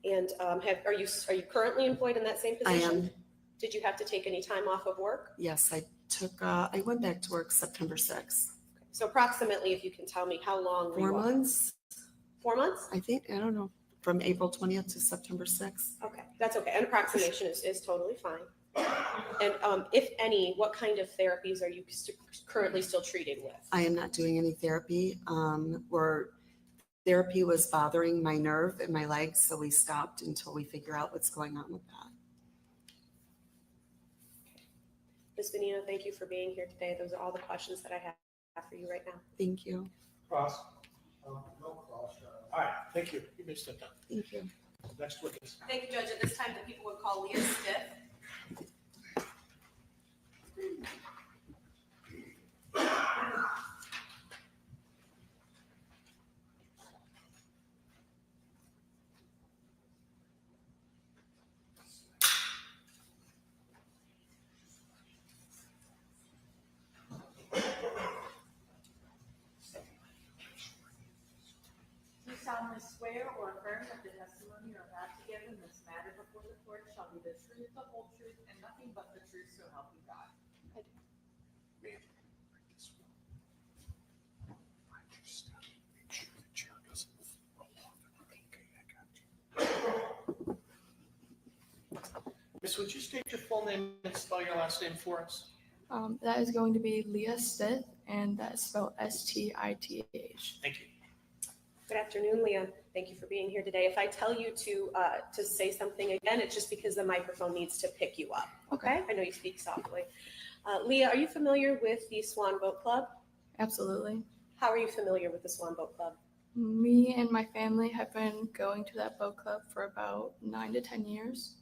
S17: And are you currently employed in that same position?
S18: I am.
S17: Did you have to take any time off of work?
S18: Yes, I went back to work September 6th.
S17: So approximately, if you can tell me how long were
S18: 4
S17: you off?
S18: months.
S17: 4 months?
S18: I think, I don't know, from April 20th to September 6th.
S17: Okay, that's okay. An approximation is totally fine. And if any, what kind of therapies are you currently still treated with?
S18: I am not doing any therapy. Therapy was bothering my nerve in my legs, so we stopped until we figure out what's going on with that.
S17: Ms. Benina, thank you for being here today. Those are all the questions that I have for you right now.
S18: Thank you.
S4: Cross? No cross. All right, thank you. You may sit down.
S18: Thank you.
S4: Next witness.
S17: Thank you, Judge. At this time, the people would call Leah Stiff.
S11: solemnly swear or affirm that the testimony you're about to give in this matter before the court shall be the truth, the whole truth, and nothing but the truth, so help you God?
S4: Miss, would you state your full name and spell your last name for us?
S19: That is going to be Leah Stith, and that's spelled Stith.
S4: Thank you.
S17: Good afternoon, Leah. Thank you for being here today. If I tell you to say something again, it's just because the microphone needs to pick you up. Okay? I know you speak softly. Leah, are you familiar with the Swan Boat Club?
S19: Absolutely.
S17: How are you familiar with the Swan Boat Club?
S19: Me and my family have been going to that boat club for about 9 to 10 years.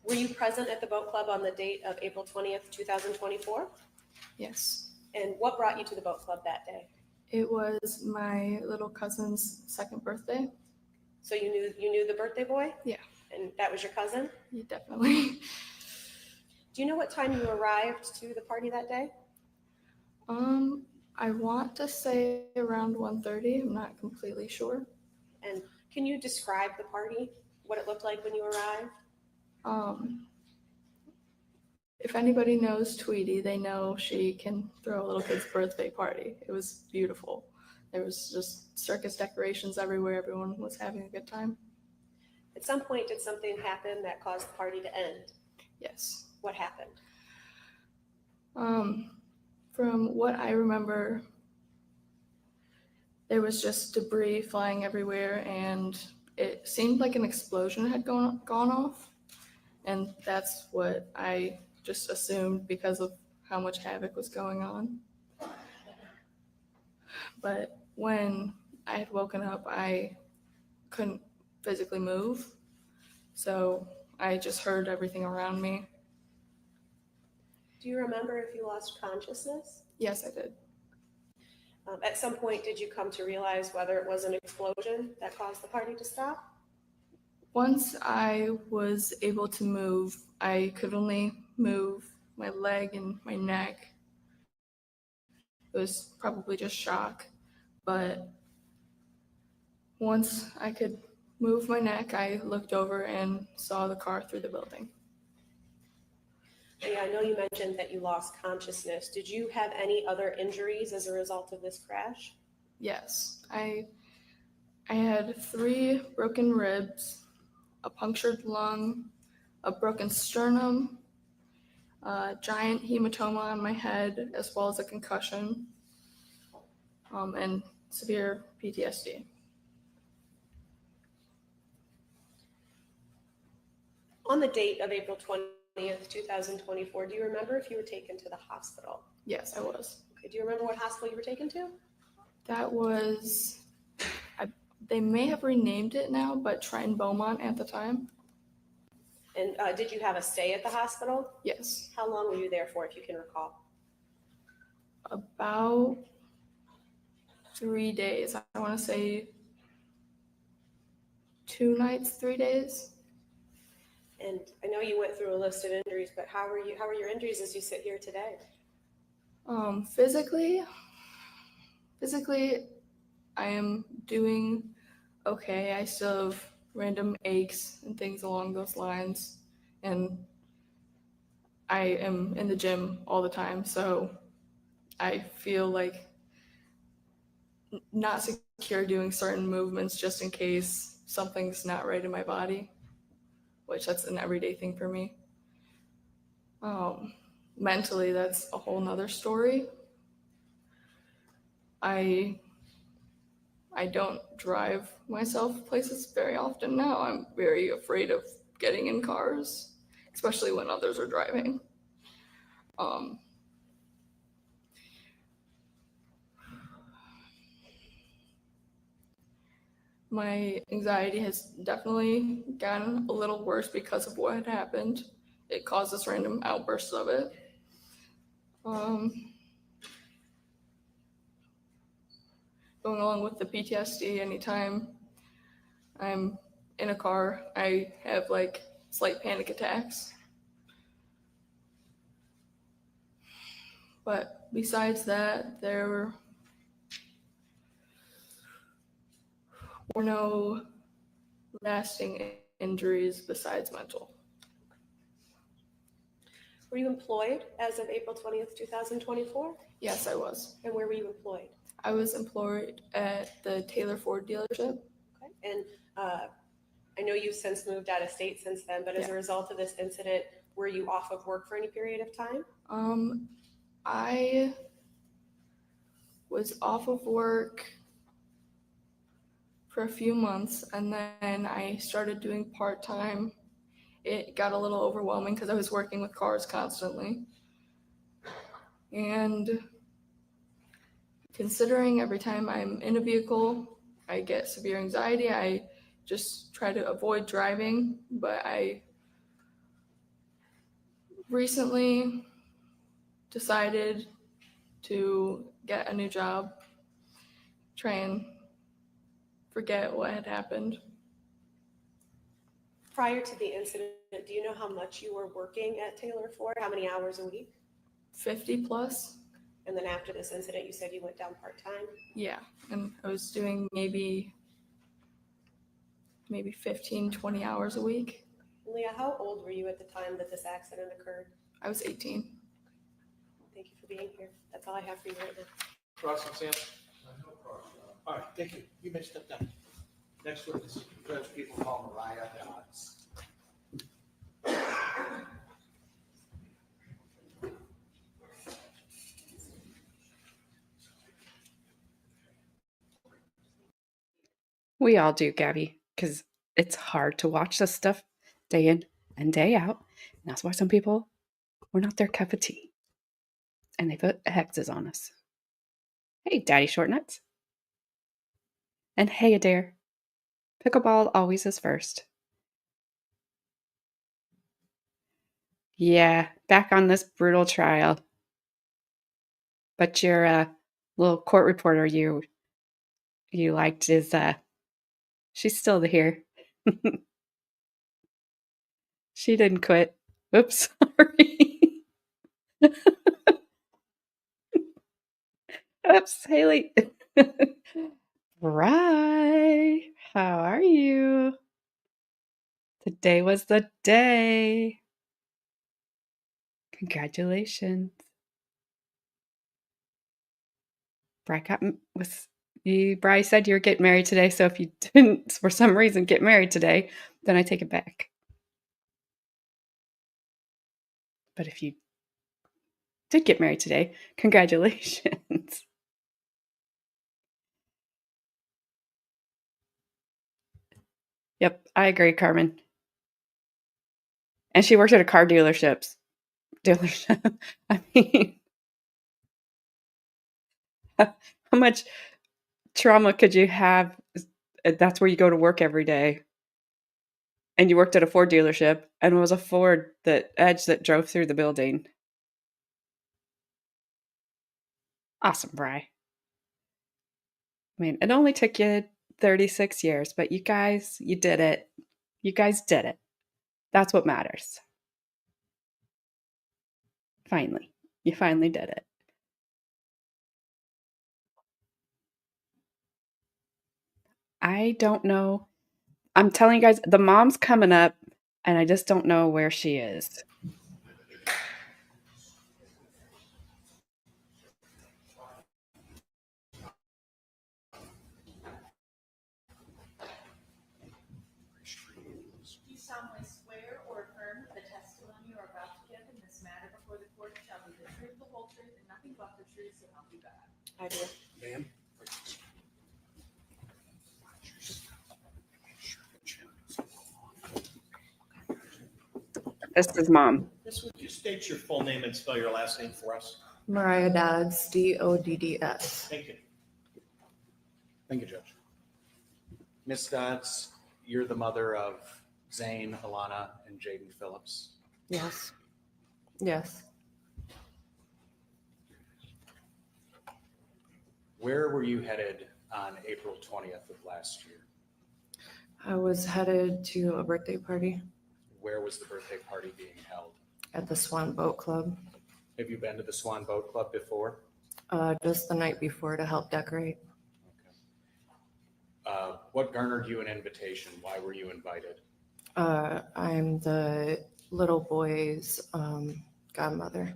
S17: Were you present at the boat club on the date of April 20th, 2024?
S19: Yes.
S17: And what brought you to the boat club that day?
S19: It was my little cousin's second birthday.
S17: So you knew the birthday boy?
S19: Yeah.
S17: And that was your cousin?
S19: Yeah, definitely.
S17: Do you know what time you arrived to the party that day?
S19: I want to say around 1:30. I'm not completely sure.
S17: And can you describe the party? What it looked like when you arrived?
S19: If anybody knows Tweety, they know she can throw a little kid's birthday party. It was beautiful. There was just circus decorations everywhere. Everyone was having a good time.
S17: At some point, did something happen that caused the party to end?
S19: Yes.
S17: What happened?
S19: From what I remember, there was just debris flying everywhere, and it seemed like an explosion had gone off. And that's what I just assumed because of how much havoc was going on. But when I had woken up, I couldn't physically move. So I just heard everything around me.
S17: Do you remember if you lost consciousness?
S19: Yes, I did.
S17: At some point, did you come to realize whether it was an explosion that caused the party to stop?
S19: Once I was able to move, I could only move my leg and my neck. It was probably just shock, but once I could move my neck, I looked over and saw the car through the building.
S17: Yeah, I know you mentioned that you lost consciousness. Did you have any other injuries as a result of this crash?
S19: Yes, I had 3 broken ribs, a punctured lung, a broken sternum, a giant hematoma on my head, as well as a concussion, and severe PTSD.
S17: On the date of April 20th, 2024, do you remember if you were taken to the hospital?
S19: Yes, I was.
S17: Okay, do you remember what hospital you were taken to?
S19: That was, they may have renamed it now, but Triton Beaumont at the time.
S17: And did you have a stay at the hospital?
S19: Yes.
S17: How long were you there for, if you can recall?
S19: About 3 days. I want to say 2 nights, 3 days.
S17: And I know you went through a list of injuries, but how are your injuries as you sit here today?
S19: Physically, I am doing okay. I still have random aches and things along those lines, and I am in the gym all the time, so I feel like not secure doing certain movements just in case something's not right in my body, which that's an everyday thing for me. Mentally, that's a whole nother story. I don't drive myself places very often now. I'm very afraid of getting in cars, especially when others are driving. My anxiety has definitely gotten a little worse because of what had happened. It causes random outbursts of it. Going along with the PTSD, anytime I'm in a car, I have like slight panic attacks. But besides that, were no lasting injuries besides mental.
S17: Were you employed as of April 20th, 2024?
S19: Yes, I was.
S17: And where were you employed?
S19: I was employed at the Taylor Ford dealership.
S17: Okay. And I know you've since moved out of state since then, but as a result of this incident, were you off of work for any period of time?
S19: I was off of work for a few months, and then I started doing part-time. It got a little overwhelming because I was working with cars constantly. And considering every time I'm in a vehicle, I get severe anxiety, I just try to avoid driving, but I recently decided to get a new job, try and forget what had happened.
S17: Prior to the incident, do you know how much you were working at Taylor Ford? How many hours a week?
S19: 50 plus.
S17: And then after this incident, you said you went down part-time?
S19: Yeah, and I was doing maybe 15, 20 hours a week.
S17: Leah, how old were you at the time that this accident occurred?
S19: I was 18.
S17: Thank you for being here. That's all I have for you right now.
S4: Cross exam? All right, thank you. You may step down. Next witness, Judge, people call Mariah Dodds.
S1: We all do, Gabby, because it's hard to watch this stuff day in and day out. And that's why some people, we're not their cup of tea. And they put hexes on us. Hey, Daddy Short Nuts. And hey, Adair. Pickleball always is first. Yeah, back on this brutal trial. But your little court reporter you liked is she's still here. She didn't quit. Oops, sorry. Oops, Haley. Right. How are you? Today was the day. Congratulations. Bri said you were getting married today, so if you didn't, for some reason, get married today, then I take it back. But if you did get married today, congratulations. Yep, I agree, Carmen. And she worked at a car dealership. I mean, how much trauma could you have? That's where you go to work every day. And you worked at a Ford dealership, and it was a Ford Edge that drove through the building. Awesome, Bri. I mean, it only took you 36 years, but you guys, you did it. You guys did it. That's what matters. Finally. You finally did it. I don't know. I'm telling you guys, the mom's coming up, and I just don't know where she is.
S11: Do you solemnly swear or affirm that the testimony you are about to give in this matter before the court shall be the truth, the whole truth, and nothing but the truth, so help you God?
S17: I do.
S4: Ma'am?
S1: This is Mom.
S4: Miss, would you state your full name and spell your last name for us?
S20: Mariah Dodds, Dodds.
S4: Thank you.
S2: Thank you, Judge. Ms. Dodds, you're the mother of Zane, Alana, and Jaden Phillips.
S20: Yes. Yes.
S2: Where were you headed on April 20th of last year?
S20: I was headed to a birthday party
S2: Where was the birthday party being held?
S20: at the Swan Boat Club,
S2: Have you been to the Swan Boat Club before?
S20: just the night before to help decorate.
S2: What garnered you an invitation? Why were you invited?
S20: I'm the little boy's godmother.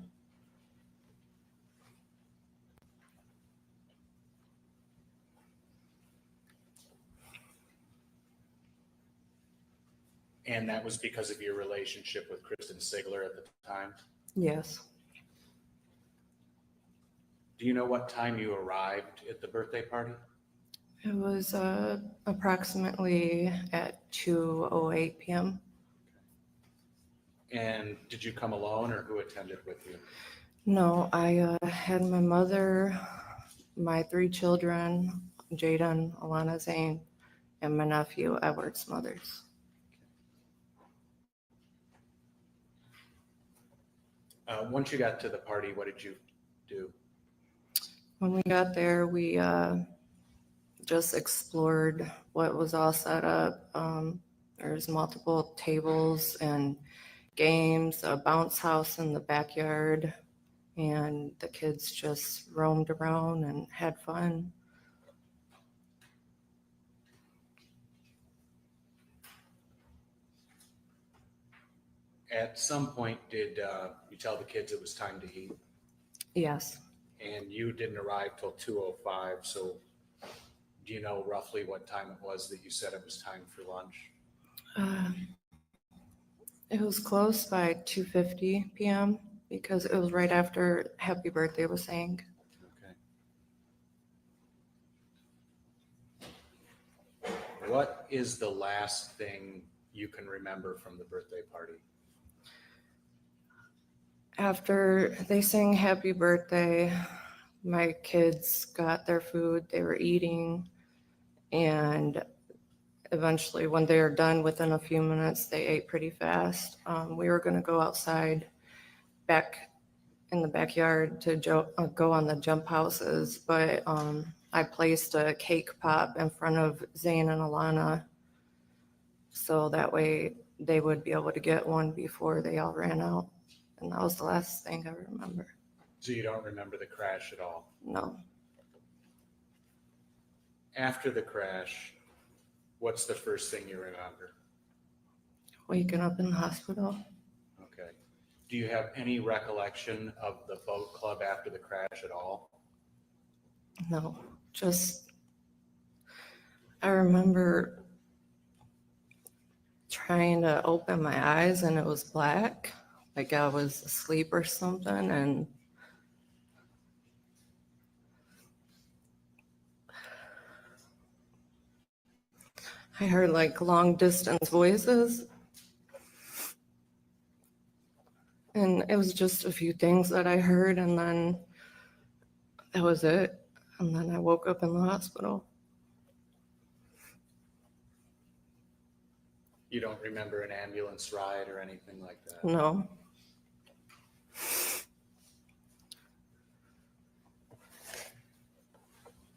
S2: And that was because of your relationship with Kristen Sigler at the time?
S20: Yes.
S2: Do you know what time you arrived at the birthday party?
S20: It was approximately at 2:08 p.m.
S2: And did you come alone or who attended with you?
S20: No, I had my mother, my 3 children, Jaden, Alana, Zane, and my nephew, Edward Smothers.
S2: Once you got to the party, what did you do?
S20: When we got there, we just explored what was all set up. There's multiple tables and games, a bounce house in the backyard, and the kids just roamed around and had fun.
S2: At some point, did you tell the kids it was time to eat?
S20: Yes.
S2: And you didn't arrive till 2:05, so do you know roughly what time it was that you said it was time for lunch?
S20: It was close by 2:50 p.m. because it was right after Happy Birthday was sang.
S2: Okay. What is the last thing you can remember from the birthday party?
S20: After they sang Happy Birthday, my kids got their food, they were eating, and eventually when they were done, within a few minutes, they ate pretty fast. We were gonna go outside back in the backyard to go on the jump houses, but I placed a cake pop in front of Zane and Alana, so that way they would be able to get one before they all ran out. And that was the last thing I remember.
S2: So you don't remember the crash at all?
S20: No.
S2: After the crash, what's the first thing you remember?
S20: Waking up in the hospital.
S2: Okay. Do you have any recollection of the boat club after the crash at all?
S20: No, just I remember trying to open my eyes and it was black, like I was asleep or something, and I heard like long distance voices. And it was just a few things that I heard, and then that was it. And then I woke up in the hospital.
S2: You don't remember an ambulance ride or anything like that?
S20: No.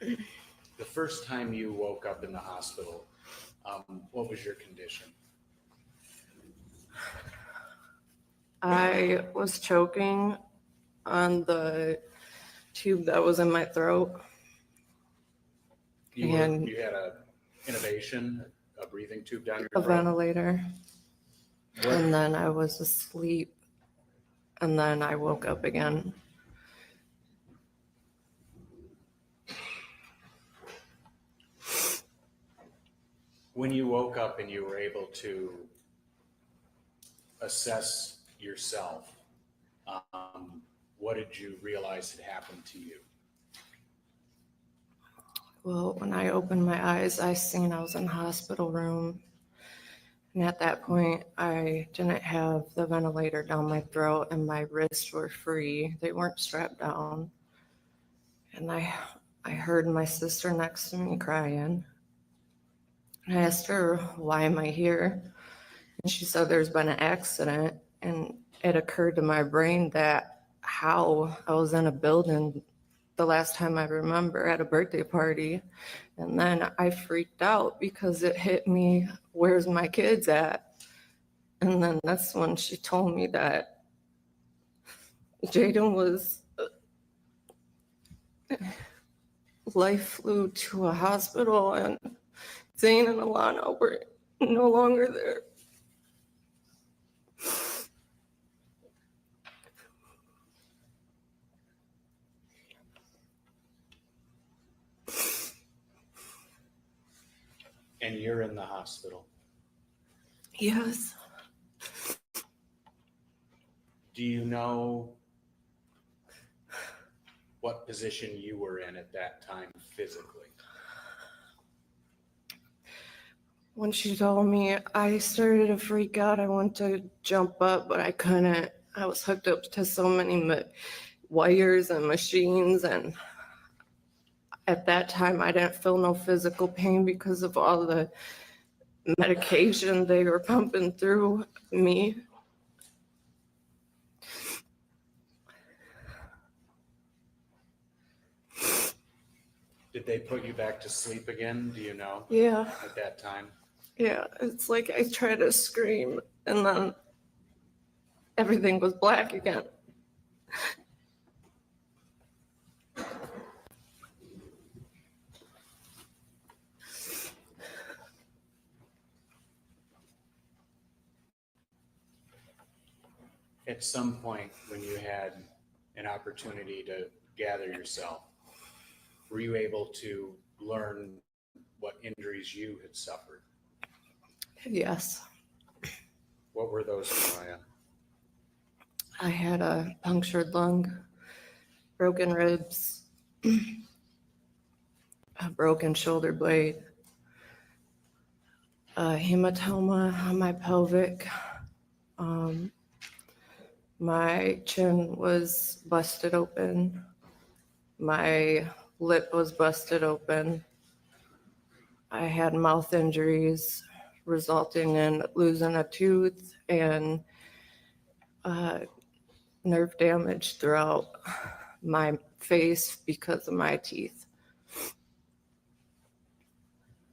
S2: The first time you woke up in the hospital, what was your condition?
S20: I was choking on the tube that was in my throat.
S2: You had a intubation, a breathing tube down your
S20: A
S2: throat?
S20: ventilator. And then I was asleep. And then I woke up again.
S2: When you woke up and you were able to assess yourself, what did you realize had happened to you?
S20: Well, when I opened my eyes, I seen I was in a hospital room. And at that point, I didn't have the ventilator down my throat and my wrists were free. They weren't strapped down. And I heard my sister next to me crying. I asked her, why am I here? And she said there's been an accident. And it occurred to my brain that how I was in a building the last time I remember at a birthday party. And then I freaked out because it hit me, where's my kids at? And then that's when she told me that Jaden was, life flew to a hospital and Zane and Alana were no longer there.
S2: And you're in the hospital.
S20: Yes.
S2: Do you know what position you were in at that time physically?
S20: When she told me, I started to freak out. I wanted to jump up, but I couldn't. I was hooked up to so many wires and machines, and at that time I didn't feel no physical pain because of all the medication they were pumping through me.
S2: Did they put you back to sleep again? Do you know?
S20: Yeah.
S2: At that time?
S20: Yeah, it's like I tried to scream and then everything was black again.
S2: At some point when you had an opportunity to gather yourself, were you able to learn what injuries you had suffered?
S20: Yes.
S2: What were those, Mariah?
S20: I had a punctured lung, broken ribs, a broken shoulder blade, a hematoma on my pelvic. My chin was busted open. My lip was busted open. I had mouth injuries resulting in losing a tooth and nerve damage throughout my face because of my teeth.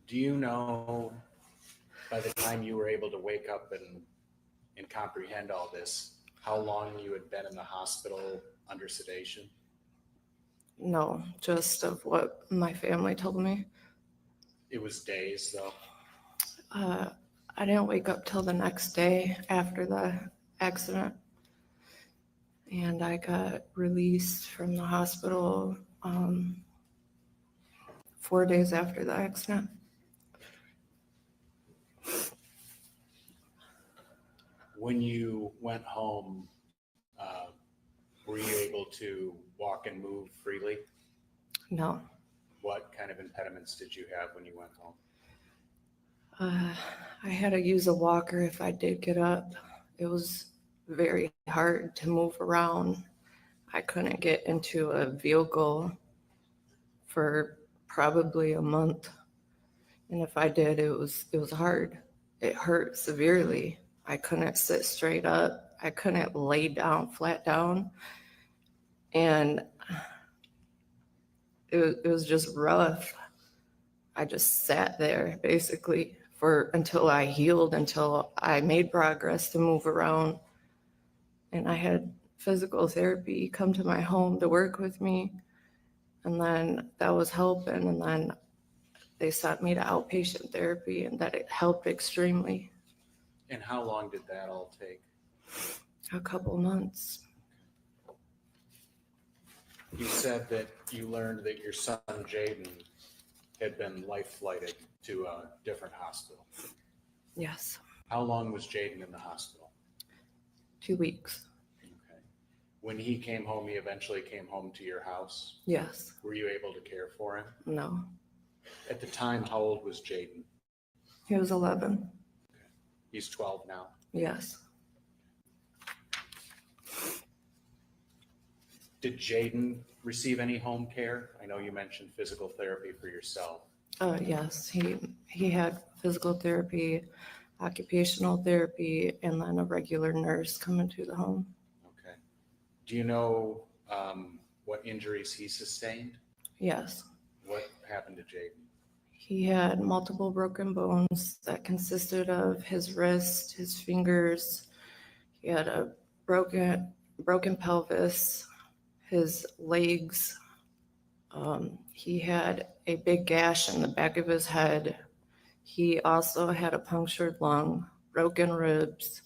S2: Do you know, by the time you were able to wake up and comprehend all this, how long you had been in the hospital under sedation?
S20: No, just of what my family told me.
S2: It was days, though.
S20: I didn't wake up till the next day after the accident. And I got released from the hospital 4 days after the accident.
S2: When you went home, were you able to walk and move freely?
S20: No.
S2: What kind of impediments did you have when you went home?
S20: I had to use a walker if I did get up. It was very hard to move around. I couldn't get into a vehicle for probably a month. And if I did, it was hard. It hurt severely. I couldn't sit straight up. I couldn't lay down, flat down. And it was just rough. I just sat there basically until I healed, until I made progress to move around. And I had physical therapy come to my home to work with me. And then that was helping. And then they sent me to outpatient therapy, and that it helped extremely.
S2: And how long did that all take?
S20: A couple months.
S2: You said that you learned that your son, Jaden, had been life flighted to a different hospital.
S20: Yes.
S2: How long was Jaden in the hospital?
S20: 2 weeks.
S2: Okay. When he came home, he eventually came home to your house?
S20: Yes.
S2: Were you able to care for him?
S20: No.
S2: At the time, how old was Jaden?
S20: He was 11.
S2: He's 12 now?
S20: Yes.
S2: Did Jaden receive any home care? I know you mentioned physical therapy for yourself.
S20: Yes, he had physical therapy, occupational therapy, and then a regular nurse coming to the home.
S2: Okay. Do you know what injuries he sustained?
S20: Yes.
S2: What happened to Jaden?
S20: He had multiple broken bones that consisted of his wrist, his fingers. He had a broken pelvis, his legs. He had a big gash in the back of his head. He also had a punctured lung, broken ribs,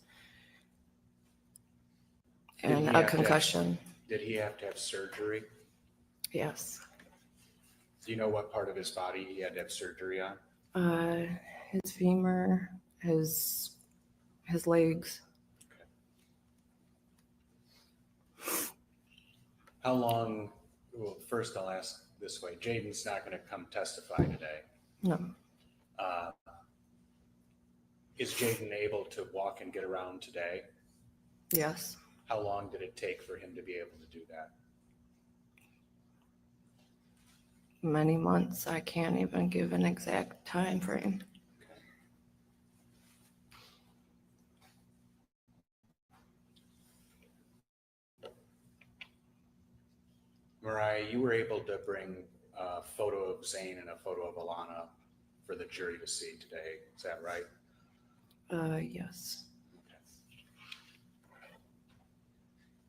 S2: Did
S20: and
S2: he
S20: a
S2: have to have-
S20: concussion.
S2: Did he have to have surgery?
S20: Yes.
S2: Do you know what part of his body he had to have surgery on?
S20: His femur, his legs.
S2: How long, well, first I'll ask this way. Jaden's not going to come testify today.
S20: No.
S2: Is Jaden able to walk and get around today?
S20: Yes.
S2: How long did it take for him to be able to do that?
S20: Many months. I can't even give an exact time frame.
S2: Mariah, you were able to bring a photo of Zane and a photo of Alana for the jury to see today. Is that right?
S20: Yes.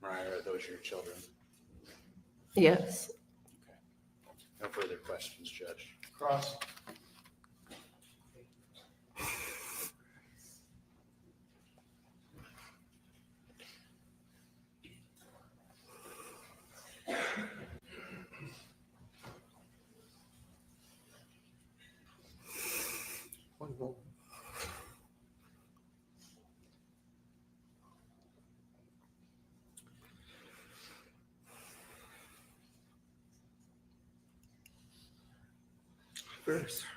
S2: Mariah, are those your children?
S20: Yes.
S2: No further questions, Judge.
S4: Cross.
S9: One moment. Very sorry.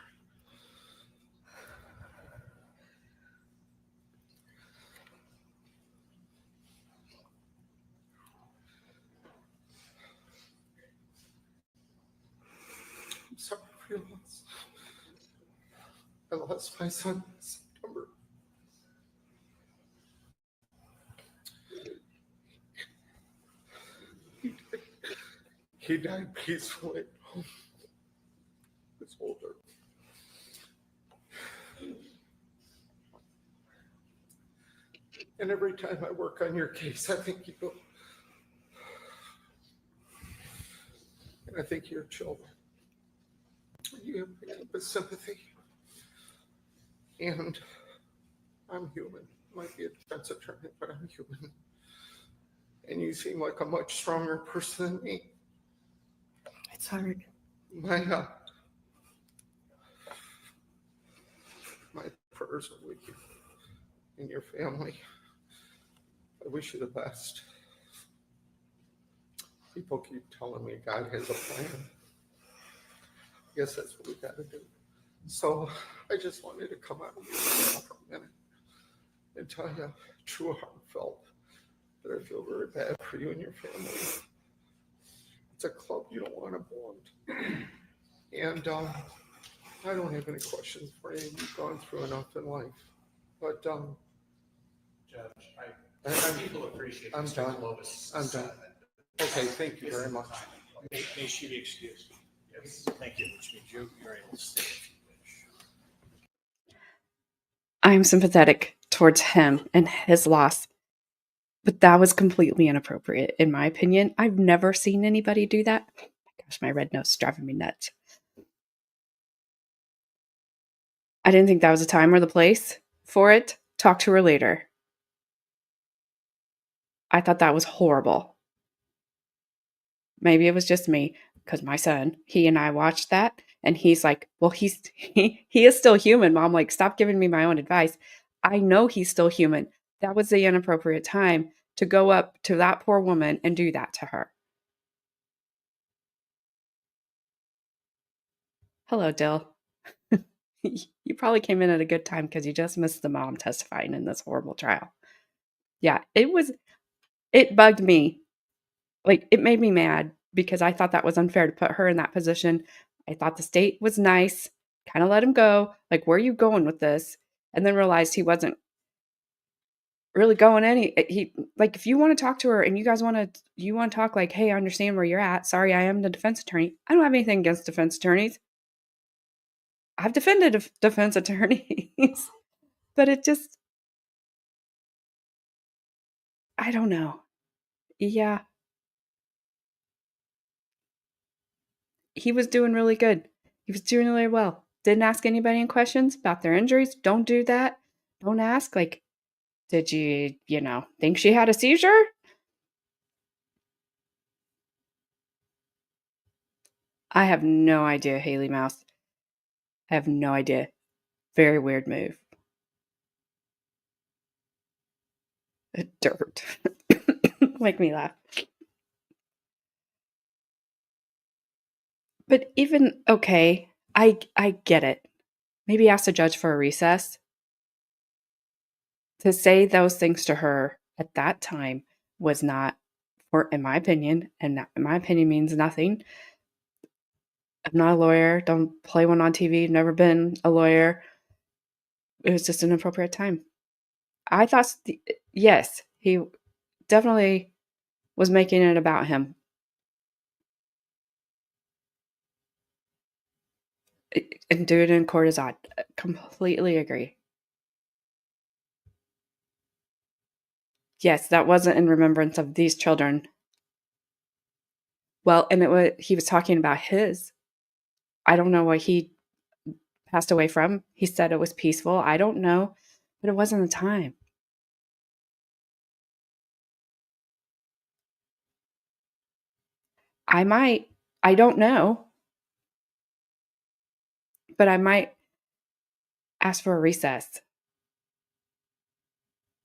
S9: I'm sorry for your loss. I lost my son in September. He died peacefully at home. He was older. And every time I work on your case, I think you. And I think of your children. You have my deepest sympathy. And I'm human. Might be a defense attorney, but I'm human. And you seem like a much stronger person than me.
S20: It's hard.
S9: My prayers are with you and your family. I wish you the best. People keep telling me God has a plan. I guess that's what we got to do. So I just wanted to come out for a minute and tell you true heartfelt that I feel very bad for you and your family. It's a club you don't want to belong to. And I don't have any questions for you. You've gone through enough in life. But
S2: Judge,
S9: people
S2: appreciate
S9: I'm
S2: Mr.
S9: done.
S2: Clovis'
S9: I'm done. Okay, thank you very much.
S4: May she be excused? Yes. Thank you, which means you're able to stay if you wish.
S1: I'm sympathetic towards him and his loss, but that was completely inappropriate, in my opinion. I've never seen anybody do that. Oh my gosh, my red nose is driving me nuts. I didn't think that was a time or the place for it. Talk to her later. I thought that was horrible. Maybe it was just me, because my son, he and I watched that, and he's like, well, he is still human, Mom. Like, stop giving me my own advice. I know he's still human. That was the inappropriate time to go up to that poor woman and do that to her. Hello, Dill. You probably came in at a good time because you just missed the mom testifying in this horrible trial. Yeah, it bugged me. Like, it made me mad because I thought that was unfair to put her in that position. I thought the state was nice, kind of let him go. Like, where are you going with this? And then realized he wasn't really going like, if you want to talk to her and you want to talk like, hey, I understand where you're at. Sorry, I am the defense attorney. I don't have anything against defense attorneys. I've defended defense attorneys, but it just, I don't know. Yeah. He was doing really good. He was doing really well. didn't ask anybody any questions about their injuries. Don't do that. Don't ask, like, did you, think she had a seizure? I have no idea, Haley Mouse. I have no idea. Very weird move. Dirt. Make me laugh. But even, okay, I get it. Maybe ask the judge for a recess. To say those things to her at that time was not, in my opinion, and in my opinion means nothing. I'm not a lawyer. Don't play one on TV. Never been a lawyer. It was just an appropriate time. I thought, yes, he definitely was making it about him. And do it in court is odd. Completely agree. Yes, that wasn't in remembrance of these children. Well, and he was talking about his. I don't know what he passed away from. He said it was peaceful. I don't know, but it wasn't the time. I don't know, but I might ask for a recess.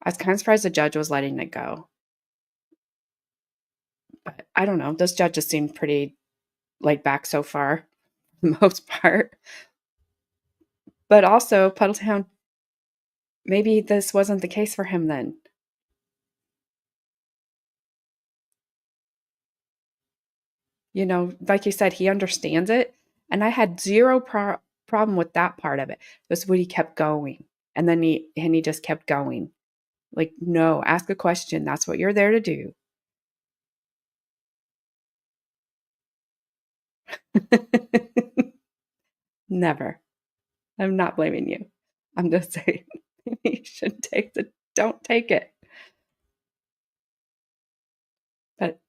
S1: I was kind of surprised the judge was letting it go. But I don't know. Those judges seem pretty laid back so far, for the most part. But also, Puddletown, maybe this wasn't the case for him then. Like you said, he understands it. And I had zero problem with that part of it. That's what he kept going. And then he just kept going. Like, no, ask a question. That's what you're there to do. Never. I'm not blaming you. I'm just saying you should don't take it. But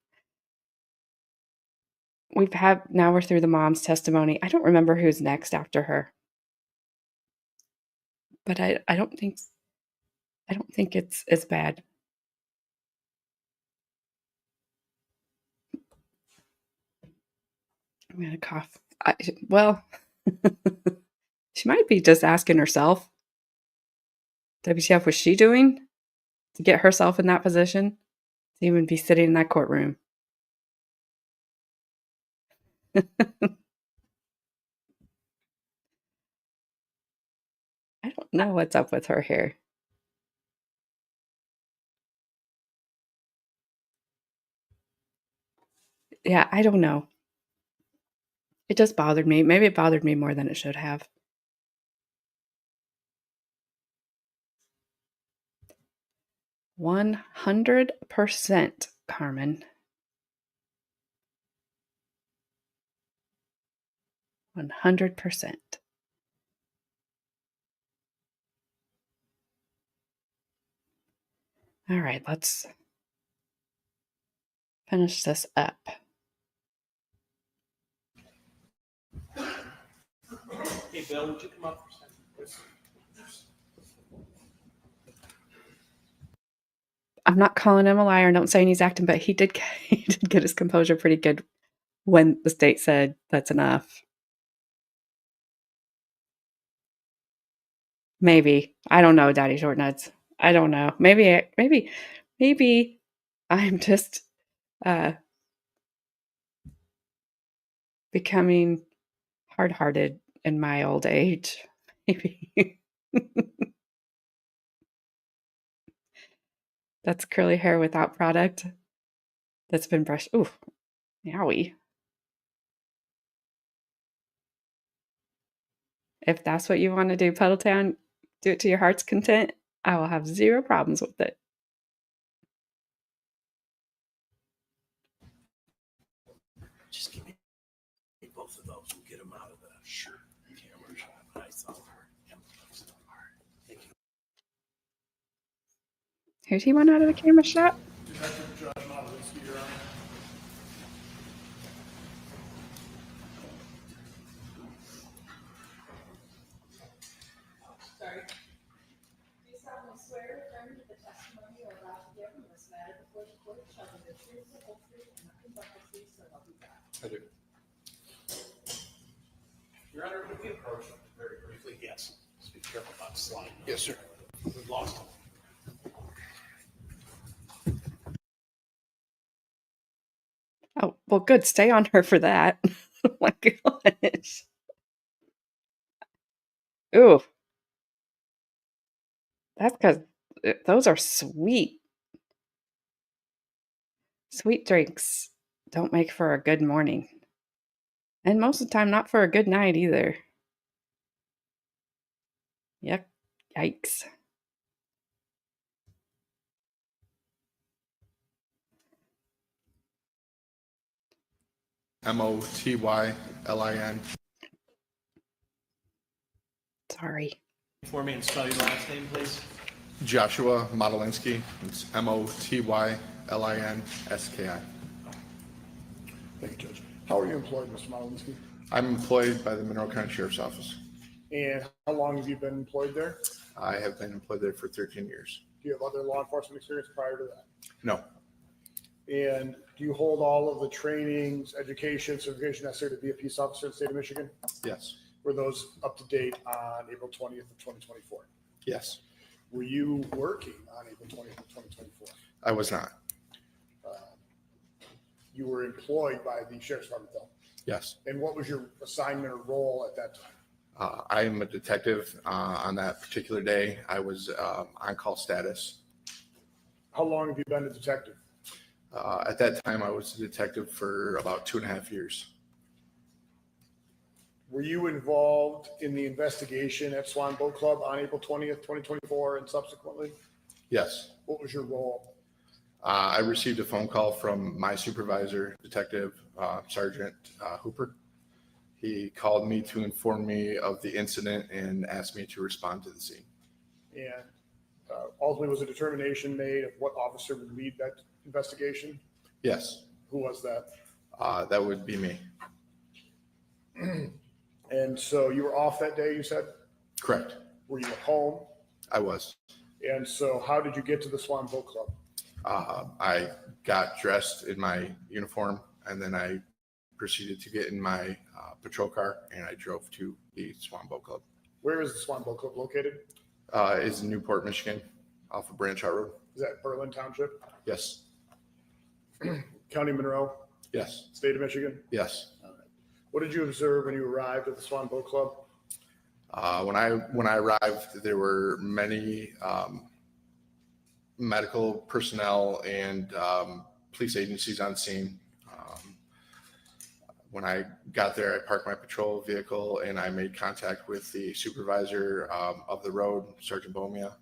S1: now we're through the mom's testimony. I don't remember who's next after her. But I don't think it's as bad. I'm gonna cough. She might be just asking herself. WTF was she doing to get herself in that position to even be sitting in that courtroom? I don't know what's up with her here. Yeah, I don't know. It just bothered me. Maybe it bothered me more than it should have. %, Carmen. 100%. All right, let's finish this up.
S4: Hey, Bill, would you come up for a second, please?
S1: I'm not calling him a liar. Don't say he's acting, but he did get his composure pretty good when the state said that's enough. Maybe. I don't know, Daddy Short Nuts. I don't know. Maybe I'm just becoming hard-hearted in my old age. Maybe. That's curly hair without product. That's been brushed. Ooh, yowie. If that's what you want to do, Puddletown, do it to your heart's content. I will have zero problems with it.
S4: Just give me both of those. We'll get them out of the camera shot. I saw her. Thank you.
S1: Who'd he want out of the camera shot?
S11: but the police, so I'll be back.
S2: I do.
S4: Your Honor, can we approach him very briefly? Yes. Just be careful about sliding.
S5: Yes, sir.
S4: We've lost him.
S1: Oh, well, good. Stay on her for that. Oh my gosh. Ooh, that's because those are sweet. Sweet drinks don't make for a good morning. And most of the time, not for a good night either. Yuck. Yikes.
S21: Motyylin.
S1: Sorry.
S4: For me and spell your last name, please.
S21: Joshua Modelinsky. It's Motylinski.
S5: Thank you, Judge. How are you employed, Mr. Modelinsky?
S21: I'm employed by the Monroe County Sheriff's Office.
S5: And how long have you been employed there?
S21: I have been employed there for 13 years.
S5: Do you have other law enforcement experience prior to that?
S21: No,
S5: And do you hold all of the trainings, education, certification necessary to be a peace officer in the state of Michigan?
S21: yes,
S5: Were those up to date on April 20th of 2024?
S21: yes,
S5: Were you working on April 20th of 2024?
S21: I was not.
S5: You were employed by the Sheriff's Department though?
S21: Yes.
S5: And what was your assignment or role at that time?
S21: I am a detective. On that particular day, I was on call status.
S5: How long have you been a detective?
S21: At that time, I was a detective for about 2.5 years.
S5: Were you involved in the investigation at Swan Boat Club on April 20th, 2024 and subsequently?
S21: Yes.
S5: What was your role?
S21: I received a phone call from my supervisor, Detective Sergeant Hooper. He called me to inform me of the incident and asked me to respond to the scene.
S5: And ultimately was a determination made of what officer would lead that investigation?
S21: Yes.
S5: Who was that?
S21: That would be me.
S5: And so you were off that day, you said?
S21: Correct.
S5: Were you at home?
S21: I was.
S5: And so how did you get to the Swan Boat Club?
S21: I got dressed in my uniform and then I proceeded to get in my patrol car and I drove to the Swan Boat Club.
S5: Where is the Swan Boat Club located?
S21: Is in Newport, Michigan, off of Branch Out Road.
S5: Is that Berlin Township?
S21: Yes.
S5: County Monroe?
S21: Yes.
S5: State of Michigan?
S21: Yes.
S5: All right. What did you observe when you arrived at the Swan Boat Club?
S21: When I arrived, there were many medical personnel and police agencies on scene. When I got there, I parked my patrol vehicle and I made contact with the supervisor of the road, Sergeant Bomia.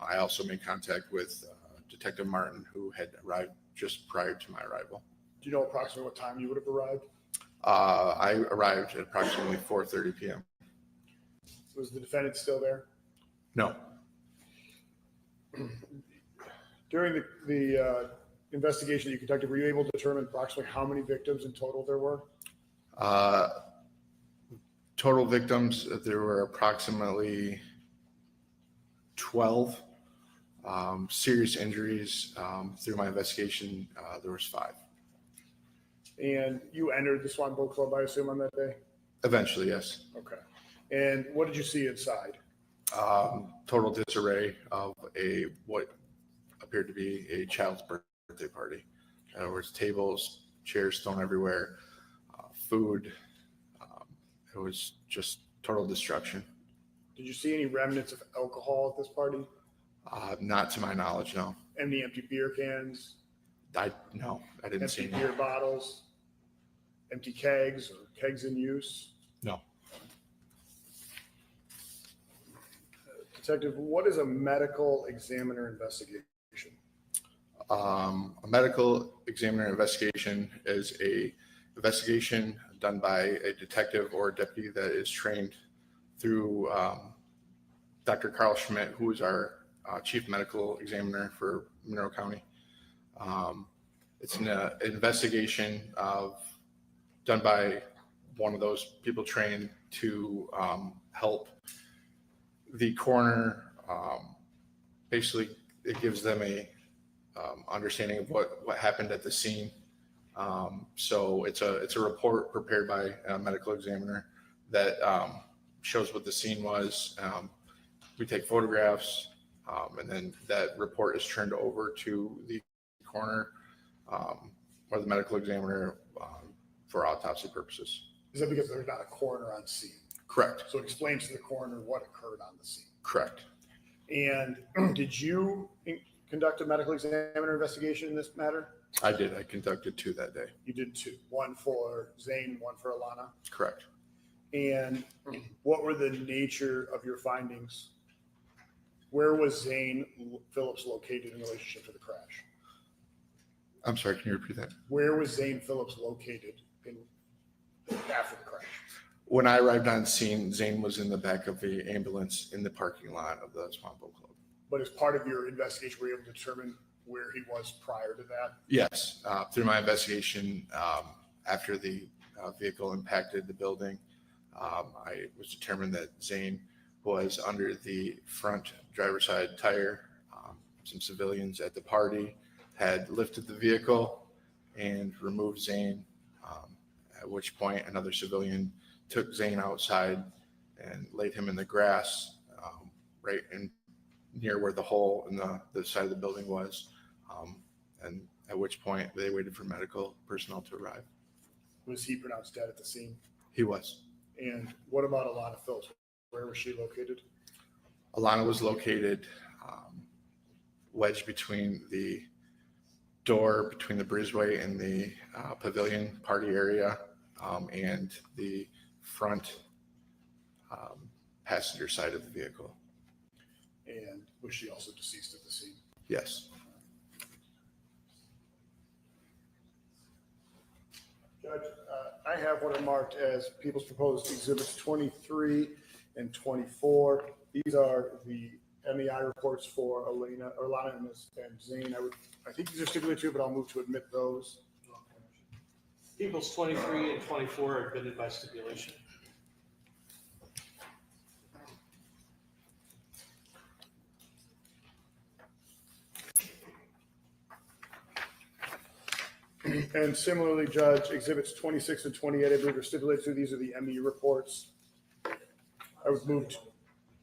S21: I also made contact with Detective Martin, who had arrived just prior to my arrival.
S5: Do you know approximately what time you would have arrived?
S21: I arrived at approximately 4:30 p.m.
S5: Was the defendant still there?
S21: No.
S5: During the investigation that you conducted, were you able to determine approximately how many victims in total there were?
S21: Total victims, there were approximately 12. Serious injuries, through my investigation, there was 5.
S5: And you entered the Swan Boat Club, I assume, on that day?
S21: Eventually, yes.
S5: Okay. And what did you see inside?
S21: Total disarray of what appeared to be a child's birthday party. There was tables, chairs thrown everywhere, food. It was just total destruction.
S5: Did you see any remnants of alcohol at this party?
S21: Not to my knowledge, no.
S5: Any empty beer cans?
S21: No, I didn't see
S5: Empty
S21: any.
S5: beer bottles? Empty kegs or kegs in use?
S21: No.
S5: Detective, what is a medical examiner investigation?
S21: A medical examiner investigation is a investigation done by a detective or a deputy that is trained through Dr. Carl Schmidt, who is our chief medical examiner for Monroe County. It's an investigation done by one of those people trained to help the coroner. Basically, it gives them a understanding of what happened at the scene So it's a report prepared by a medical examiner that shows what the scene was. We take photographs, and then that report is turned over to the coroner or the medical examiner for autopsy purposes.
S5: Is that because there's not a coroner on scene?
S21: Correct.
S5: So it explains to the coroner what occurred on the scene.
S21: Correct.
S5: And did you conduct a medical examiner investigation in this matter?
S21: I did. I conducted 2 that day.
S5: You did 2, one for Zane, one for Alana.
S21: Correct.
S5: And what were the nature of your findings? Where was Zane Phillips located in relationship to the crash?
S21: I'm sorry, can you repeat that?
S5: Where was Zane Phillips located after the crash?
S21: When I arrived on scene, Zane was in the back of the ambulance in the parking lot of the Swan Boat Club.
S5: But as part of your investigation, were you able to determine where he was prior to that?
S21: Yes, through my investigation, after the vehicle impacted the building, I was determined that Zane was under the front driver's side tire. Some civilians at the party had lifted the vehicle and removed Zane, at which point another civilian took Zane outside and laid him in the grass right in near where the hole in the side of the building was, and at which point they waited for medical personnel to arrive.
S5: Was he pronounced dead at the scene?
S21: He was.
S5: And what about Alana Phillips? Where was she located?
S21: Alana was located wedged between the door between the breezeway and the pavilion party area and the front passenger side of the vehicle.
S5: And was she also deceased at the scene?
S21: Yes.
S5: Judge, I have what are marked as People's Proposed Exhibits 23 and 24. These are the MEI reports for Alana and Zane. I think these are stipulated too, but I'll move to admit those.
S4: People's 23 and 24 are admitted by stipulation.
S5: And similarly, Judge, Exhibits 26 and 28, I believe are stipulated too. These are the ME reports. I would move to,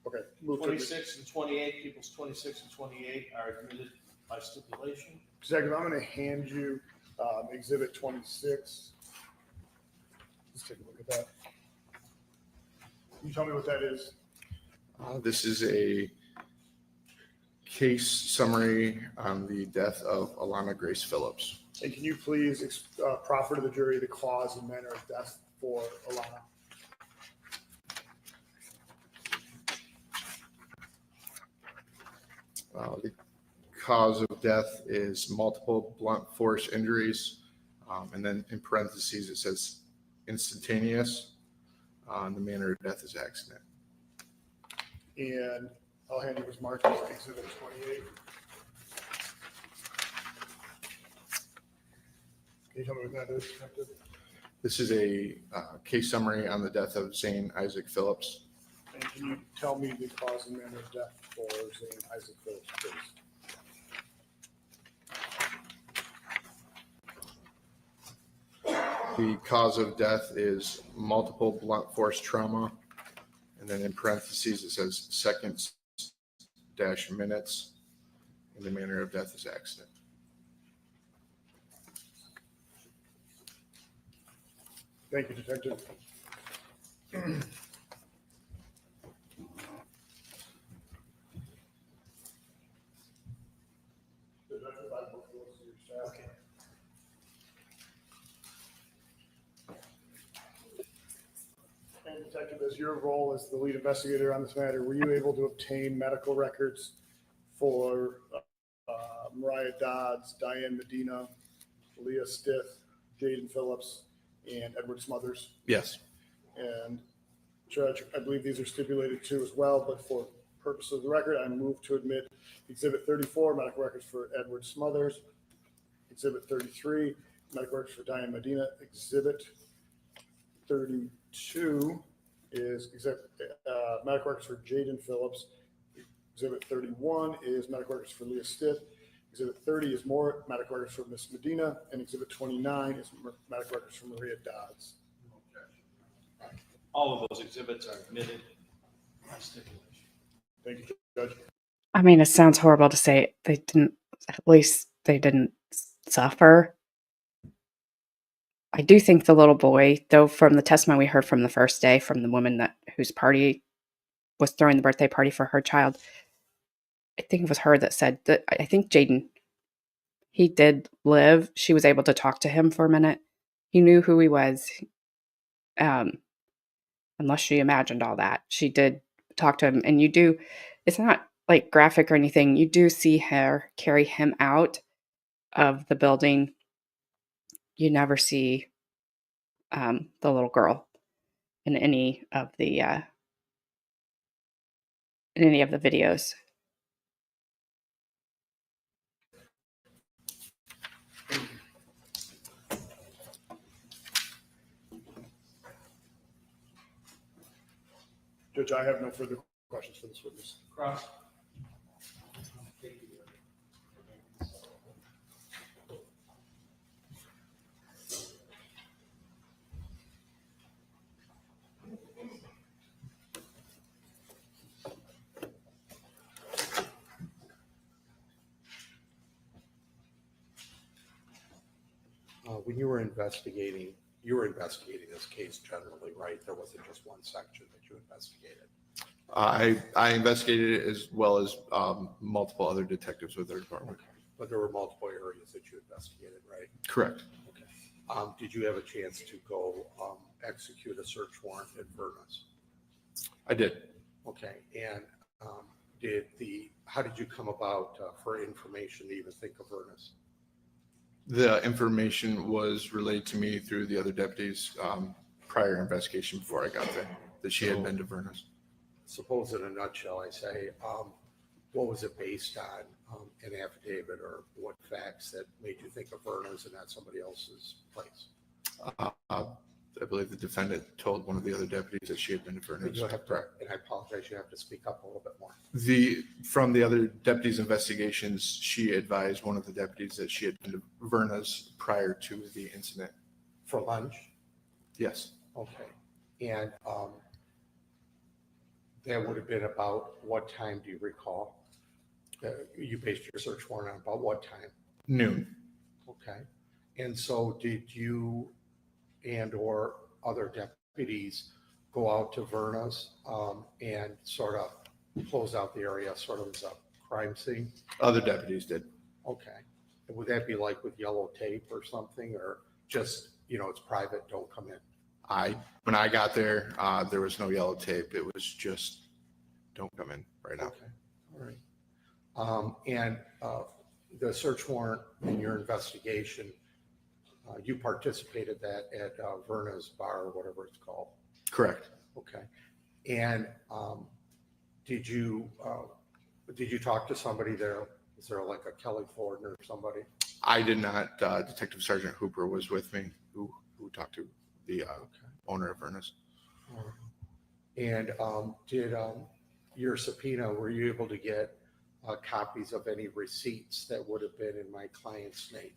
S5: okay. Move to
S4: 26 and 28, People's 26 and 28 are admitted by stipulation.
S5: Executive, I'm going to hand you Exhibit 26. Let's take a look at that. Can you tell me what that is?
S21: This is a case summary on the death of Alana Grace Phillips.
S5: And can you please proffer to the jury the cause and manner of death for Alana?
S21: The cause of death is multiple blunt force injuries. And then in parentheses, it says instantaneous. And the manner of death is accident.
S5: And I'll hand you this marked as Exhibit 28. Can you tell me what that is, Detective?
S21: This is a case summary on the death of Zane Isaac Phillips.
S5: And can you tell me the cause and manner of death for Zane Isaac Phillips, please?
S21: The cause of death is multiple blunt force trauma. And then in parentheses, it says seconds - minutes. And the manner of death is accident.
S5: Thank you, Detective. Okay. And Detective, as your role as the lead investigator on this matter, were you able to obtain medical records for Mariah Dodds, Diane Medina, Leah Stith, Jaden Phillips, and Edward Smothers?
S21: Yes.
S5: And Judge, I believe these are stipulated too as well, but for purpose of the record, I move to admit Exhibit 34, medical records for Edward Smothers. Exhibit 33, medical records for Diane Medina. Exhibit 32 is medical records for Jaden Phillips. Exhibit 31 is medical records for Leah Stith. Exhibit 30 is more medical records from Ms. Medina, and Exhibit 29 is medical records from Maria Dodds.
S4: All of those exhibits are admitted by stipulation.
S5: Thank you, Judge.
S1: I mean, it sounds horrible to say they didn't, at least they didn't suffer. I do think the little boy, though, from the testimony we heard from the first day from the woman whose party was throwing the birthday party for her child, I think it was her that said that, I think Jaden, he did live. She was able to talk to him for a minute. He knew who he was. Unless she imagined all that. She did talk to him, and it's not like graphic or anything. You do see her carry him out of the building. You never see the little girl in any of the videos.
S5: Judge, I have no further questions for this witness.
S4: Cross.
S9: When you were investigating this case generally, right? There wasn't just one section that you investigated.
S21: I investigated it as well as multiple other detectives with their department.
S9: Okay. But there were multiple areas that you investigated, right?
S21: Correct.
S9: Okay. Did you have a chance to go execute a search warrant at Vernus?
S21: I did.
S9: Okay. And how did you come about for information to even think of Vernus?
S21: The information was relayed to me through the other deputies' prior investigation before I got there, that she had been to Vernus.
S9: Suppose in a nutshell, I say, what was it based on, an affidavit, or what facts that made you think of Vernus and not somebody else's place?
S21: I believe the defendant told one of the other deputies that she had been to Vernus.
S9: You have to, and I apologize, you have to speak up a little bit more.
S21: From the other deputies' investigations, she advised one of the deputies that she had been to Vernus prior to the incident.
S9: For lunch?
S21: Yes.
S9: Okay. And that would have been about what time, do you recall? You based your search warrant on about what time?
S21: Noon.
S9: Okay. And so did you and or other deputies go out to Vernus and sort of close out the area sort of as a crime scene?
S21: Other deputies did.
S9: Okay. And would that be like with yellow tape or something, or just, it's private, don't come in?
S21: When I got there, there was no yellow tape. It was just, don't come in right now.
S9: Okay. All right. And the search warrant in your investigation, you participated that at Verna's bar or whatever it's called.
S21: Correct.
S9: Okay. And did you talk to somebody there? Is there like a Kelly Ford or somebody?
S21: I did not. Detective Sergeant Hooper was with me, who talked to the owner of Vernus.
S9: And did your subpoena, were you able to get copies of any receipts that would have been in my client's name?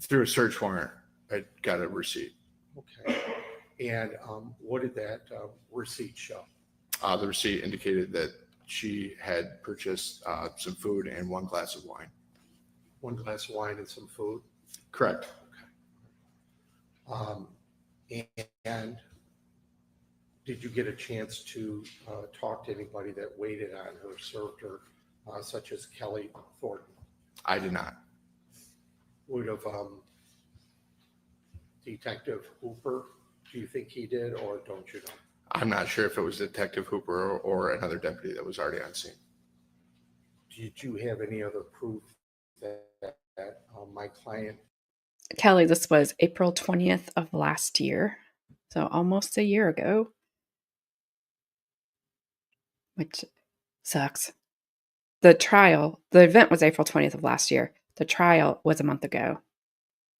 S21: Through a search warrant, I got a receipt.
S9: Okay. And what did that receipt show?
S21: The receipt indicated that she had purchased some food and one glass of wine.
S9: One glass of wine and some food?
S21: Correct.
S9: Okay. And did you get a chance to talk to anybody that waited on her, served her, such as Kelly Thornton?
S21: I did not.
S9: Would have Detective Hooper, do you think he did, or don't you know?
S21: I'm not sure if it was Detective Hooper or another deputy that was already on scene.
S9: Did you have any other proof that my client?
S1: Kelly, this was April 20th of last year, so almost a year ago, which sucks. The event was April 20th of last year. The trial was a month ago.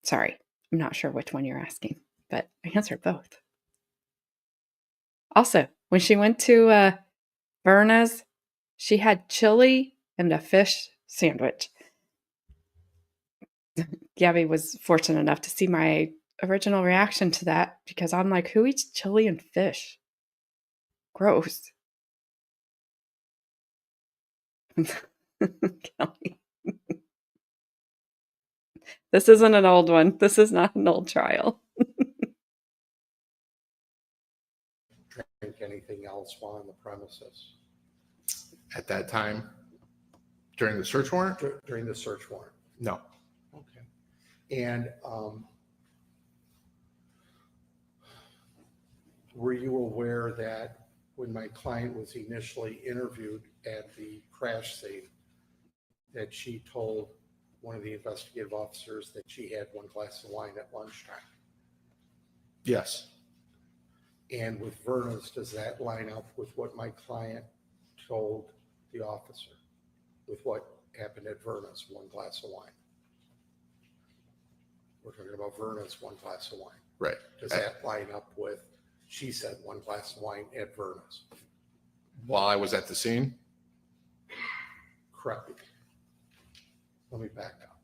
S1: Sorry, I'm not sure which one you're asking, but I answered both. Also, when she went to Verna's, she had chili and a fish sandwich. Gabby was fortunate enough to see my original reaction to that because I'm like, who eats chili and fish? Gross. Kelly. This isn't an old one. This is not an old trial.
S9: Drink anything else while on the premises?
S21: At that time, during the search warrant?
S9: During the search warrant?
S21: No.
S9: Okay. And were you aware that when my client was initially interviewed at the crash scene, that she told one of the investigative officers that she had one glass of wine at lunchtime?
S21: Yes.
S9: And with Verna's, does that line up with what my client told the officer, with what happened at Verna's, one glass of wine? We're talking about Verna's one glass of wine.
S21: Right.
S9: Does that line up with, she said, one glass of wine at Verna's?
S21: While I was at the scene?
S9: Correct. Let me back up.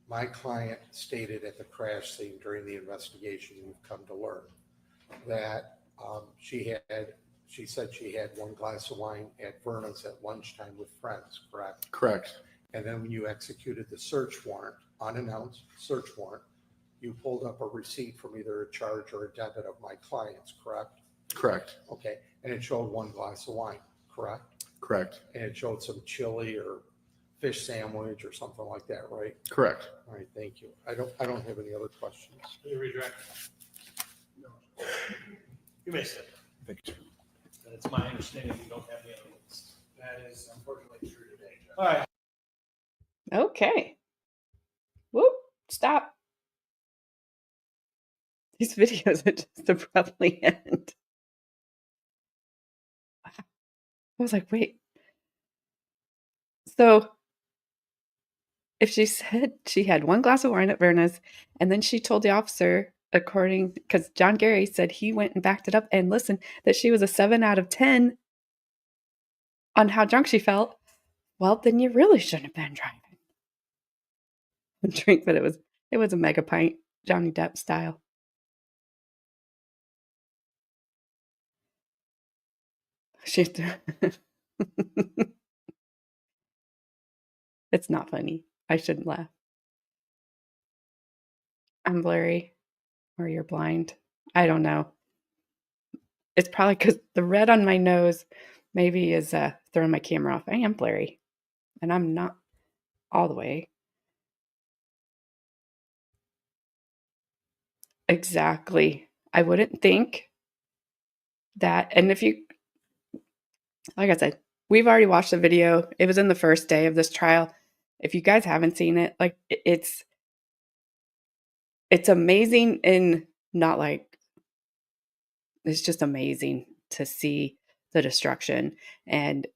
S9: My client stated at the crash scene during the investigation, we've come to learn, that she said she had one glass of wine at Verna's at lunchtime with friends, correct?
S21: Correct.
S9: And then when you executed the search warrant, unannounced search warrant, you pulled up a receipt from either a charge or a debit of my client's, correct?
S21: Correct.
S9: Okay, and it showed one glass of wine, correct?
S21: Correct.
S9: And it showed some chili or fish sandwich or something like that, right?
S21: Correct.
S9: All right, thank you. I don't have any other questions.
S4: You redirect? No. You may sit.
S21: Thank you.
S4: And it's my understanding you don't have any other ones.
S10: That is unfortunately true today, Judge.
S4: All right.
S1: Okay. Whoop. Stop. These videos are just abruptly end. I was like, wait. So if she said she had one glass of wine at Verna's, and then she told the officer, because John Gary said he went and backed it up and listened, that she was a 7 out of 10 on how drunk she felt, well, then you really shouldn't have been driving. Drink, but it was a mega pint, Johnny Depp style. It's not funny. I shouldn't laugh. I'm blurry, or you're blind. I don't know. It's probably because the red on my nose maybe is throwing my camera off. I am blurry, and I'm not all the way. Exactly. I wouldn't think that. And if you, like I said, we've already watched the video. It was in the first day of this trial. If you guys haven't seen it, like it's amazing and not like, it's just amazing to see the destruction. And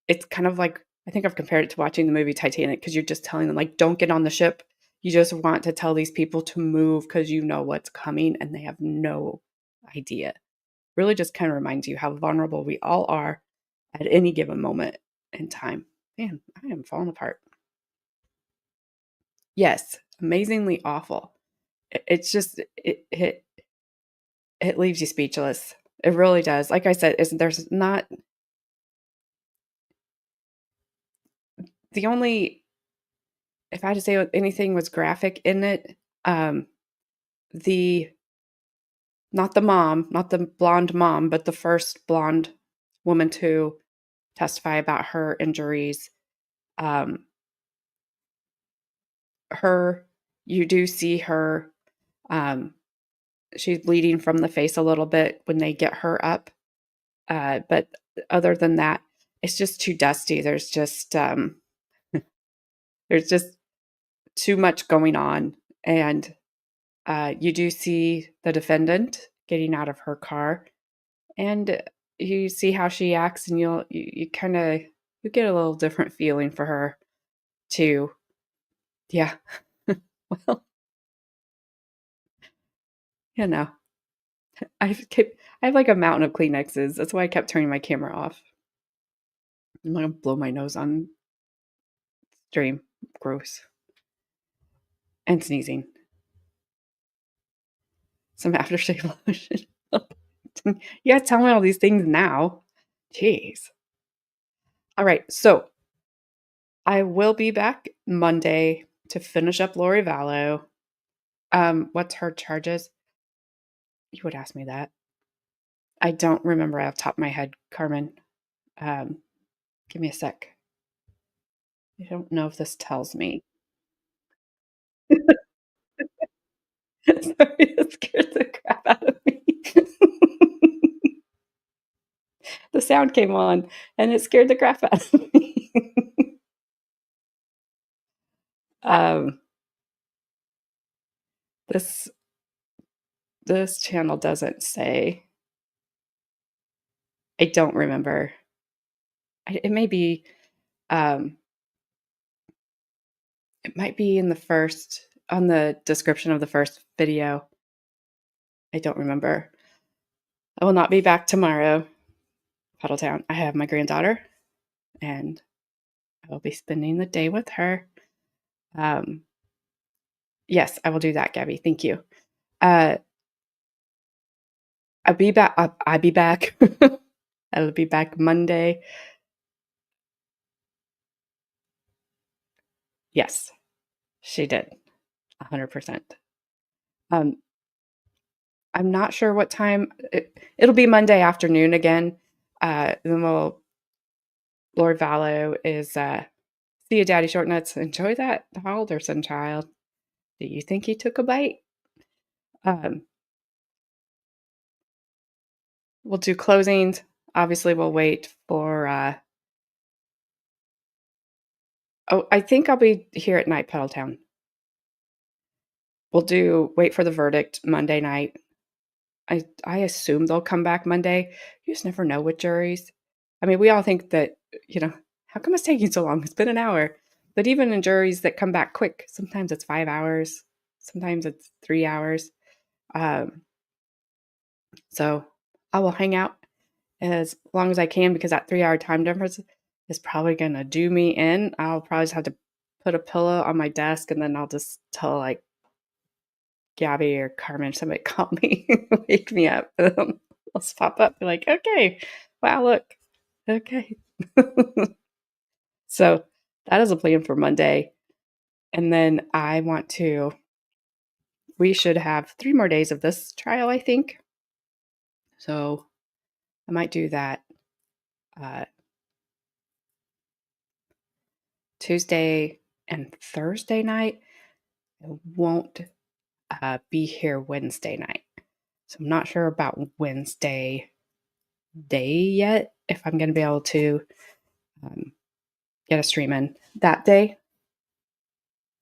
S1: it's kind of like, I think I've compared it to watching the movie Titanic, because you're just telling them, like, don't get on the ship. You just want to tell these people to move because you know what's coming and they have no idea. Really just kind of reminds you how vulnerable we all are at any given moment in time. Man, I am falling apart. Yes, amazingly awful. It's just, it leaves you speechless. It really does. Like I said, there's not, the only, if I had to say anything was graphic in it, not the mom, not the blonde mom, but the first blonde woman to testify about her injuries. You do see her, she's bleeding from the face a little bit when they get her up. But other than that, it's just too dusty. There's just too much going on. And you do see the defendant getting out of her car, and you see how she acts, and you get a little different feeling for her too. Yeah. Well, you know, I have like a mountain of Kleenexes. That's why I kept turning my camera off. I'm gonna blow my nose on stream. gross. And sneezing. Some aftershave lotion. You gotta tell me all these things now. Jeez. All right, so I will be back Monday to finish up Lori Vallow. What's her charges? You would ask me that. I don't remember off the top of my head, Carmen. Give me a sec. I don't know if this tells me. Sorry, it scared the crap out of me. The sound came on and it scared the crap out of me. um, this channel doesn't say. I don't remember. It may be. It might be in the first on the description of the first video. I don't remember. I will not be back tomorrow, Puddletown. I have my granddaughter, and I will be spending the day with her. Yes, I will do that, Gabby. Thank you. I'll be back. I'll be back. I'll be back Monday. Yes, she did. 100%. I'm not sure what time. It'll be Monday afternoon again. Then Lord Vallow is see you, Daddy Short Nuts. Enjoy that Alderson child. Do you think he took a bite? We'll do closings. Obviously, we'll wait for. I think I'll be here at night, Puddletown. We'll wait for the verdict Monday night. I assume they'll come back Monday. You just never know with juries. I mean, we all think that, how come it's taking so long? It's been an hour. But even in juries that come back quick, sometimes it's 5 hours, sometimes it's 3 hours. So I will hang out as long as I can because that 3-hour time difference is probably going to do me in. I'll probably just have to put a pillow on my desk and then I'll just tell like Gabby or Carmen, somebody call me, wake me up. I'll just pop up, be like, okay, wow, look, okay. So that is a plan for Monday. And then we should have 3 more days of this trial, I think. So I might do that Tuesday and Thursday night. I won't be here Wednesday night. So I'm not sure about Wednesday day yet, if I'm going to be able to get a stream in that day.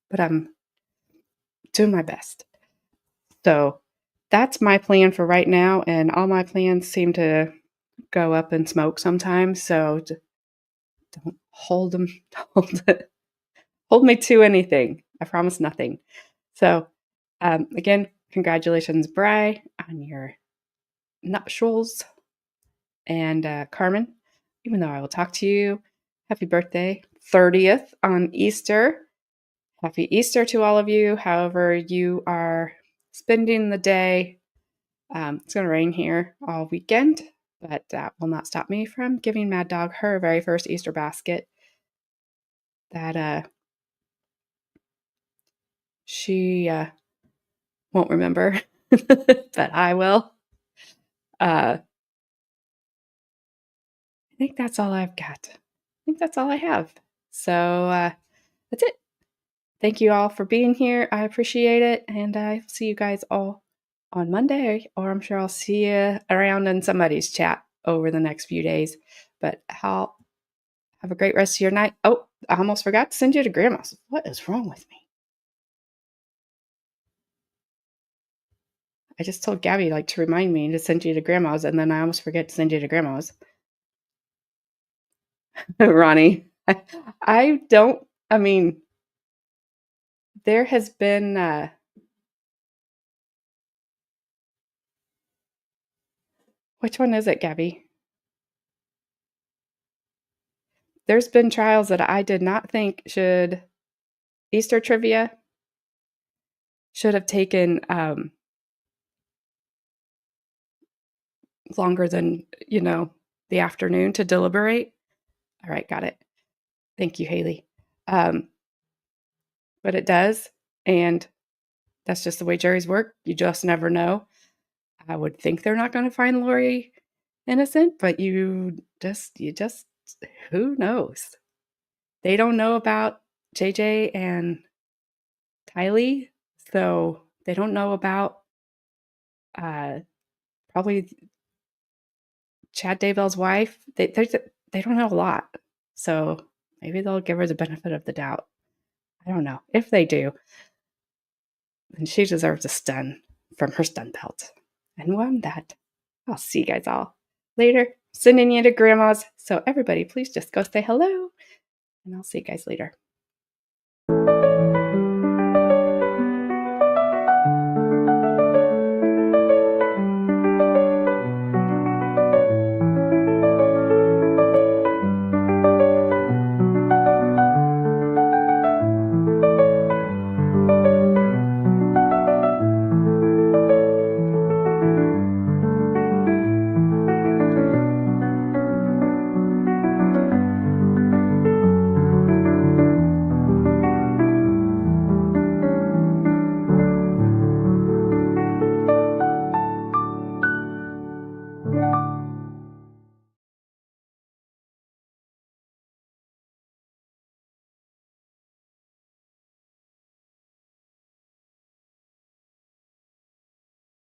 S1: But I'm doing my best. So that's my plan for right now. And all my plans seem to go up in smoke sometimes. So don't hold me to anything. I promise nothing. So again, congratulations, Bri, on your nuptials. And Carmen, even though I will talk to you, happy birthday, 30th on Easter. Happy Easter to all of you, however you are spending the day. It's going to rain here all weekend, but that will not stop me from giving Mad Dog her very first Easter basket that she won't remember, but I will. I think that's all I've got. I think that's all I have. So that's it. Thank you all for being here. I appreciate it. And I see you guys all on Monday, or I'm sure I'll see you around in somebody's chat over the next few days. But have a great rest of your night. Oh, I almost forgot to send you to Grandma's. What is wrong with me? I just told Gabby to remind me to send you to Grandma's, and then I almost forget to send you to Grandma's. Ronnie, there has been which one is it, Gabby? There's been trials that I did not think should Easter trivia should have taken longer than, the afternoon to deliberate. All right, got it. Thank you, Haley. But it does, and that's just the way juries work. You just never know. I would think they're not going to find Lori innocent, but you just, who knows? They don't know about JJ and Tylee, so they don't know about probably Chad Daybell's wife. They don't know a lot, so maybe they'll give her the benefit of the doubt. I don't know. If they do, then she deserves a stun from her stun belt. And on that, I'll see you guys all later. Sending you to grandma's. So everybody, please just go say hello, and I'll see you guys later.